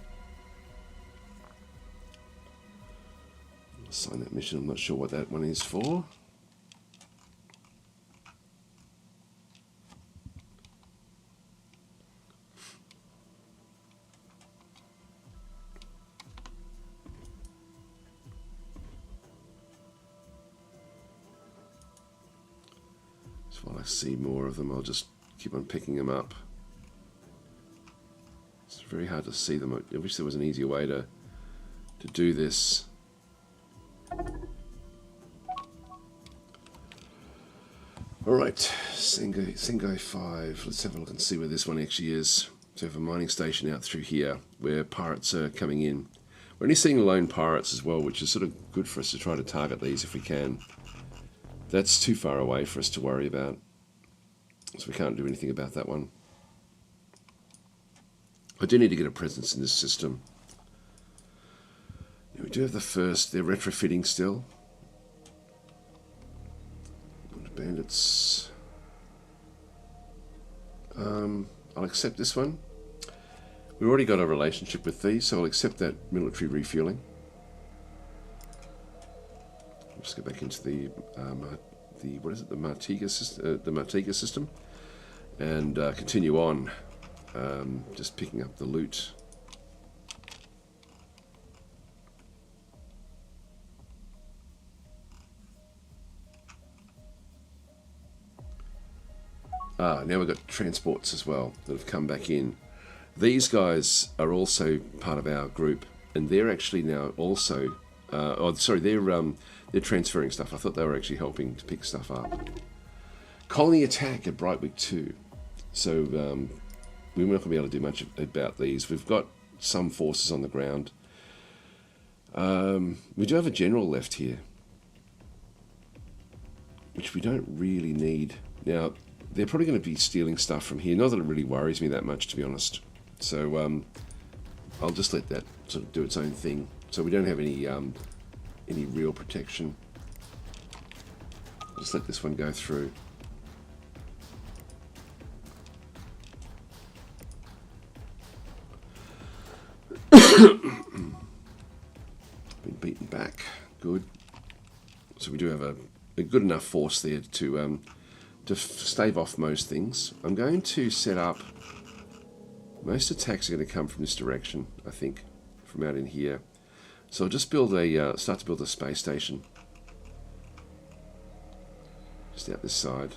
Sign that mission. I'm not sure what that one is for. While I see more of them, I'll just keep on picking them up. It's very hard to see them. I wish there was an easier way to do this. Alright, Singai 5. Let's have a look and see where this one actually is. So we have a mining station out through here where pirates are coming in. We're only seeing lone pirates as well, which is sort of good for us to try to target these if we can. That's too far away for us to worry about, so we can't do anything about that one. I do need to get a presence in this system. Yeah, we do have the first, they're retrofitting still. Bandits. I'll accept this one. We've already got a relationship with these, so I'll accept that military refueling. Just go back into the what is it? The Vorticars system, and continue on. Just picking up the loot. Now we've got transports as well that have come back in. These guys are also part of our group, and they're actually now also. They're transferring stuff. I thought they were actually helping to pick stuff up. Colony attack at Brightwick 2. So we're not going to be able to do much about these. We've got some forces on the ground. We do have a general left here, which we don't really need. Now, they're probably going to be stealing stuff from here. Not that it really worries me that much, to be honest. So I'll just let that sort of do its own thing. So we don't have any real protection. Just let this one go through. Been beaten back. Good. So we do have a good enough force there to stave off most things. I'm going to set up. Most attacks are going to come from this direction, I think, from out in here. So I'll just start to build a space station. Just out this side.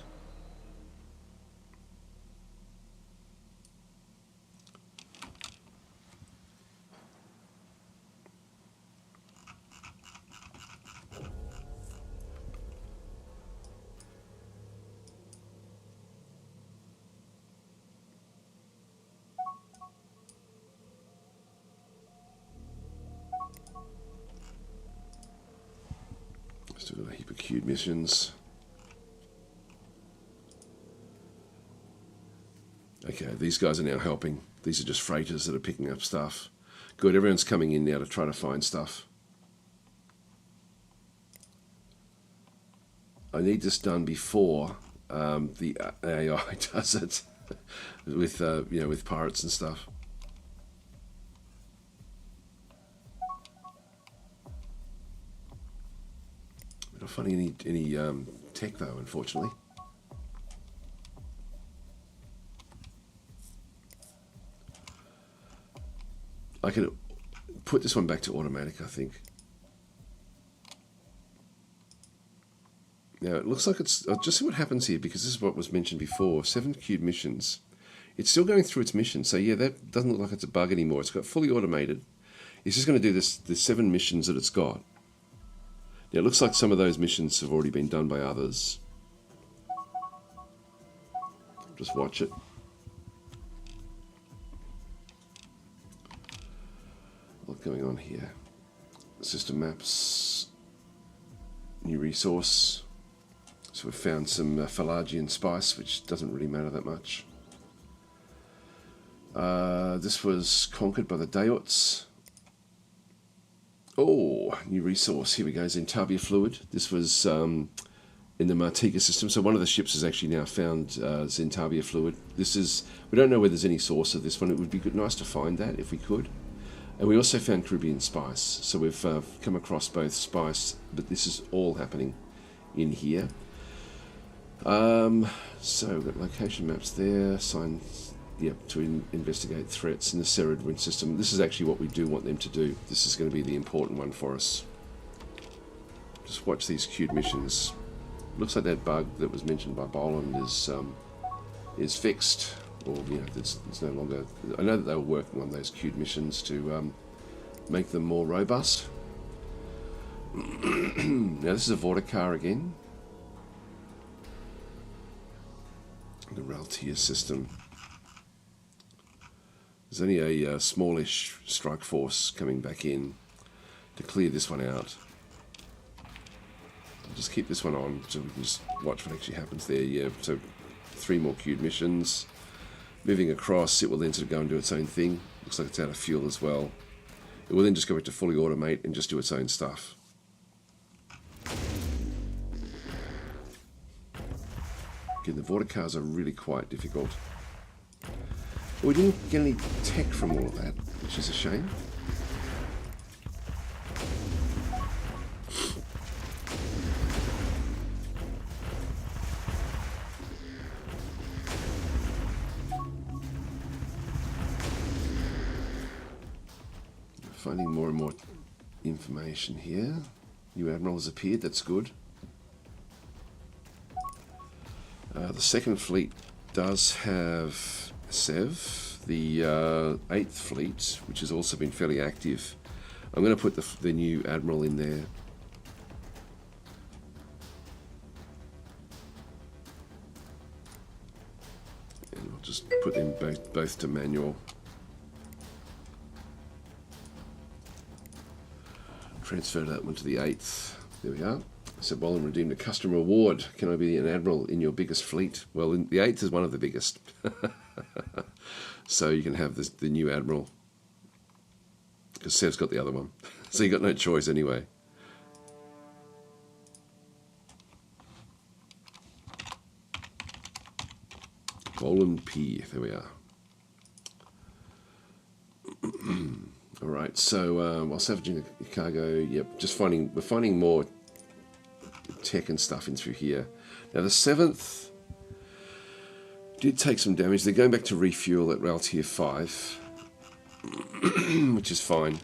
Still got a heap of queued missions. Okay, these guys are now helping. These are just freighters that are picking up stuff. Good, everyone's coming in now to try to find stuff. I need this done before the AI does it with with pirates and stuff. Not finding any tech though, unfortunately. I can put this one back to automatic, I think. Now it looks like it's. I'll just see what happens here, because this is what was mentioned before. 7 queued missions. It's still going through its mission, so yeah, that doesn't look like it's a bug anymore. It's got fully automated. It's just going to do the 7 missions that it's got. Now, it looks like some of those missions have already been done by others. Just watch it. What's going on here? System maps. New resource. So we've found some Phalagian spice, which doesn't really matter that much. This was conquered by the Daots. Oh, new resource. Here we go, Zentavia fluid. This was in the Martika system. So one of the ships has actually now found Zentavia fluid. This is, we don't know whether there's any source of this one. It would be nice to find that if we could. And we also found Caribbean spice. So we've come across both spice, but this is all happening in here. So we've got location maps there, signs, to investigate threats in the Serad wind system. This is actually what we do want them to do. This is going to be the important one for us. Just watch these queued missions. Looks like that bug that was mentioned by Boland is fixed, or it's no longer. I know that they were working on those queued missions to make them more robust. Now this is a Vorticar again. The Raltia system. There's only a smallish strike force coming back in to clear this one out. I'll just keep this one on so we can just watch what actually happens there. Yeah, so 3 more queued missions. Moving across, it will then sort of go and do its own thing. Looks like it's out of fuel as well. It will then just go back to fully automate and just do its own stuff. Again, the Vorticars are really quite difficult. We didn't get any tech from all of that, which is a shame. Finding more and more information here. New Admiral has appeared, that's good. The second fleet does have Sev, the 8th fleet, which has also been fairly active. I'm going to put the new Admiral in there. And I'll just put them both to manual. Transfer that one to the 8th. There we are. So Boland redeemed a custom reward. Can I be an admiral in your biggest fleet? Well, the 8th is one of the biggest. So you can have the new admiral. Because Sev's got the other one. So you got no choice anyway. Boland P. There we are. Alright, so while salvaging the cargo, yep, we're finding more tech and stuff in through here. Now the 7th did take some damage. They're going back to refuel at rail tier 5, which is fine.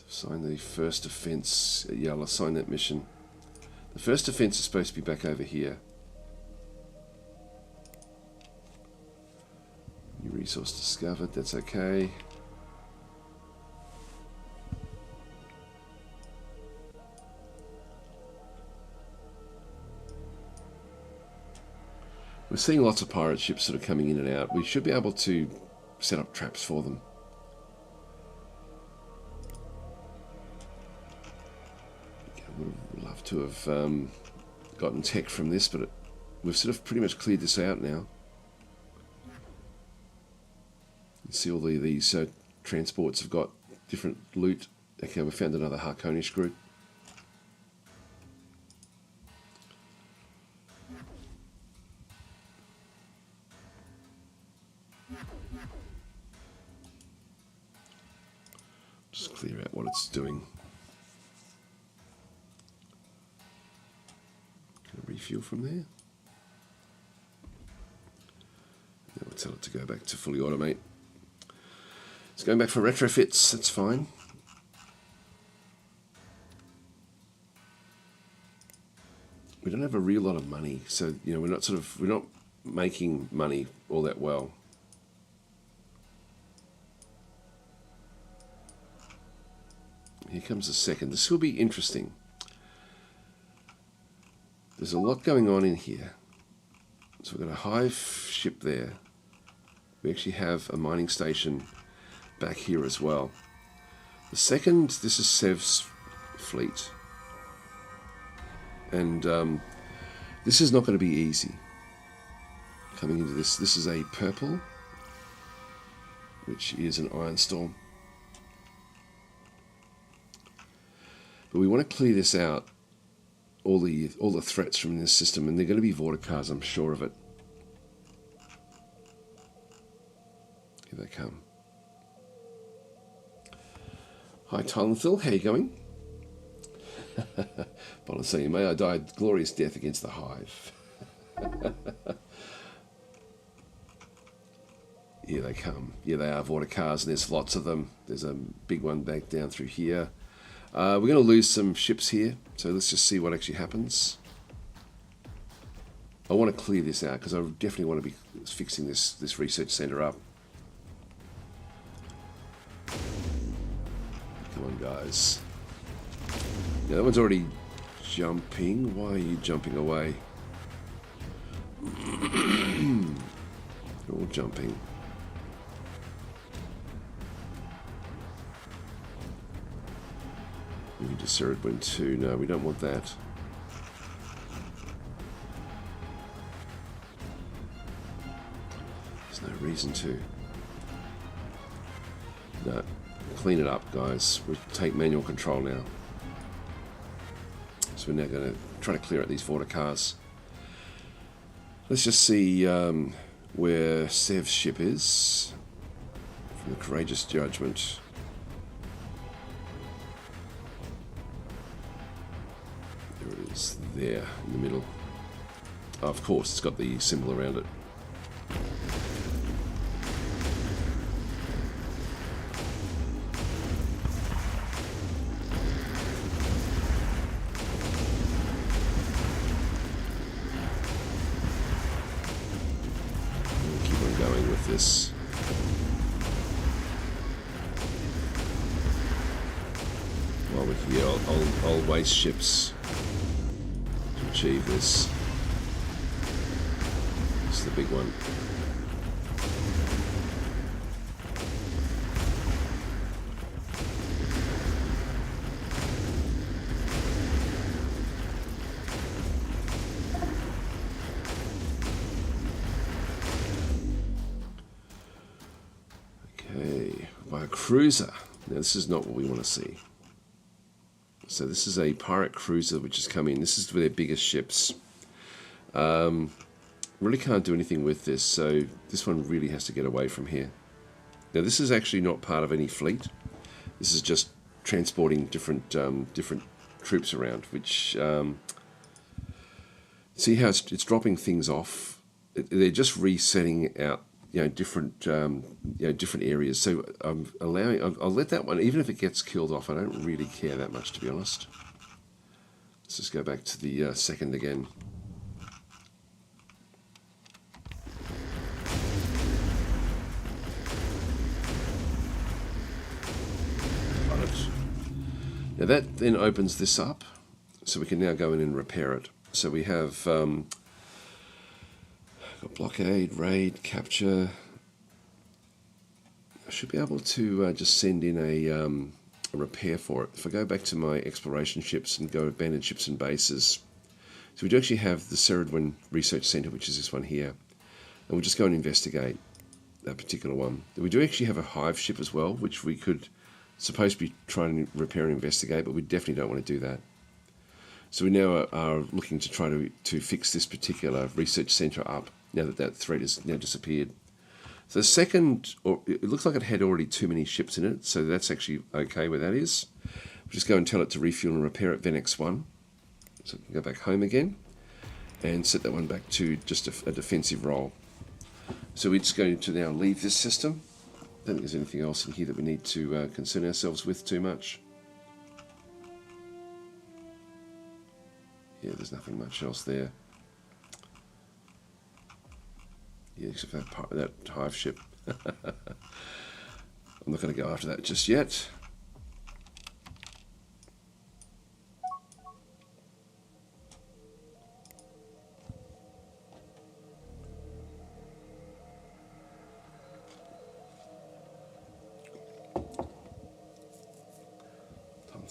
Assign the first offence. Yeah, I'll assign that mission. The first offence is supposed to be back over here. New resource discovered, that's okay. We're seeing lots of pirate ships sort of coming in and out. We should be able to set up traps for them. I would love to have gotten tech from this, but we've sort of pretty much cleared this out now. You see all these transports have got different loot. Okay, we found another Harkonish group. Just clear out what it's doing. Can I refuel from there? Now we'll tell it to go back to fully automate. It's going back for retrofits, that's fine. We don't have a real lot of money, so we're not making money all that well. Here comes the second. This will be interesting. There's a lot going on in here. So we've got a hive ship there. We actually have a mining station back here as well. The second, this is Sev's fleet. And this is not going to be easy. Coming into this, this is a purple, which is an Iron Storm. But we want to clear this out, all the threats from this system, and they're going to be Vorticars, I'm sure of it. Here they come. Hi Tylenthil, how you going? Bolstering, may I die a glorious death against the hive. Here they come. Yeah, they are Vorticars, and there's lots of them. There's a big one back down through here. We're going to lose some ships here, so let's just see what actually happens. I want to clear this out because I definitely want to be fixing this research centre up. Come on, guys. Yeah, that one's already jumping. Why are you jumping away? They're all jumping. We need to Ceridwen too. No, we don't want that. There's no reason to. No. Clean it up, guys. We'll take manual control now. So we're now going to try to clear out these Vorticars. Let's just see where Sev's ship is. From the Courageous Judgment. There it is, there in the middle. Oh, of course, it's got the symbol around it. This. While we can get old waste ships to achieve this. This is the big one. By a cruiser. Now this is not what we want to see. So this is a pirate cruiser which has come in. This is their biggest ships. Really can't do anything with this, so this one really has to get away from here. Now this is actually not part of any fleet. This is just transporting different troops around, which see how it's dropping things off. They're just resetting out different different areas. So I'll let that one, even if it gets killed off, I don't really care that much, to be honest. Let's just go back to the second again. Got it. Now that then opens this up, so we can now go in and repair it. So we have got blockade, raid, capture. I should be able to just send in a repair for it. If I go back to my exploration ships and go abandoned ships and bases, so we do actually have the Ceridwen Research Centre, which is this one here, and we'll just go and investigate that particular one. We do actually have a hive ship as well, which we could supposed to be trying to repair and investigate, but we definitely don't want to do that. So we now are looking to try to fix this particular research centre up, now that that threat has now disappeared. So the second, or it looks like it had already too many ships in it, so that's actually okay where that is. We'll just go and tell it to refuel and repair at Venex 1. So we can go back home again and set that one back to just a defensive role. So we're just going to now leave this system. I don't think there's anything else in here that we need to concern ourselves with too much. Yeah, there's nothing much else there. Yeah, except for that hive ship. I'm not going to go after that just yet.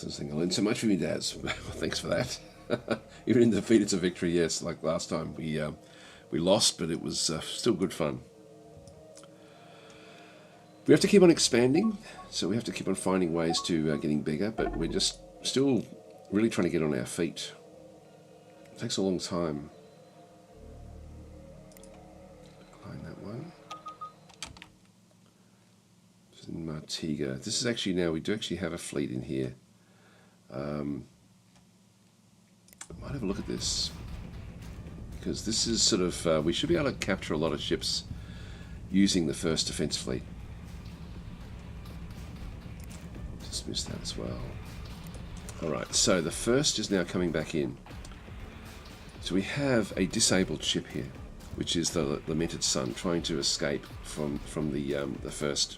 I learned so much from you, Daz. Thanks for that. Even in defeat, it's a victory. Yes, like last time we lost, but it was still good fun. We have to keep on expanding, so we have to keep on finding ways to getting bigger. But we're just still really trying to get on our feet. It takes a long time. Decline that one. This is in Martiga. This is actually now we do actually have a fleet in here. I might have a look at this, because this is sort of we should be able to capture a lot of ships using the first defense fleet. Just missed that as well. Alright, so the first is now coming back in. So we have a disabled ship here, which is the Lamented Sun, trying to escape from the first.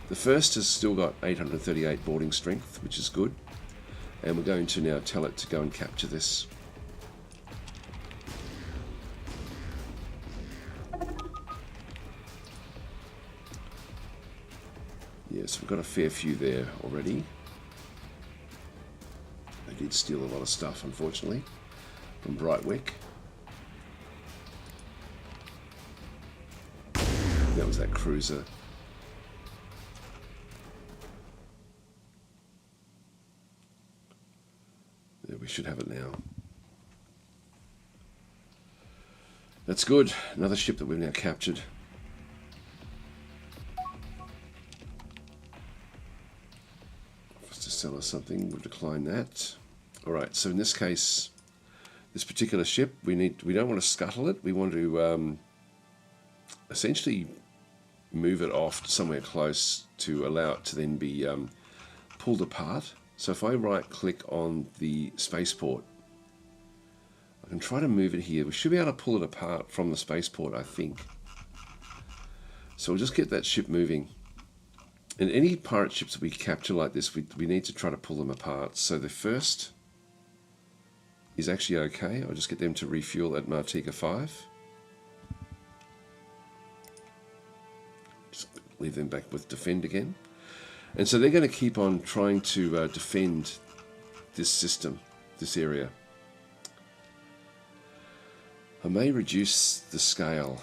The first has still got 838 boarding strength, which is good. And we're going to now tell it to go and capture this. Yes, we've got a fair few there already. They did steal a lot of stuff, unfortunately, from Brightwick. That was that cruiser. There, we should have it now. That's good. Another ship that we've now captured. To sell us something, we'll decline that. Alright, so in this case, this particular ship, we don't want to scuttle it. We want to essentially move it off somewhere close to allow it to then be pulled apart. So if I right click on the spaceport, I can try to move it here. We should be able to pull it apart from the spaceport, I think. So we'll just get that ship moving. And any pirate ships that we capture like this, we need to try to pull them apart. So the first is actually okay. I'll just get them to refuel at Martiga 5. Just leave them back with defend again. And so they're going to keep on trying to defend this system, this area. I may reduce the scale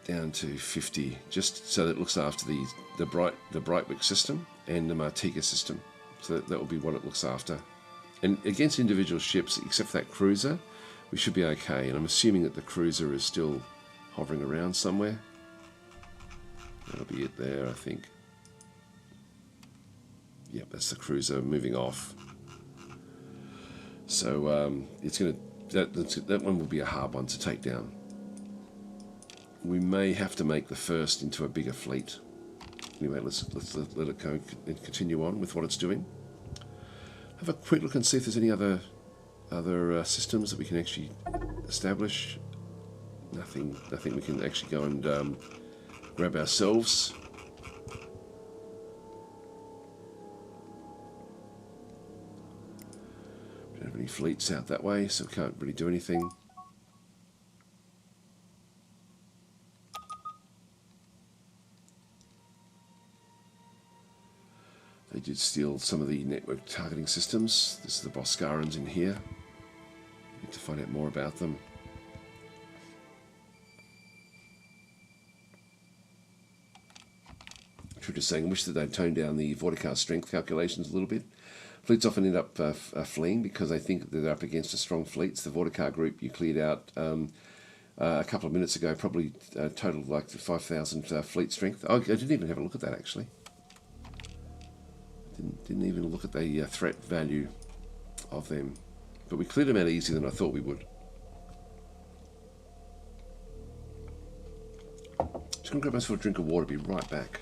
down to 50, just so that it looks after the Brightwick system and the Martiga system. So that will be what it looks after. And against individual ships, except for that cruiser, we should be okay. And I'm assuming that the cruiser is still hovering around somewhere. That'll be it there, I think. Yep, that's the cruiser moving off. So it's going to that one will be a hard one to take down. We may have to make the first into a bigger fleet. Anyway, let's let it go and continue on with what it's doing. Have a quick look and see if there's any other systems that we can actually establish. Nothing we can actually go and grab ourselves. We don't have any fleets out that way, so we can't really do anything. They did steal some of the network targeting systems. This is the Boscarans in here. Need to find out more about them. True to saying, I wish that they'd toned down the Vorticars strength calculations a little bit. Fleets often end up fleeing because they think that they're up against a strong fleet. The Vorticar group you cleared out a couple of minutes ago probably totaled like 5,000 fleet strength. Oh, I didn't even have a look at that actually. Didn't even look at the threat value of them. But we cleared them out easier than I thought we would. Just going to grab myself a drink of water, be right back.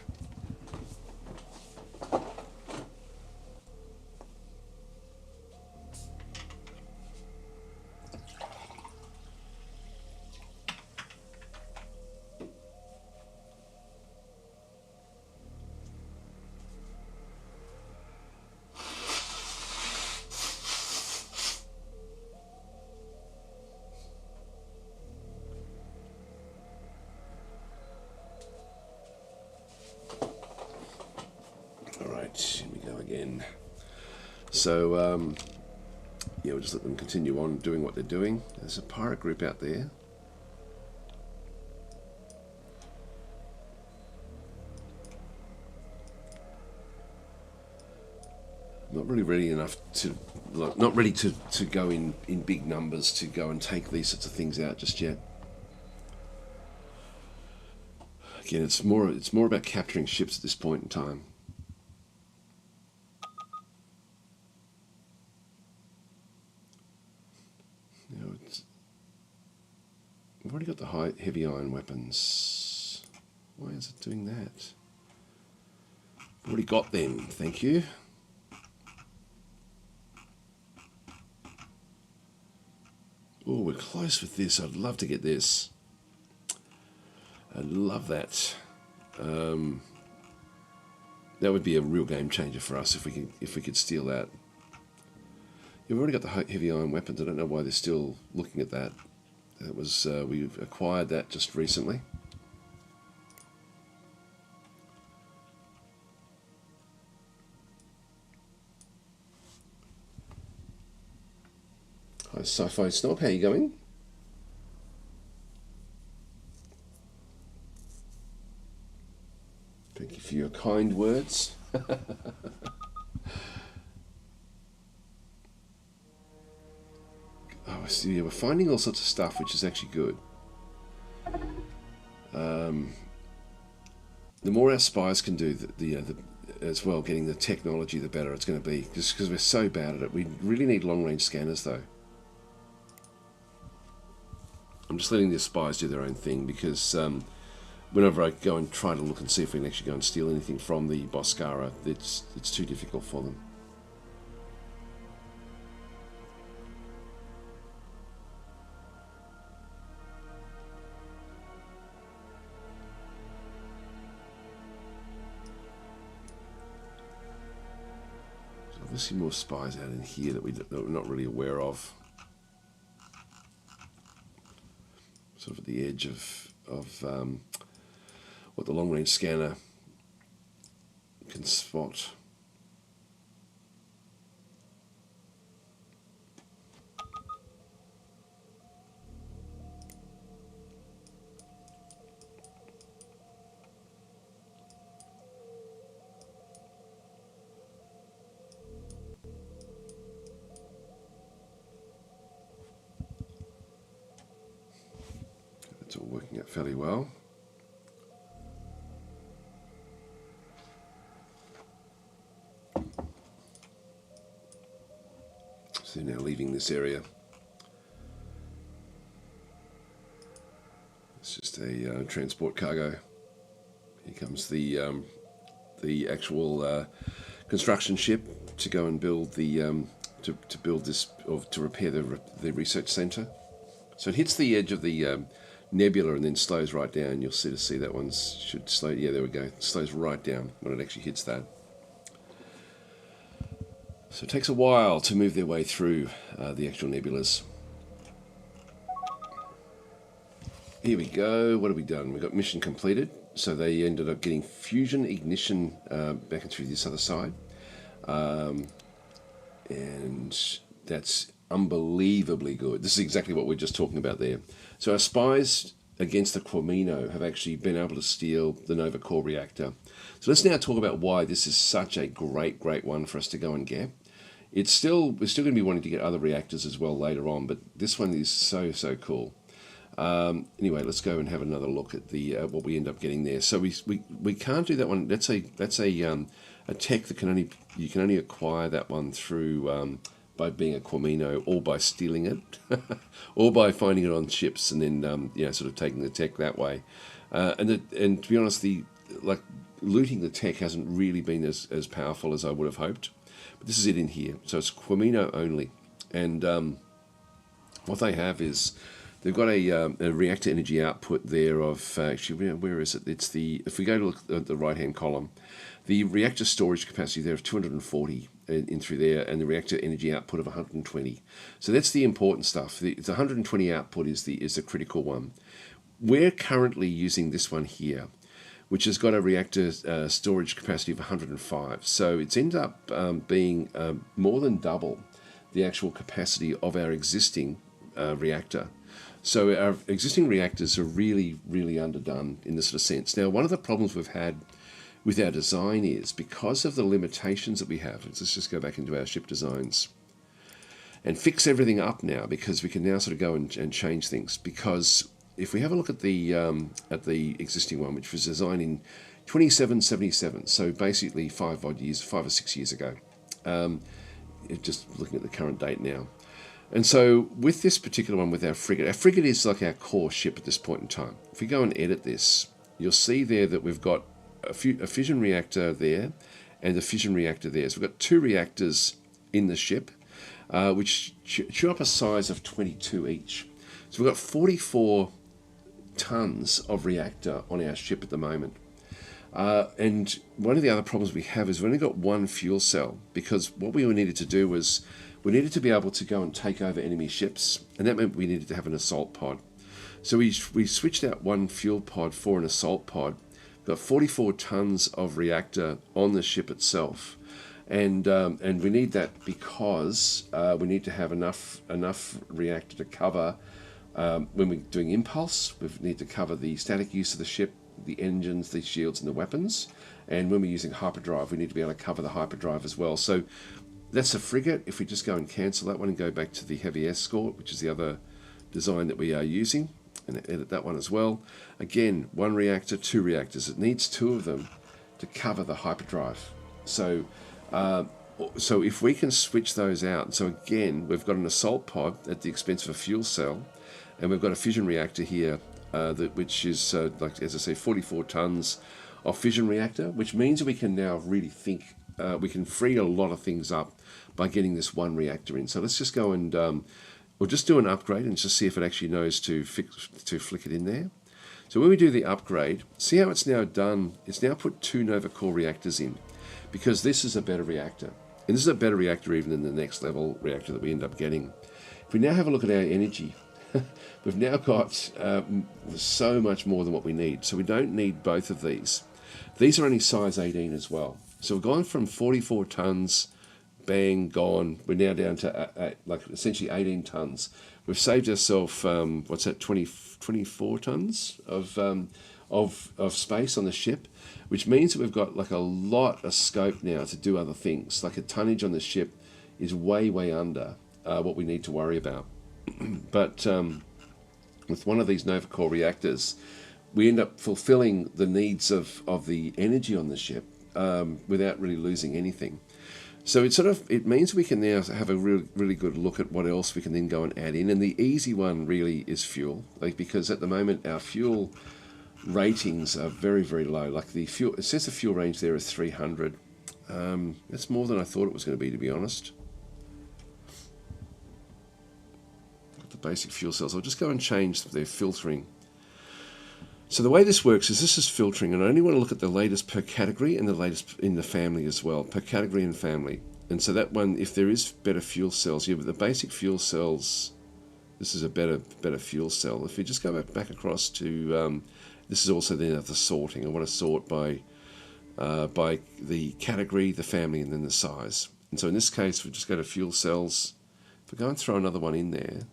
So yeah, we'll just let them continue on doing what they're doing. There's a pirate group out there. Not really ready enough to, like, not ready to go in big numbers to go and take these sorts of things out just yet. Again, it's more about capturing ships at this point in time. You know, we've already got the heavy iron weapons. Why is it doing that? We've already got them, thank you. Oh, we're close with this. I'd love to get this. I'd love that. That would be a real game changer for us if we could steal that. Yeah, we've already got the heavy iron weapons. I don't know why they're still looking at that. That was we acquired that just recently. Hi, Sci-Fi Snob, how are you going? Thank you for your kind words. Oh, I see. Yeah, we're finding all sorts of stuff, which is actually good. The more our spies can do, as well, getting the technology, the better it's going to be. Just because we're so bad at it, we really need long-range scanners, though. I'm just letting the spies do their own thing because whenever I go and try to look and see if we can actually go and steal anything from the Boscara, it's too difficult for them. So obviously more spies out in here that we're not really aware of. Sort of at the edge of what the long-range scanner can spot. It's all working out fairly well. So now leaving this area. It's just a transport cargo. Here comes the actual construction ship to go and build the to build this, or to repair the research center. So it hits the edge of the nebula and then slows right down. You'll see that one should slow. Yeah, there we go. It slows right down when it actually hits that. So it takes a while to move their way through the actual nebulas. Here we go. What have we done? We've got mission completed. So they ended up getting fusion ignition back and through this other side. And that's unbelievably good. This is exactly what we're just talking about there. So our spies against the Quamino have actually been able to steal the Nova Core reactor. So let's now talk about why this is such a great one for us to go and get. We're still going to be wanting to get other reactors as well later on, but this one is so cool. Anyway, let's go and have another look at the what we end up getting there. So we can't do that one. That's a tech that you can only acquire that one through by being a Quamino, or by stealing it, or by finding it on ships and then sort of taking the tech that way. And to be honest, looting the tech hasn't really been as powerful as I would have hoped. But this is it in here. So it's Quamino only, and what they have is they've got a reactor energy output there of actually, where is it? It's if we go to look at the right hand column, the reactor storage capacity there of 240 in through there, and the reactor energy output of 120. So that's the important stuff. The 120 output is the critical one. We're currently using this one here, which has got a reactor storage capacity of 105. So it's ended up being more than double the actual capacity of our existing reactor. So our existing reactors are really, really underdone in this sort of sense. Now, one of the problems we've had with our design is because of the limitations that we have. Let's just go back into our ship designs and fix everything up now, because we can now sort of go and change things. Because if we have a look at the existing one, which was designed in 2777, so basically 5 or 6 years ago, just looking at the current date now. And so with this particular one, with our frigate is like our core ship at this point in time. If we go and edit this, you'll see there that we've got a fission reactor there and a fission reactor there. So we've got 2 reactors in the ship, which chew up a size of 22 each. So we've got 44 tons of reactor on our ship at the moment. And one of the other problems we have is we've only got 1 fuel cell, because what we needed to do was we needed to be able to go and take over enemy ships, and that meant we needed to have an assault pod. So we switched out 1 fuel pod for an assault pod. We've got 44 tons of reactor on the ship itself, and we need that because we need to have enough reactor to cover when we're doing impulse. We need to cover the static use of the ship, the engines, the shields, and the weapons. And when we're using hyperdrive, we need to be able to cover the hyperdrive as well. So that's a frigate. If we just go and cancel that one and go back to the heavy escort, which is the other design that we are using, and edit that one as well. Again, 1 reactor, 2 reactors. It needs 2 of them to cover the hyperdrive. So if we can switch those out, so again, we've got an assault pod at the expense of a fuel cell, and we've got a fission reactor here, which is, like as I say, 44 tons of fission reactor, which means that we can now really think, we can free a lot of things up by getting this 1 reactor in. So let's just go and we'll just do an upgrade and just see if it actually knows to flick it in there. So when we do the upgrade, see how it's now done. It's now put 2 Nova Core reactors in, because this is a better reactor. And this is a better reactor even than the next level reactor that we end up getting. If we now have a look at our energy, we've now got so much more than what we need. So we don't need both of these. These are only size 18 as well. So we've gone from 44 tons, bang, gone. We're now down to like essentially 18 tons. We've saved ourselves, what's that, 24 tons of space on the ship, which means that we've got like a lot of scope now to do other things. Like a tonnage on the ship is way, way under what we need to worry about. But with one of these Nova Core reactors, we end up fulfilling the needs of the energy on the ship without really losing anything. So it means we can now have a really good look at what else we can then go and add in. And the easy one really is fuel, because at the moment our fuel ratings are very, very low. Like the fuel, it says the fuel range there is 300. That's more than I thought it was going to be honest. The basic fuel cells. I'll just go and change their filtering. So the way this works is this is filtering, and I only want to look at the latest per category and the latest in the family as well, per category and family. And so that one, if there is better fuel cells, yeah, but the basic fuel cells, this is a better fuel cell. If you just go back across to, this is also then the sorting. I want to sort by the category, the family, and then the size. And so in this case, we just go to fuel cells. If we go and throw another one in there,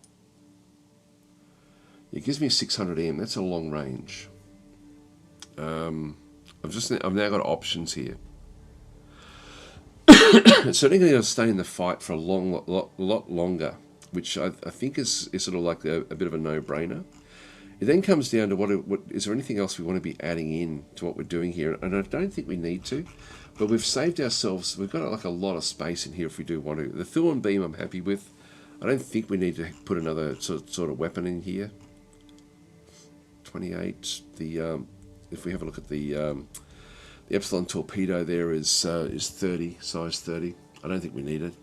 it gives me 600M. That's a long range. I've now got options here. It's certainly going to stay in the fight for a lot longer, which I think is sort of like a bit of a no-brainer. It then comes down to what is there anything else we want to be adding in to what we're doing here? And I don't think we need to, but we've saved ourselves. We've got like a lot of space in here if we do want to. The Thulin beam I'm happy with. I don't think we need to put another sort of weapon in here. 28. If we have a look at the Epsilon torpedo, there is 30, size 30. I don't think we need it.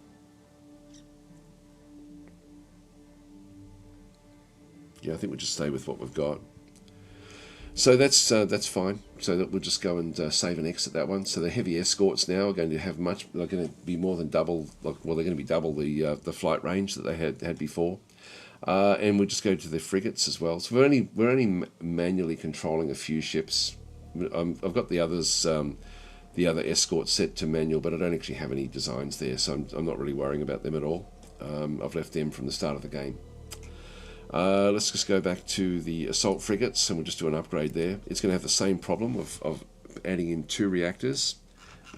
Yeah, I think we'll just stay with what we've got. So that's fine. So that we'll just go and save and exit that one. So the heavy escorts now are going to have they're going to be more than double. They're going to be double the flight range that they had before. And we'll just go to the frigates as well. So we're only manually controlling a few ships I've got the others, the other escorts set to manual, but I don't actually have any designs there, so I'm not really worrying about them at all. I've left them from the start of the game. Let's just go back to the assault frigates, and we'll just do an upgrade there. It's going to have the same problem of adding in 2 reactors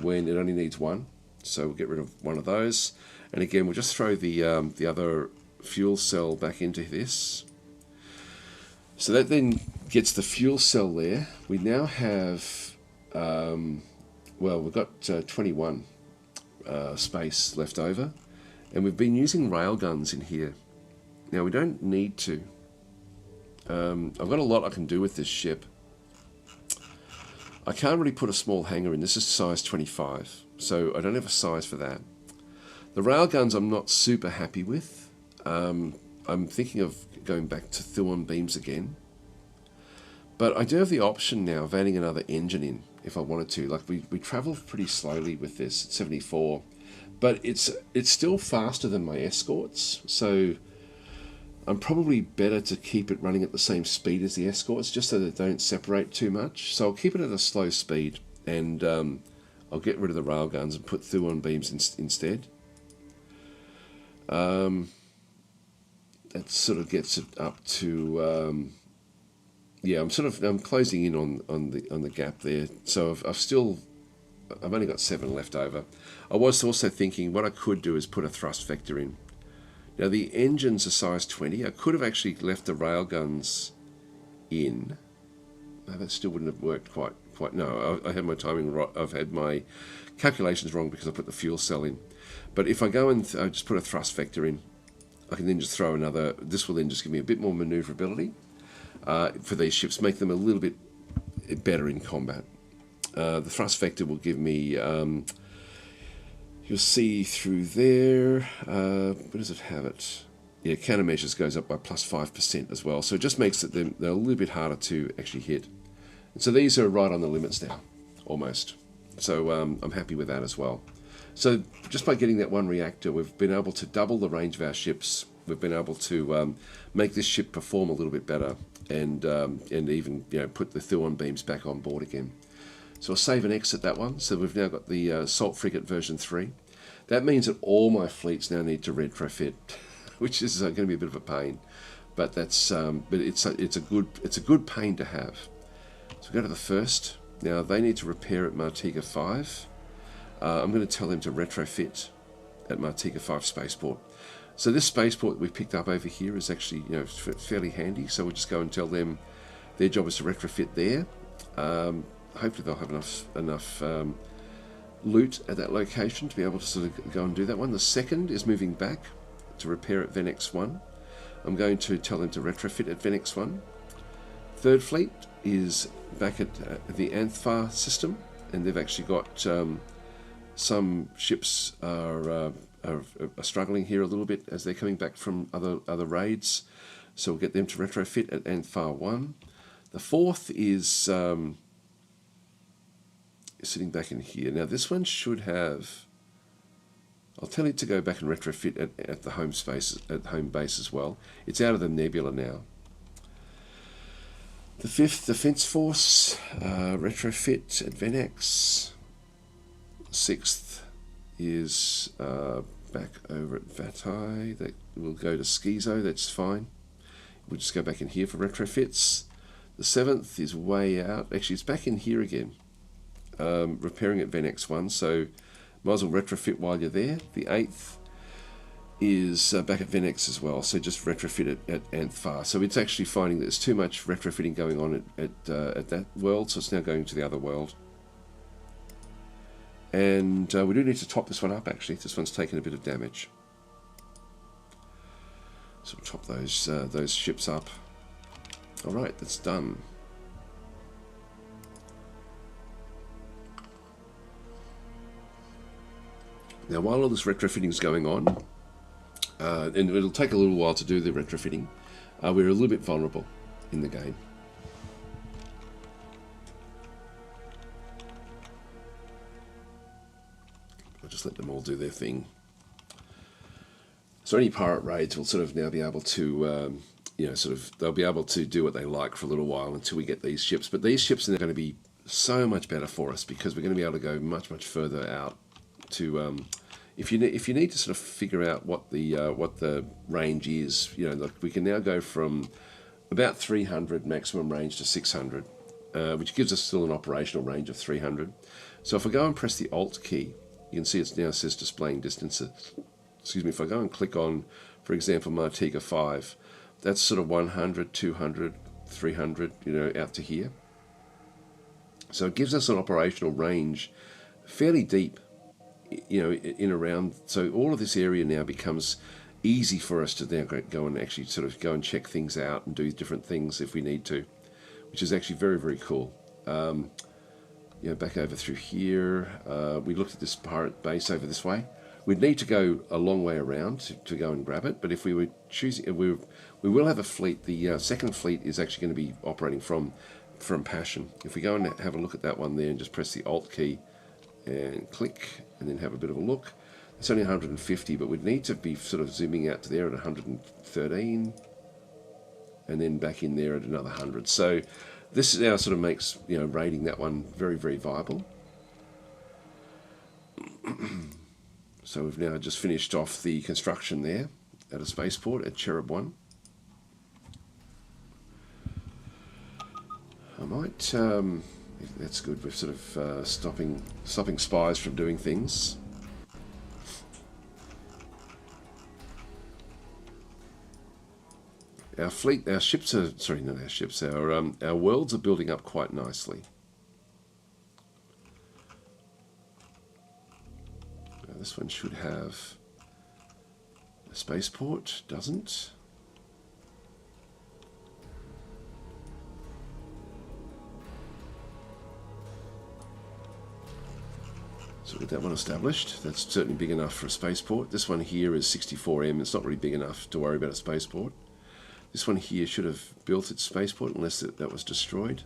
when it only needs 1. So we'll get rid of one of those. And again, we'll just throw the other fuel cell back into this. So that then gets the fuel cell there. We now have, well, we've got 21 space left over. And we've been using railguns in here. Now, we don't need to. I've got a lot I can do with this ship. I can't really put a small hangar in. This is size 25, so I don't have a size for that. The railguns I'm not super happy with. I'm thinking of going back to Thuon beams again. But I do have the option now of adding another engine in if I wanted to. Like we travel pretty slowly with this at 74, but it's still faster than my escorts, so I'm probably better to keep it running at the same speed as the escorts, just so they don't separate too much. So I'll keep it at a slow speed, and I'll get rid of the railguns and put Thuon beams instead. That sort of gets it up to yeah. I'm closing in on the gap there. So I've only got 7 left over. I was also thinking what I could do is put a thrust vector in. Now the engines are size 20. I could have actually left the railguns in. No, that still wouldn't have worked quite. No, I had my timing right. I've had my calculations wrong because I put the fuel cell in. But if I go and just put a thrust vector in, I can then just throw another. This will then just give me a bit more maneuverability for these ships, make them a little bit better in combat. The thrust vector will give me. You'll see through there, where does it have it? Yeah, countermeasures goes up by plus 5% as well. So it just makes it they're a little bit harder to actually hit. And so these are right on the limits now, almost. So I'm happy with that as well. So just by getting that 1 reactor, we've been able to double the range of our ships. We've been able to make this ship perform a little bit better, and even put the Thuon beams back on board again. So I'll save and exit that one. So we've now got the Assault Frigate version 3. That means that all my fleets now need to retrofit, which is going to be a bit of a pain. But that's but it's a good pain to have. So we go to the first. Now they need to repair at Martiga 5. I'm going to tell them to retrofit at Martiga 5 spaceport. So this spaceport we picked up over here is actually fairly handy. So we'll just go and tell them their job is to retrofit there. Hopefully they'll have enough loot at that location to be able to sort of go and do that one. The second is moving back to repair at Venex 1. I'm going to tell them to retrofit at Venex 1. Third fleet is back at the Anthfar system, and they've actually got some ships are struggling here a little bit as they're coming back from other raids. So we'll get them to retrofit at Anthfar 1. The fourth is sitting back in here. Now this one should have. I'll tell it to go back and retrofit at the home base as well. It's out of the nebula now. The fifth, Defence Force, retrofit at Venex. Sixth is back over at Vatai. That will go to Schizo. That's fine. We'll just go back in here for retrofits. The seventh is way out. Actually, it's back in here again. Repairing at Venex 1, so might as well retrofit while you're there. The eighth is back at Venex as well, so just retrofit at Anthfar. So it's actually finding that there's too much retrofitting going on at that world, so it's now going to the other world. And we do need to top this one up, actually. This one's taken a bit of damage. So we'll top those ships up. Alright, that's done. Now, while all this retrofitting is going on, and it'll take a little while to do the retrofitting, we're a little bit vulnerable in the game. I'll just let them all do their thing. So any pirate raids will sort of now be able to, they'll be able to do what they like for a little while until we get these ships. But these ships are now going to be so much better for us because we're going to be able to go much further out to if you need to sort of figure out what the range is, you know, like we can now go from about 300 maximum range to 600, which gives us still an operational range of 300. So if I go and press the Alt key, you can see it now says displaying distances. Excuse me. If I go and click on, for example, Martiga 5, that's sort of 100, 200, 300, you know, out to here. So it gives us an operational range fairly deep, you know, in around. So all of this area now becomes easy for us to now go and actually sort of go and check things out and do different things if we need to, which is actually very cool. You know, back over through here, we looked at this pirate base over this way. We'd need to go a long way around to go and grab it, but if we were choosing, we will have a fleet. The second fleet is actually going to be operating from Passion. If we go and have a look at that one there and just press the Alt key and click and then have a bit of a look, it's only 150, but we'd need to be sort of zooming out to there at 113 and then back in there at another 100. So this now sort of makes, you know, raiding that one very viable. So we've now just finished off the construction there at a spaceport at Cherub 1. I might, that's good, we're sort of stopping spies from doing things. Our fleet, our ships are, sorry, not our ships, our worlds are building up quite nicely. Now this one should have a spaceport, doesn't? So with that one established, that's certainly big enough for a spaceport. This one here is 64M, it's not really big enough to worry about a spaceport. This one here should have built its spaceport unless that was destroyed.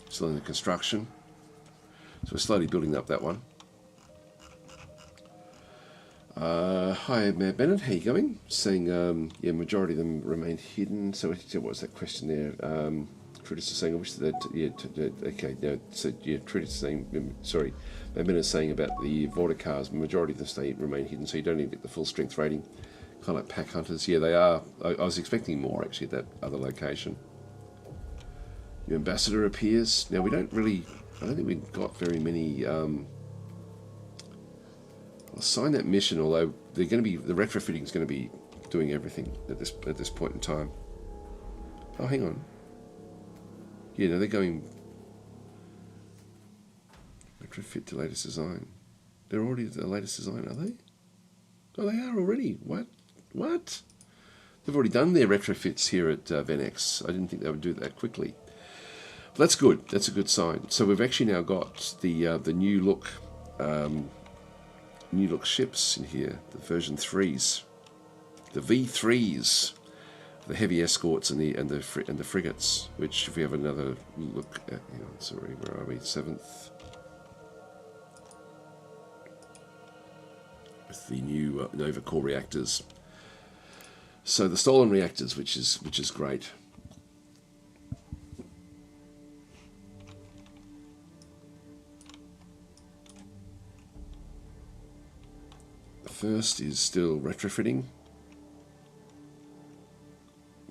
Still in the construction. So we're slowly building up that one. Hi, Mayor Bennett, how you going? Saying, yeah, majority of them remain hidden. So what was that question there? Tritus is saying, I wish that, yeah, okay, no, so yeah, Tritus is saying, sorry, Mayor Bennett is saying about the Vorticars, majority of them remain hidden, so you don't even get the full strength rating. Kind of like pack hunters. Yeah, they are. I was expecting more actually at that other location. New ambassador appears. Now we don't really. I don't think we've got very many. I'll sign that mission. Although they're going to be, the retrofitting is going to be doing everything at this point in time. Oh, hang on. Yeah, no, they're going retrofit to latest design. They're already the latest design, are they? Oh, they are already. What? They've already done their retrofits here at Venex. I didn't think they would do that quickly. But that's good. That's a good sign. So we've actually now got the new look ships in here, the version 3s, the V3s, the heavy escorts and the frigates. Which, if we have another look at, hang on, sorry, where are we? 7th. With the new Nova core reactors. So the stolen reactors, which is great. The first is still retrofitting.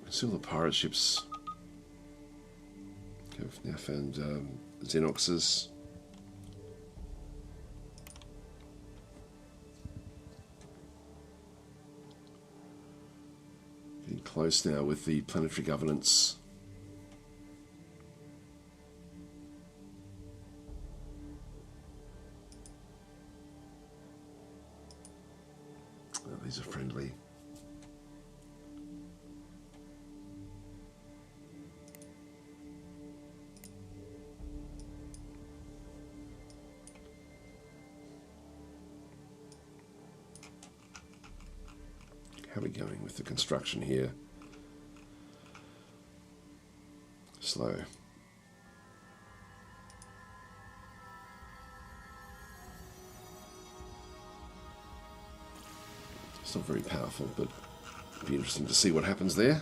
Still the pirate ships. I've now found Xenoxes. Getting close now with the planetary governance. Oh, these are friendly. How are we going with the construction here? Slow. It's not very powerful, but it'll be interesting to see what happens there.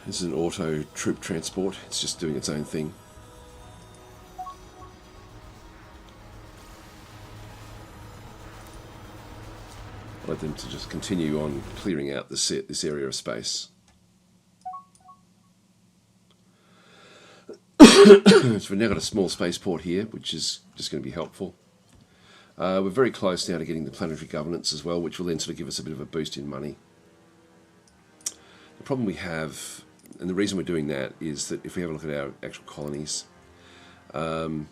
This is an auto troop transport. It's just doing its own thing. I'd like them to just continue on clearing out this area of space. So we've now got a small spaceport here, which is just going to be helpful. We're very close now to getting the planetary governance as well, which will then sort of give us a bit of a boost in money. The problem we have, and the reason we're doing that, is that if we have a look at our actual colonies, look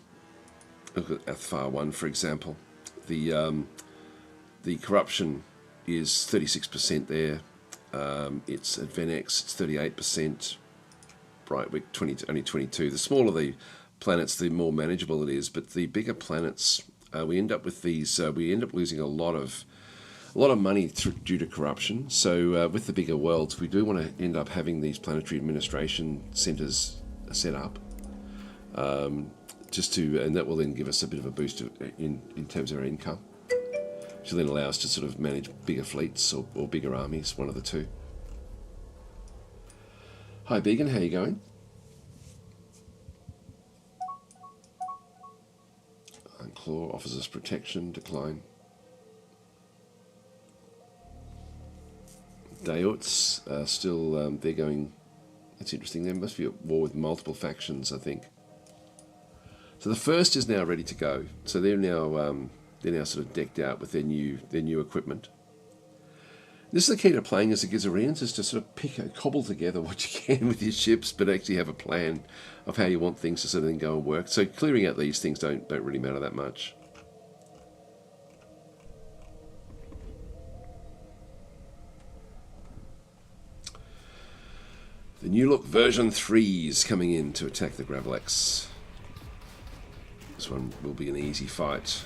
at Athfar 1, for example, the corruption is 36% there. It's at Venex, it's 38%. Brightwick, only 22. The smaller the planets, the more manageable it is. But the bigger planets, we end up with these. We end up losing a lot of money due to corruption. So with the bigger worlds, we do want to end up having these planetary administration centres set up, and that will then give us a bit of a boost in terms of our income, which will then allow us to sort of manage bigger fleets or bigger armies, one of the two. Hi Began, how you going? Claw offers us protection, decline. Daots are still, they're going, that's interesting, there must be a war with multiple factions, I think. So the first is now ready to go. So they're now sort of decked out with their new equipment. This is the key to playing as the Gizarians, is to sort of cobble together what you can with your ships, but actually have a plan of how you want things to sort of then go and work. So clearing out these things don't really matter that much. The new look version 3 is coming in to attack the Gravelex. This one will be an easy fight.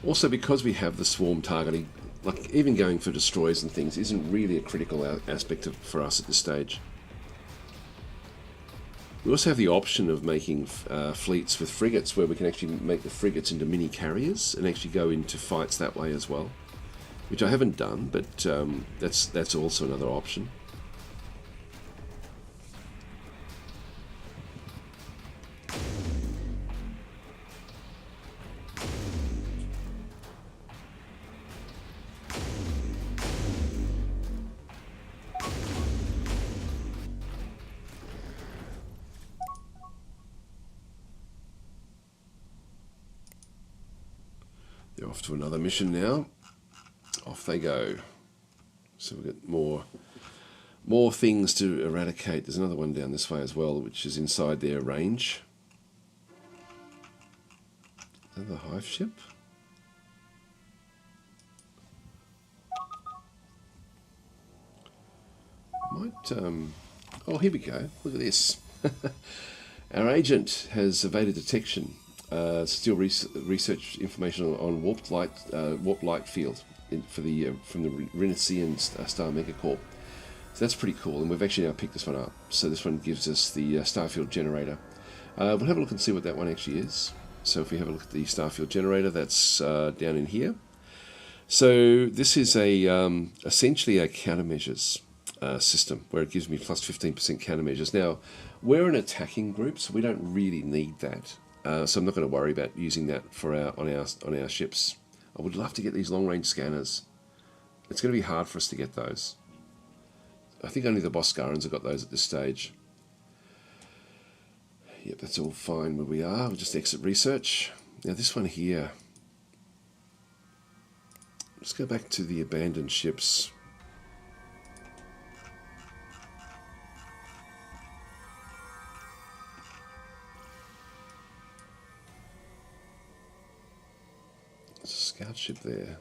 Also, because we have the swarm targeting, like even going for destroyers and things isn't really a critical aspect for us at this stage. We also have the option of making fleets with frigates, where we can actually make the frigates into mini carriers and actually go into fights that way as well, which I haven't done, but that's also another option. They're off to another mission now. Off they go. So we've got more things to eradicate. There's another one down this way as well, which is inside their range. Another hive ship. Oh, here we go. Look at this. Our agent has evaded detection. Still research information on warp light field from the Rinician Star Megacorp. So that's pretty cool, and we've actually now picked this one up. So this one gives us the Starfield generator. We'll have a look and see what that one actually is. So if we have a look at the Starfield generator, that's down in here. So this is essentially a countermeasures system, where it gives me plus 15% countermeasures. Now, we're an attacking group, so we don't really need that. So I'm not going to worry about using that on our ships. I would love to get these long-range scanners. It's going to be hard for us to get those. I think only the Boscarans have got those at this stage. Yep, that's all fine where we are. We'll just exit research. Now this one here. Let's go back to the abandoned ships. There's a scout ship there.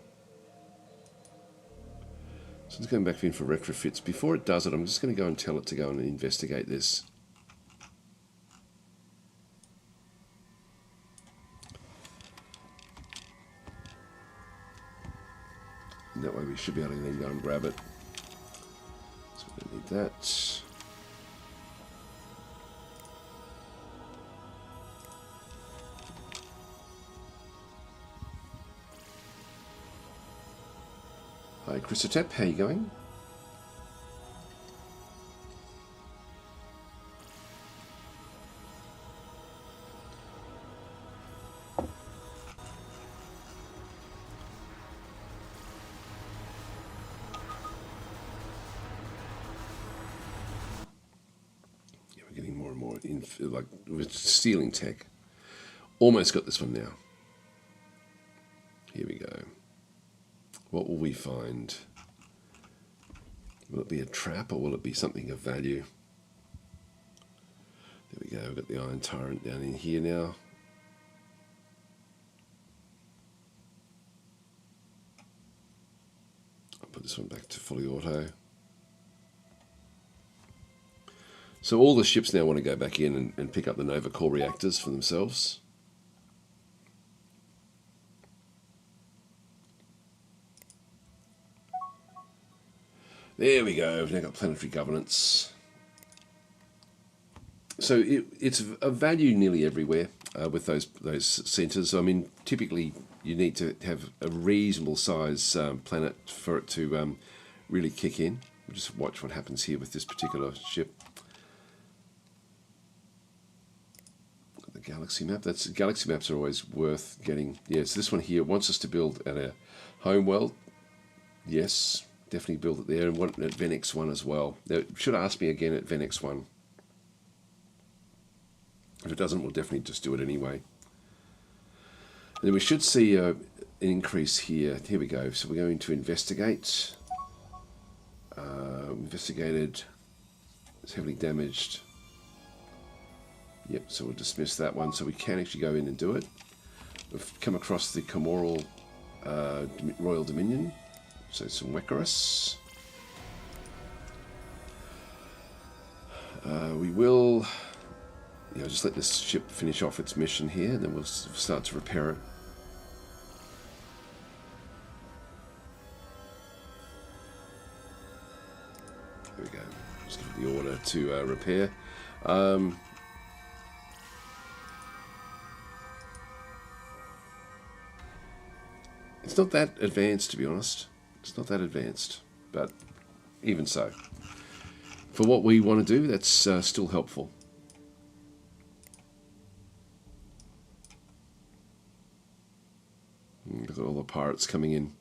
So it's going back in for retrofits. Before it does it, I'm just going to go and tell it to go and investigate this. And that way we should be able to then go and grab it. So we don't need that. Hi, Chrisotep, how you going? Yeah, we're getting more and more in, like with stealing tech. Almost got this one now. Here we go. What will we find? Will it be a trap or will it be something of value? There we go, we've got the Iron Tyrant down in here now. I'll put this one back to fully auto. So all the ships now want to go back in and pick up the Nova core reactors for themselves. There we go, we've now got planetary governance. So it's of value nearly everywhere with those centres. I mean, typically you need to have a reasonable size planet for it to really kick in. We'll just watch what happens here with this particular ship. The galaxy map. Galaxy maps are always worth getting. Yeah, so this one here wants us to build at a home world. Yes, definitely build it there, and one at Venx 1 as well. They should ask me again at Venx 1. If it doesn't, we'll definitely just do it anyway. And then we should see an increase here. Here we go. So we're going to investigate. Investigated. It's heavily damaged. Yep, so we'll dismiss that one. So we can actually go in and do it. We've come across the Comoral Royal Dominion. So some Wecarus. We will... Yeah, just let this ship finish off its mission here, and then we'll start to repair it. There we go. Just give it the order to repair. It's not that advanced, to be honest. It's not that advanced, but even so. For what we want to do, that's still helpful. Look at all the pirates coming in.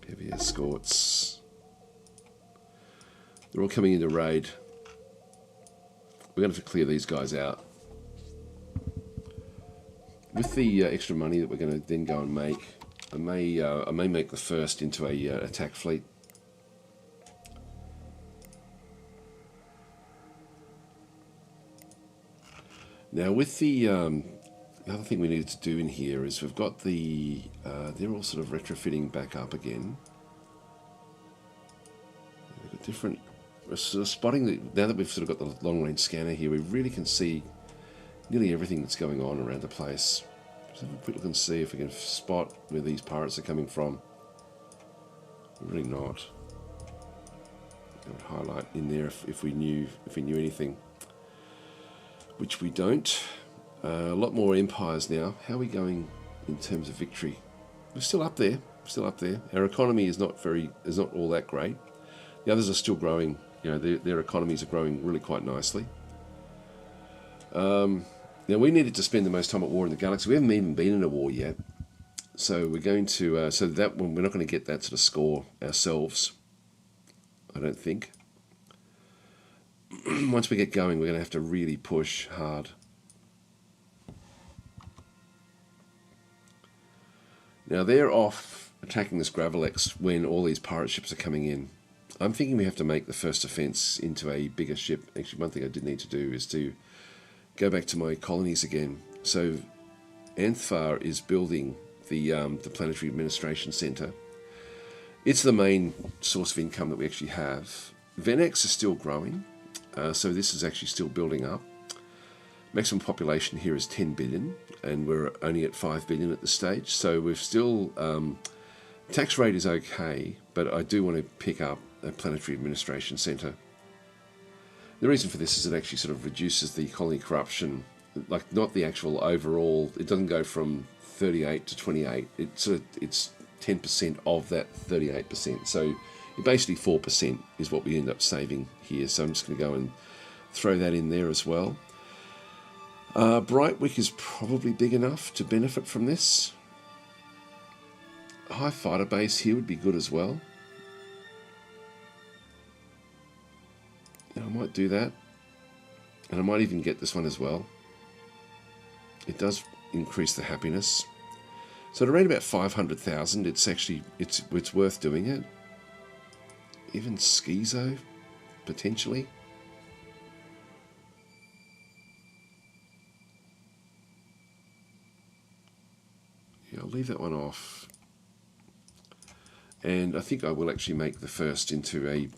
Heavy escorts. They're all coming in to raid. We're going to have to clear these guys out. With the extra money that we're going to then go and make, I may make the first into a attack fleet. Now with the other thing we needed to do in here is we've got the, they're all sort of retrofitting back up again. We've got different, we're sort of spotting, now that we've sort of got the long range scanner here, we really can see nearly everything that's going on around the place. Just have a quick look and see if we can spot where these pirates are coming from. We're really not. I would highlight in there if we knew anything. Which we don't. A lot more empires now. How are we going in terms of victory? We're still up there. Still up there. Our economy is not all that great. The others are still growing. You know, their economies are growing really quite nicely. Now we needed to spend the most time at war in the galaxy. We haven't even been in a war yet. So we're going to so that one we're not going to get that sort of score ourselves. I don't think. Once we get going, we're going to have to really push hard. Now they're off attacking this Gravelex when all these pirate ships are coming in. I'm thinking we have to make the first offense into a bigger ship. Actually, one thing I did need to do is to go back to my colonies again. So Anthfar is building the Planetary Administration Center. It's the main source of income that we actually have. Venx is still growing. So this is actually still building up. Maximum population here is 10 billion, and we're only at 5 billion at this stage. So we've still, tax rate is okay, but I do want to pick up a planetary administration centre. The reason for this is it actually sort of reduces the colony corruption, like not the actual overall, it doesn't go from 38 to 28. It's 10% of that 38%. So basically 4% is what we end up saving here. So I'm just going to go and throw that in there as well. Brightwick is probably big enough to benefit from this. High fighter base here would be good as well. I might do that. And I might even get this one as well. It does increase the happiness. So at around about 500,000, it's actually it's worth doing it. Even Schizo, potentially. Yeah, I'll leave that one off. And I think I will actually make the first into a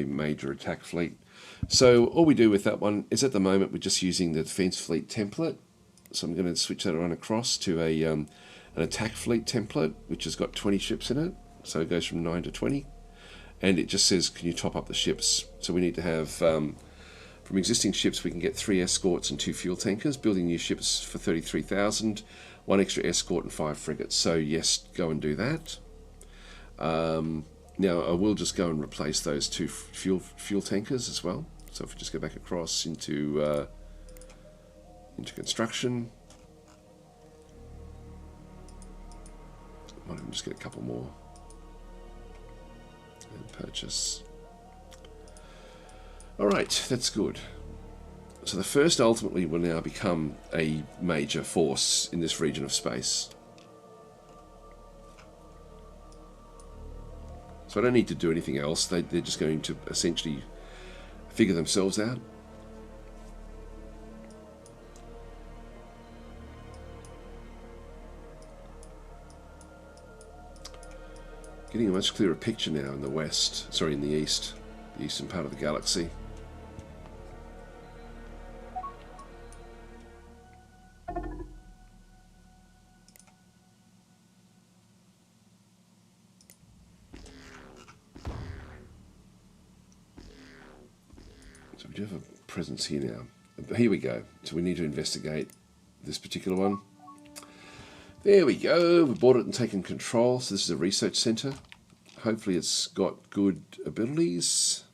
major attack fleet. So all we do with that one is at the moment we're just using the defense fleet template. So I'm going to switch that on across to an attack fleet template, which has got 20 ships in it. So it goes from 9 to 20. And it just says, can you top up the ships? So we need to have, from existing ships, we can get 3 escorts and 2 fuel tankers. Building new ships for 33,000, 1 extra escort and 5 frigates. So yes, go and do that. Now I will just go and replace those 2 fuel tankers as well. So if we just go back across into construction, might even just get a couple more and purchase. All right, that's good. So the first ultimately will now become a major force in this region of space. So I don't need to do anything else. They're just going to essentially figure themselves out. Getting a much clearer picture now in the west, sorry, in the east, the eastern part of the galaxy. So we do have a presence here now. Here we go. So we need to investigate this particular one. There we go. We bought it and taken control. So this is a research center. Hopefully it's got good abilities.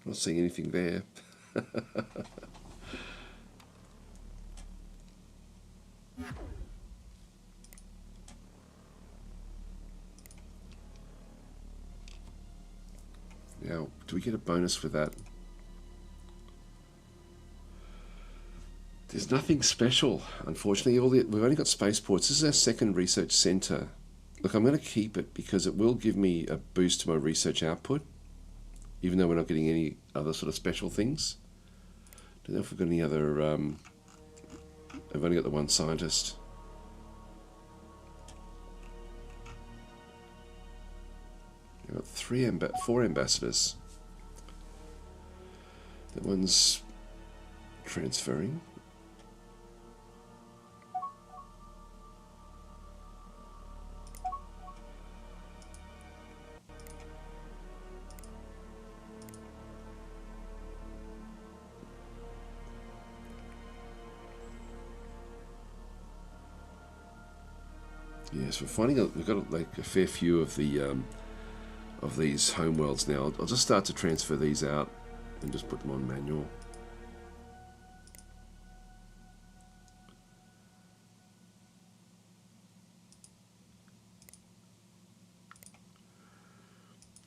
Not seeing anything there. Now, do we get a bonus for that? There's nothing special, unfortunately. We've only got spaceports. This is our second research center. Look, I'm going to keep it because it will give me a boost to my research output, even though we're not getting any other sort of special things. Don't know if we've got any other... I've only got the one scientist. We've got 4 ambassadors. That one's transferring. Yes, we're finding we've got like a fair few of these homeworlds now. I'll just start to transfer these out and just put them on manual.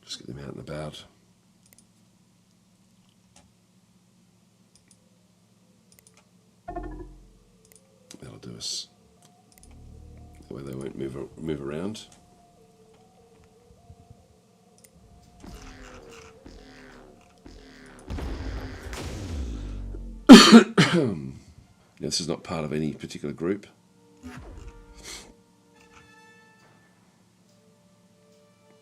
Just get them out and about. That'll do us. That way they won't move around. This is not part of any particular group.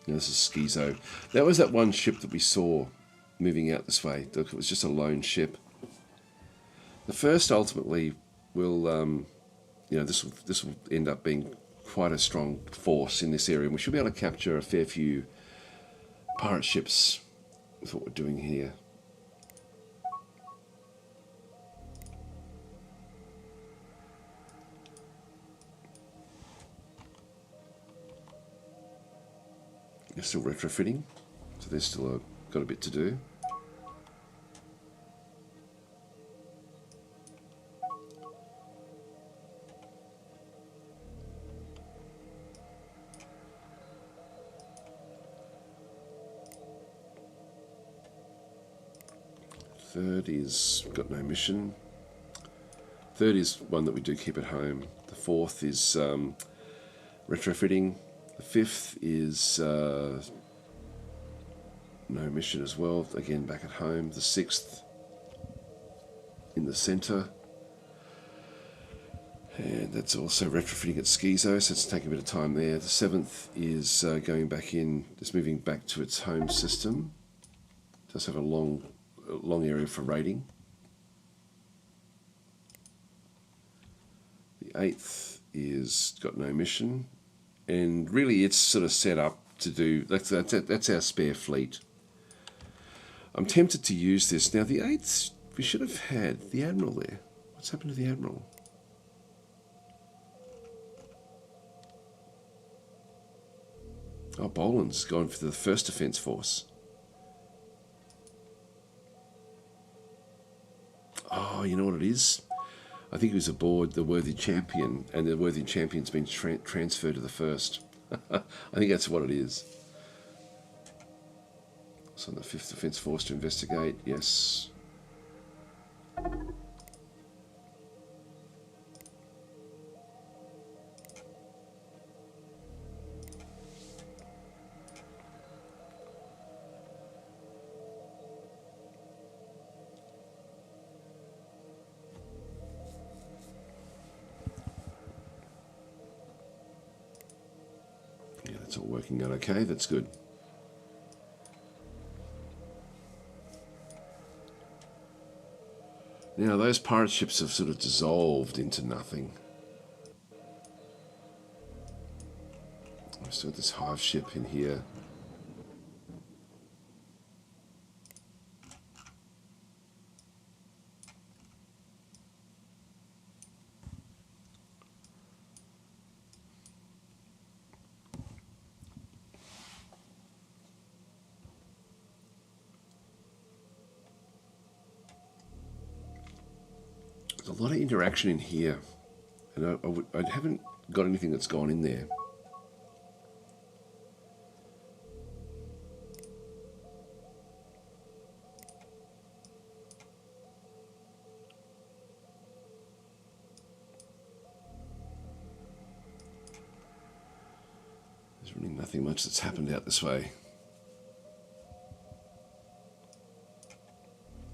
This is Schizo. That was that one ship that we saw moving out this way. Look, it was just a lone ship. The first ultimately will, this will end up being quite a strong force in this area, and we should be able to capture a fair few pirate ships with what we're doing here. still retrofitting, so there's still got a bit to do. Third is got no mission. Third is one that we do keep at home. The fourth is retrofitting. The fifth is no mission as well, again back at home. The sixth in the centre, and that's also retrofitting at Schizo, so it's taking a bit of time there. The seventh is going back in, just moving back to its home system. It does have a long area for raiding. The eighth is got no mission, and really it's sort of set up to do, that's our spare fleet. I'm tempted to use this. Now the eighth, we should have had the Admiral there. What's happened to the Admiral? Oh, Boland's gone for the first defence force. Oh, you know what it is? I think he was aboard the Worthy Champion, and the Worthy Champion's been transferred to the first. I think that's what it is. So the 5th Defence Force to investigate, yes. It's all working out okay, that's good. Now those pirate ships have sort of dissolved into nothing. I've still got this hive ship in here. There's a lot of interaction in here, and I haven't got anything that's gone in there. There's really nothing much that's happened out this way.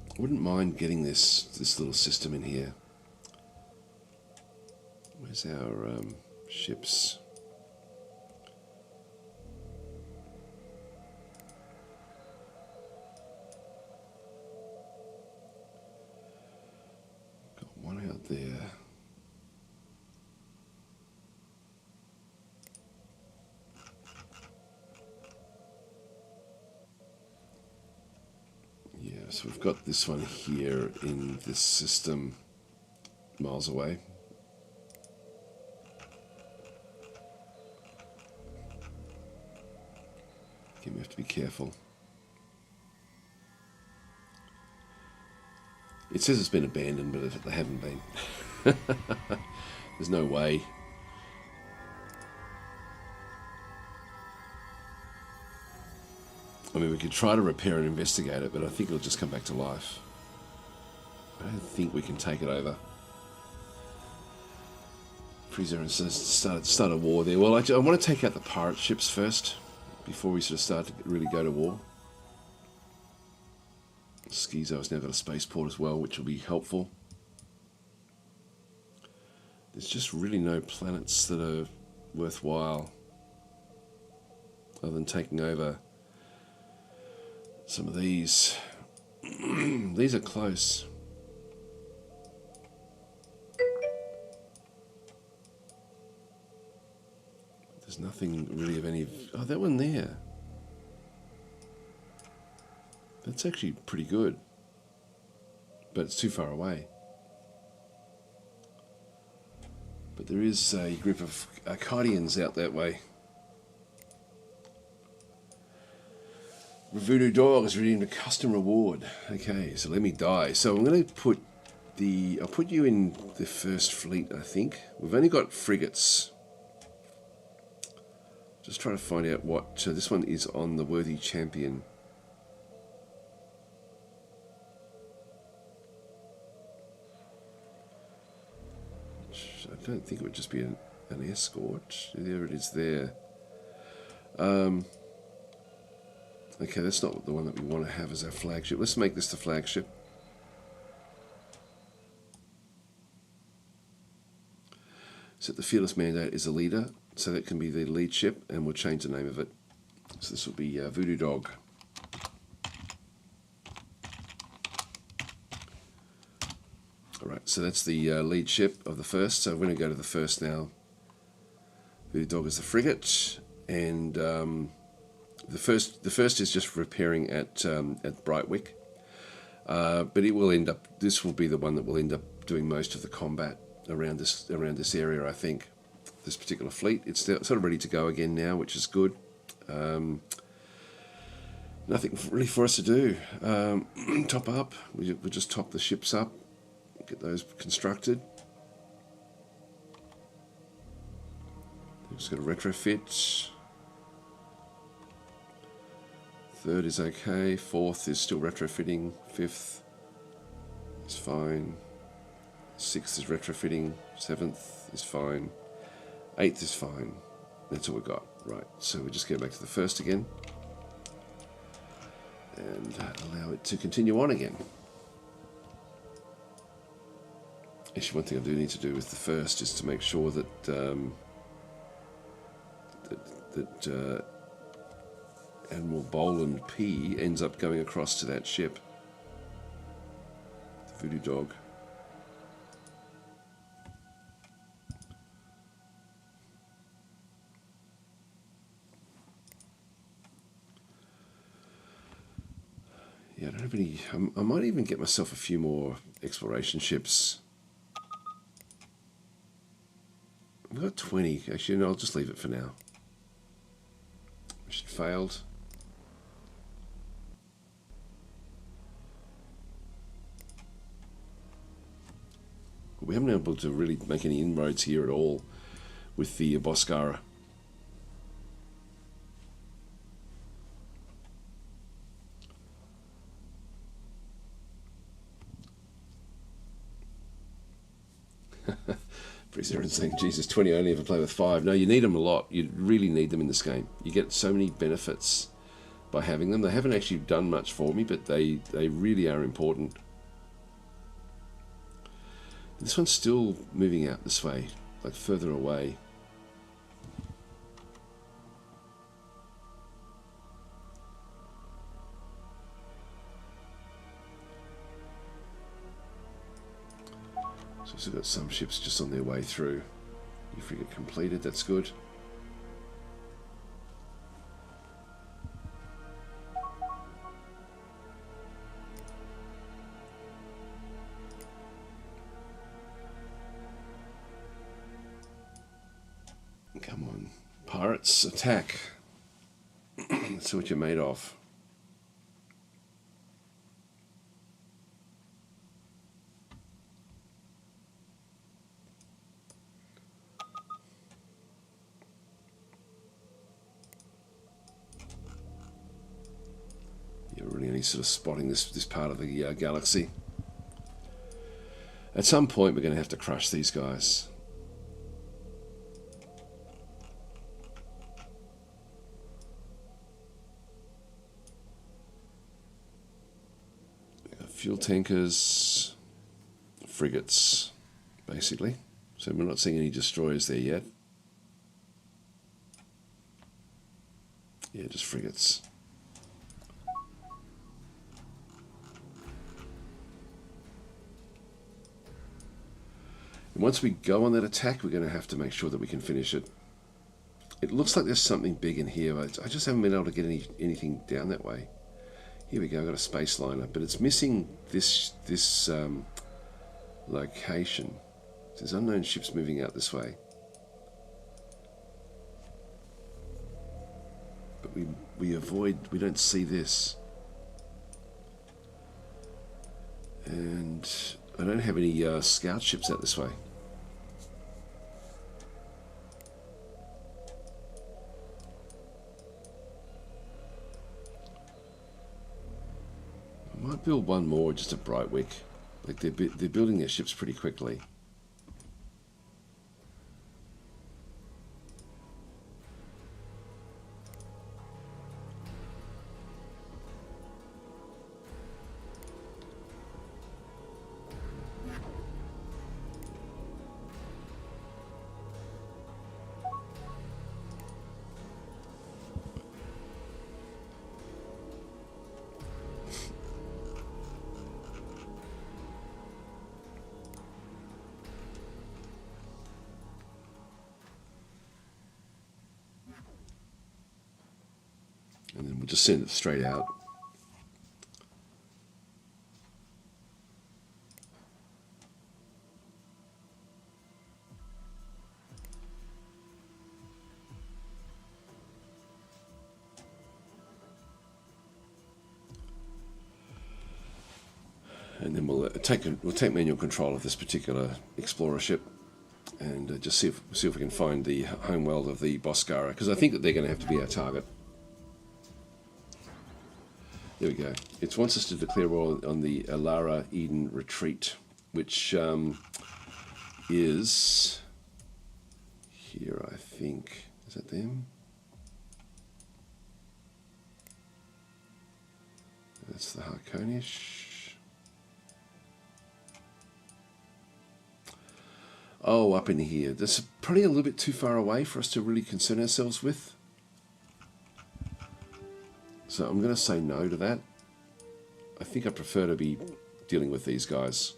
I wouldn't mind getting this little system in here. Where's our ships? Got one out there. Yeah, so we've got this one here in this system, miles away. We have to be careful. It says it's been abandoned, but they haven't been. There's no way. I mean, we could try to repair and investigate it, but I think it'll just come back to life. I don't think we can take it over. Freezer says start a war there. Well, I want to take out the pirate ships first, before we sort of start to really go to war. Schizo's now got a spaceport as well, which will be helpful. There's just really no planets that are worthwhile, other than taking over some of these. These are close. There's nothing really of any... Oh, that one there. That's actually pretty good. But it's too far away. But there is a group of Arcadians out that way. Voodoo Dog has redeemed a custom reward. Okay, so let me die. So I'm going to put I'll put you in the first fleet, I think. We've only got frigates. Just trying to find out what... this one is on the Worthy Champion. I don't think it would just be an escort. There it is there. Okay, that's not the one that we want to have as our flagship. Let's make this the flagship. Set the Fearless Mandate as a leader, so that can be the lead ship, and we'll change the name of it. So this will be Voodoo Dog. Alright, so that's the lead ship of the first. So we're going to go to the first now. Voodoo Dog is the frigate, and the first is just repairing at Brightwick. But it will end up. This will be the one that will end up doing most of the combat around this area. I think this particular fleet. It's sort of ready to go again now, which is good. Nothing really for us to do. Top up. We just top the ships up. Get those constructed. Just got to retrofit. Third is okay. Fourth is still retrofitting. Fifth is fine. Sixth is retrofitting. Seventh is fine. Eighth is fine. That's all we got. Right, so we just go back to the first again. And allow it to continue on again. Actually, one thing I do need to do with the first is to make sure that Admiral Boland P ends up going across to that ship, the Voodoo Dog. Yeah, I don't have any. I might even get myself a few more exploration ships. We've got 20. Actually, no, I'll just leave it for now. Mission failed. We haven't been able to really make any inroads here at all with the Boscara. Freezer saying, Jesus, 20, I only ever play with 5. No, you need them a lot. You really need them in this game. You get so many benefits by having them. They haven't actually done much for me, but they really are important. This one's still moving out this way, like further away. So we've got some ships just on their way through. You frigate completed, that's good. Come on, pirates, attack. Let's see what you're made of. You're really only sort of spotting this part of the galaxy. At some point, we're going to have to crush these guys. Fuel tankers, frigates, basically. So we're not seeing any destroyers there yet. Yeah, just frigates. And once we go on that attack, we're going to have to make sure that we can finish it. It looks like there's something big in here, but I just haven't been able to get anything down that way. Here we go, I've got a space liner, but it's missing this location. There's unknown ships moving out this way. But we don't see this. And I don't have any scout ships out this way. I might build one more just at Brightwick. Like they're building their ships pretty quickly. And then we'll just send it straight out. And then we'll take manual control of this particular explorer ship, and just see if we can find the homeworld of the Boscara, because I think that they're going to have to be our target. There we go. It wants us to declare war on the Alara Eden Retreat, which is here, I think. Is that them? That's the Harkonish. Oh, up in here. That's probably a little bit too far away for us to really concern ourselves with. So I'm going to say no to that. I think I prefer to be dealing with these guys.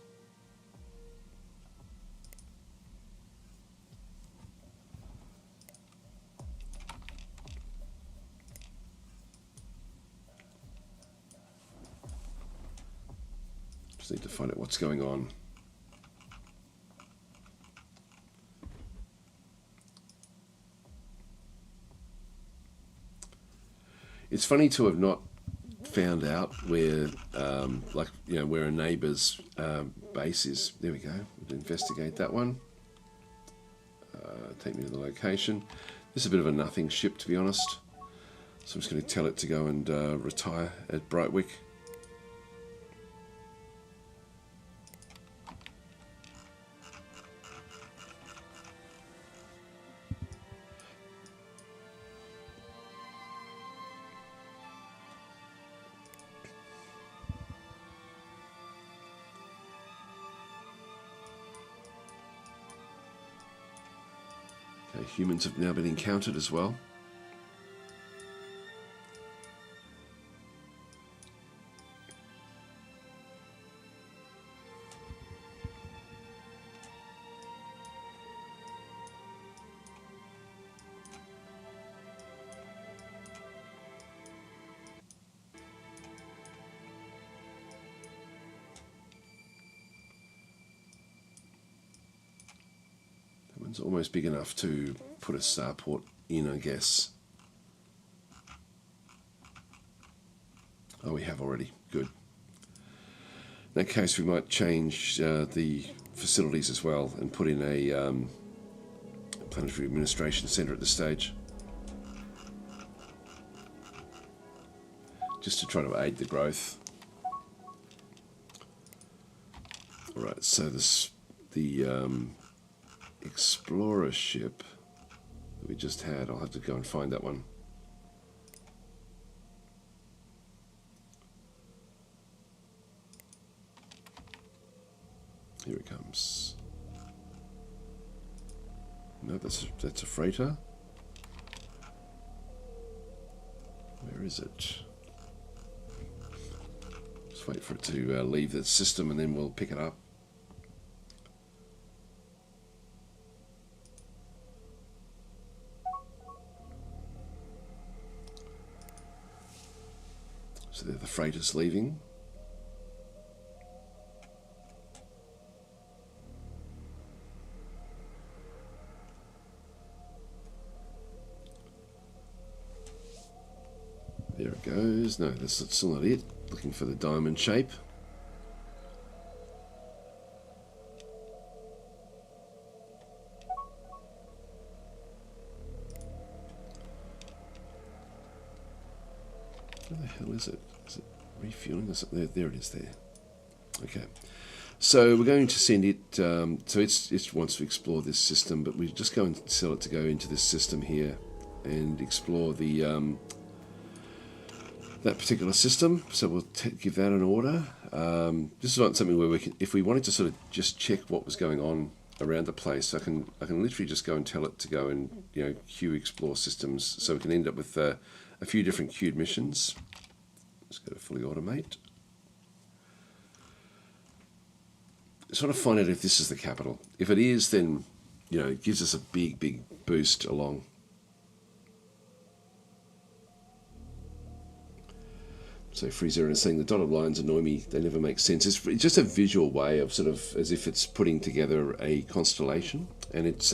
Just need to find out what's going on. It's funny to have not found out where, where a neighbour's base is. There we go. We'll investigate that one. Take me to the location. This is a bit of a nothing ship, to be honest. So I'm just going to tell it to go and retire at Brightwick. Humans have now been encountered as well. It's almost big enough to put a starport in, I guess. Oh, we have already. Good. In that case, we might change the facilities as well and put in a planetary administration centre at this stage, just to try to aid the growth. All right, so the explorer ship that we just had, I'll have to go and find that one. Here it comes. No, that's a freighter. Where is it? Just wait for it to leave the system and then we'll pick it up. So there the freighter's leaving. goes. No, that's still not it. Looking for the diamond shape. Where the hell is it? Is it refueling or something? There it is there. Okay. So we're going to send it, so it wants to explore this system, but we just go and tell it to go into this system here and explore the that particular system. So we'll give that an order. This is not something where we can, if we wanted to sort of just check what was going on around the place, I can literally just go and tell it to go and queue explore systems, so we can end up with a few different queued missions. Let's go to fully automate. Sort of find out if this is the capital. If it is, then it gives us a big boost along. So Freezer is saying the dotted lines annoy me. They never make sense. It's just a visual way of sort of as if it's putting together a constellation, and it's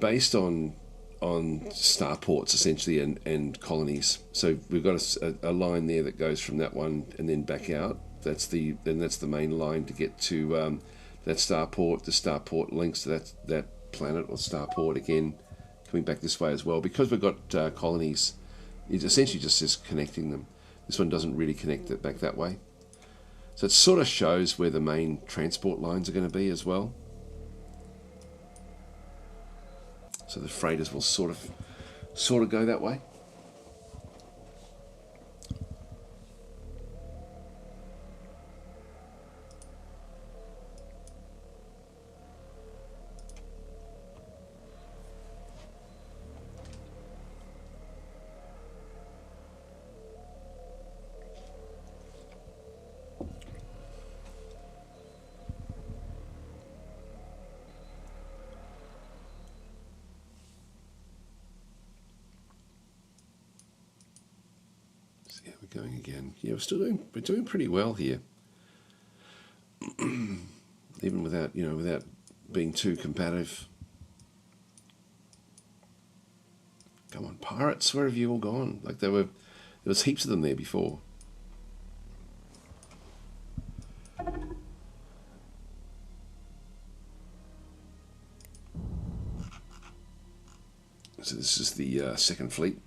based on starports essentially and colonies. So we've got a line there that goes from that one and then back out. That's the main line to get to that starport. The starport links to that planet or starport again, coming back this way as well. Because we've got colonies, it essentially just is connecting them. This one doesn't really connect it back that way. So it sort of shows where the main transport lines are going to be as well. So the freighters will sort of go that way. Yeah, we're going again. Yeah, we're doing pretty well here. Even without being too combative. Come on, pirates, where have you all gone? Like there was heaps of them there before. So this is the second fleet.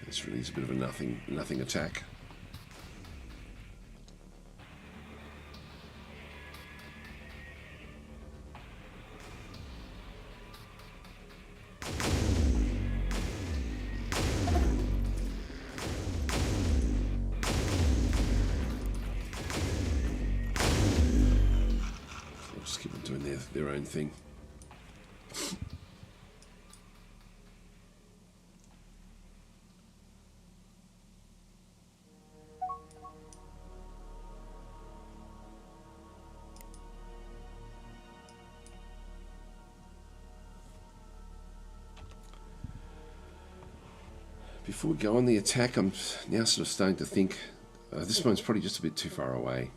This really is a bit of a nothing attack. I'll just keep them doing their own thing. Before we go on the attack, I'm now sort of starting to think this one's probably just a bit too far away.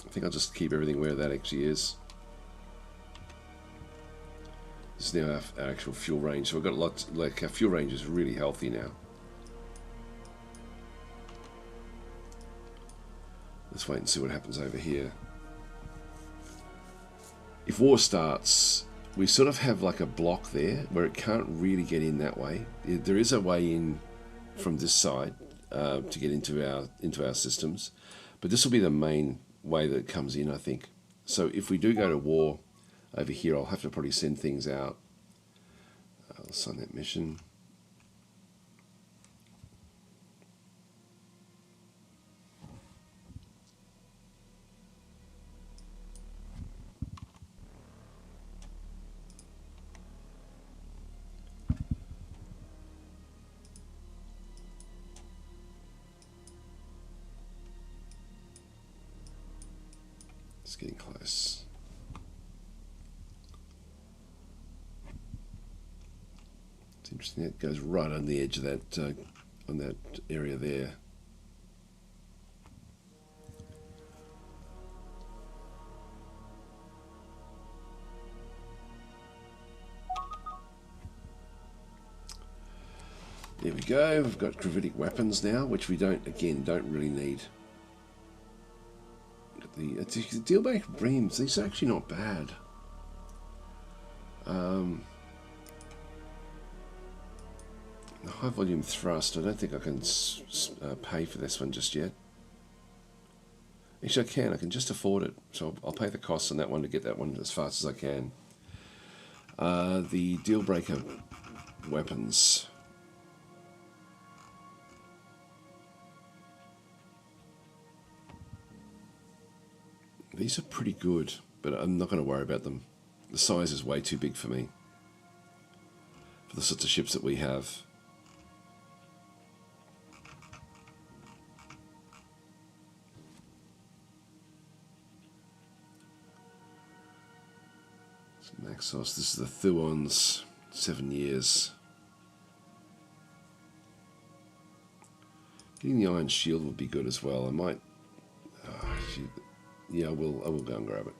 I think I'll just keep everything where that actually is. This is now our actual fuel range, so we've got lots. Like our fuel range is really healthy now. Let's wait and see what happens over here. If war starts, we sort of have like a block there where it can't really get in that way. There is a way in from this side to get into our systems, but this will be the main way that it comes in, I think. So if we do go to war over here, I'll have to probably send things out. I'll sign that mission. It's getting close. It's interesting. It goes right on the edge of that, on that area there. There we go. We've got gravitic weapons now, which we don't really need. The deal-breaker beams, these are actually not bad. The high volume thrust, I don't think I can pay for this one just yet. Actually I can just afford it, so I'll pay the costs on that one to get that one as fast as I can. The deal breaker weapons. These are pretty good, but I'm not going to worry about them. The size is way too big for me, for the sorts of ships that we have. Maxos, this is the Thuons, 7 years. Getting the iron shield would be good as well. I might, yeah, I will go and grab it.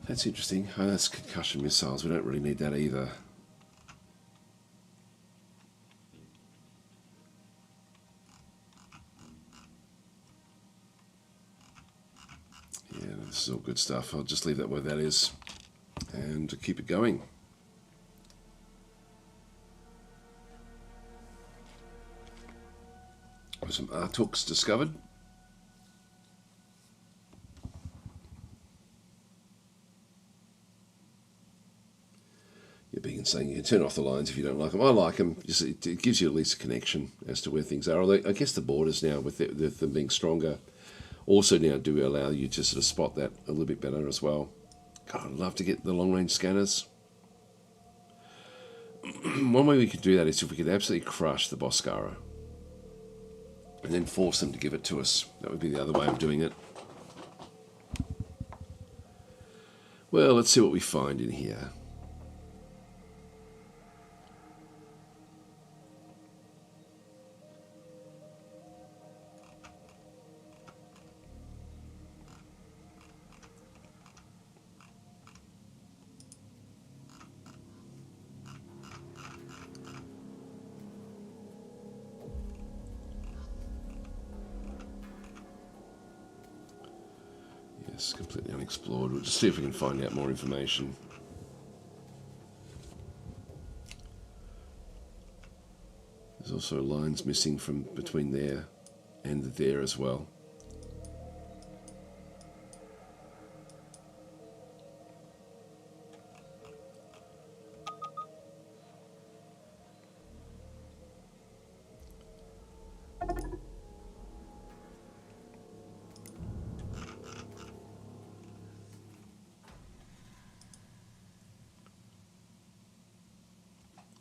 That's interesting. Oh, that's concussion missiles. We don't really need that either. Yeah, this is all good stuff. I'll just leave that where that is and keep it going. Some Artooks discovered. Yeah, being saying you can turn off the lines if you don't like them. I like them. It gives you at least a connection as to where things are. Although I guess the borders now, with them being stronger, also now do allow you to sort of spot that a little bit better as well. God, I'd love to get the long-range scanners. One way we could do that is if we could absolutely crush the Boscara and then force them to give it to us. That would be the other way of doing it. Well, let's see what we find in here. Yes, completely unexplored. We'll just see if we can find out more information. There's also lines missing from between there and there as well.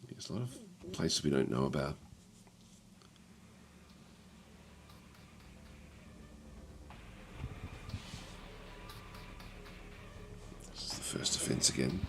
There's a lot of places we don't know about. This is the first defense again.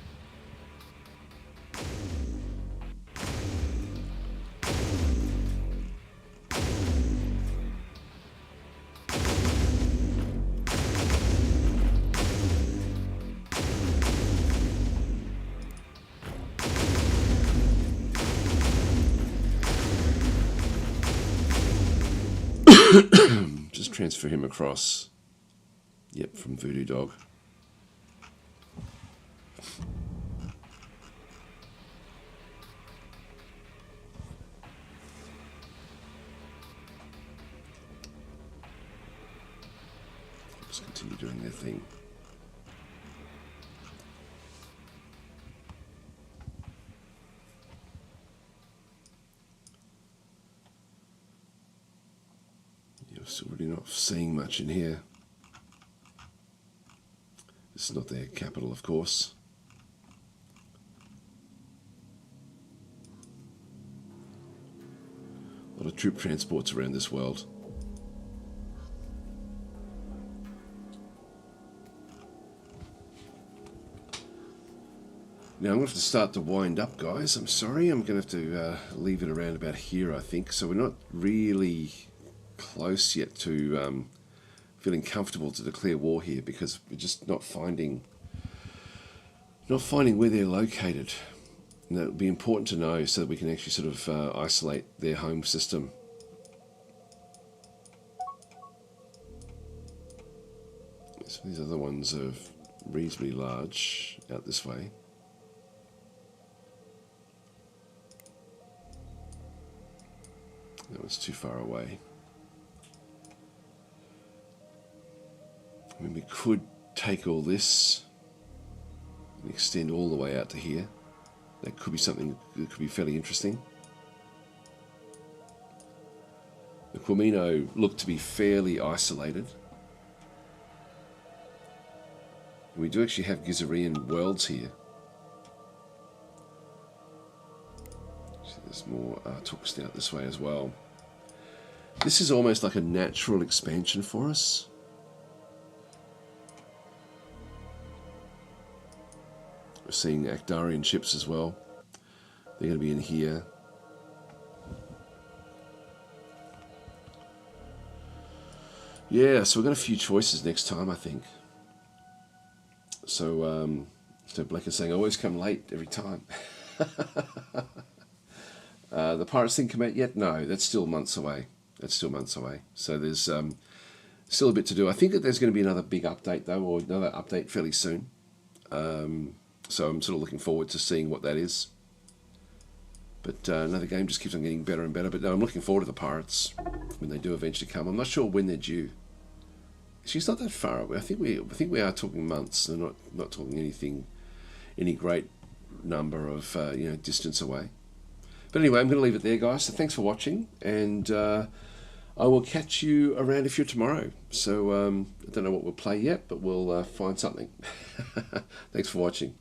Just transfer him across. Yep, from Voodoo Dog. Just continue doing their thing. Still really not seeing much in here. This is not their capital, of course. A lot of troop transports around this world. Now I'm going to have to start to wind up, guys. I'm sorry. I'm going to have to leave it around about here, I think. So we're not really close yet to feeling comfortable to declare war here because we're just not finding where they're located. And that would be important to know so that we can actually sort of isolate their home system. So these other ones are reasonably large out this way. That was too far away. I mean, we could take all this and extend all the way out to here. That could be something that could be fairly interesting. The Quamino look to be fairly isolated. We do actually have Gizarian worlds here. So there's more Artooks out this way as well. This is almost like a natural expansion for us. We're seeing Akdarian ships as well. They're going to be in here. Yeah, so we've got a few choices next time, I think. So, so Black is saying, I always come late every time. The Pirates thing come out yet? No, that's still months away. So there's still a bit to do. I think that there's going to be another big update, though, or another update fairly soon. So I'm sort of looking forward to seeing what that is. But another game just keeps on getting better and better. But no, I'm looking forward to the Pirates when they do eventually come. I'm not sure when they're due. She's not that far away. I think we are talking months. They're not talking any great number of distance away. But anyway, I'm going to leave it there, guys. So thanks for watching, and I will catch you around if you're tomorrow. So I don't know what we'll play yet, but we'll find something. Thanks for watching.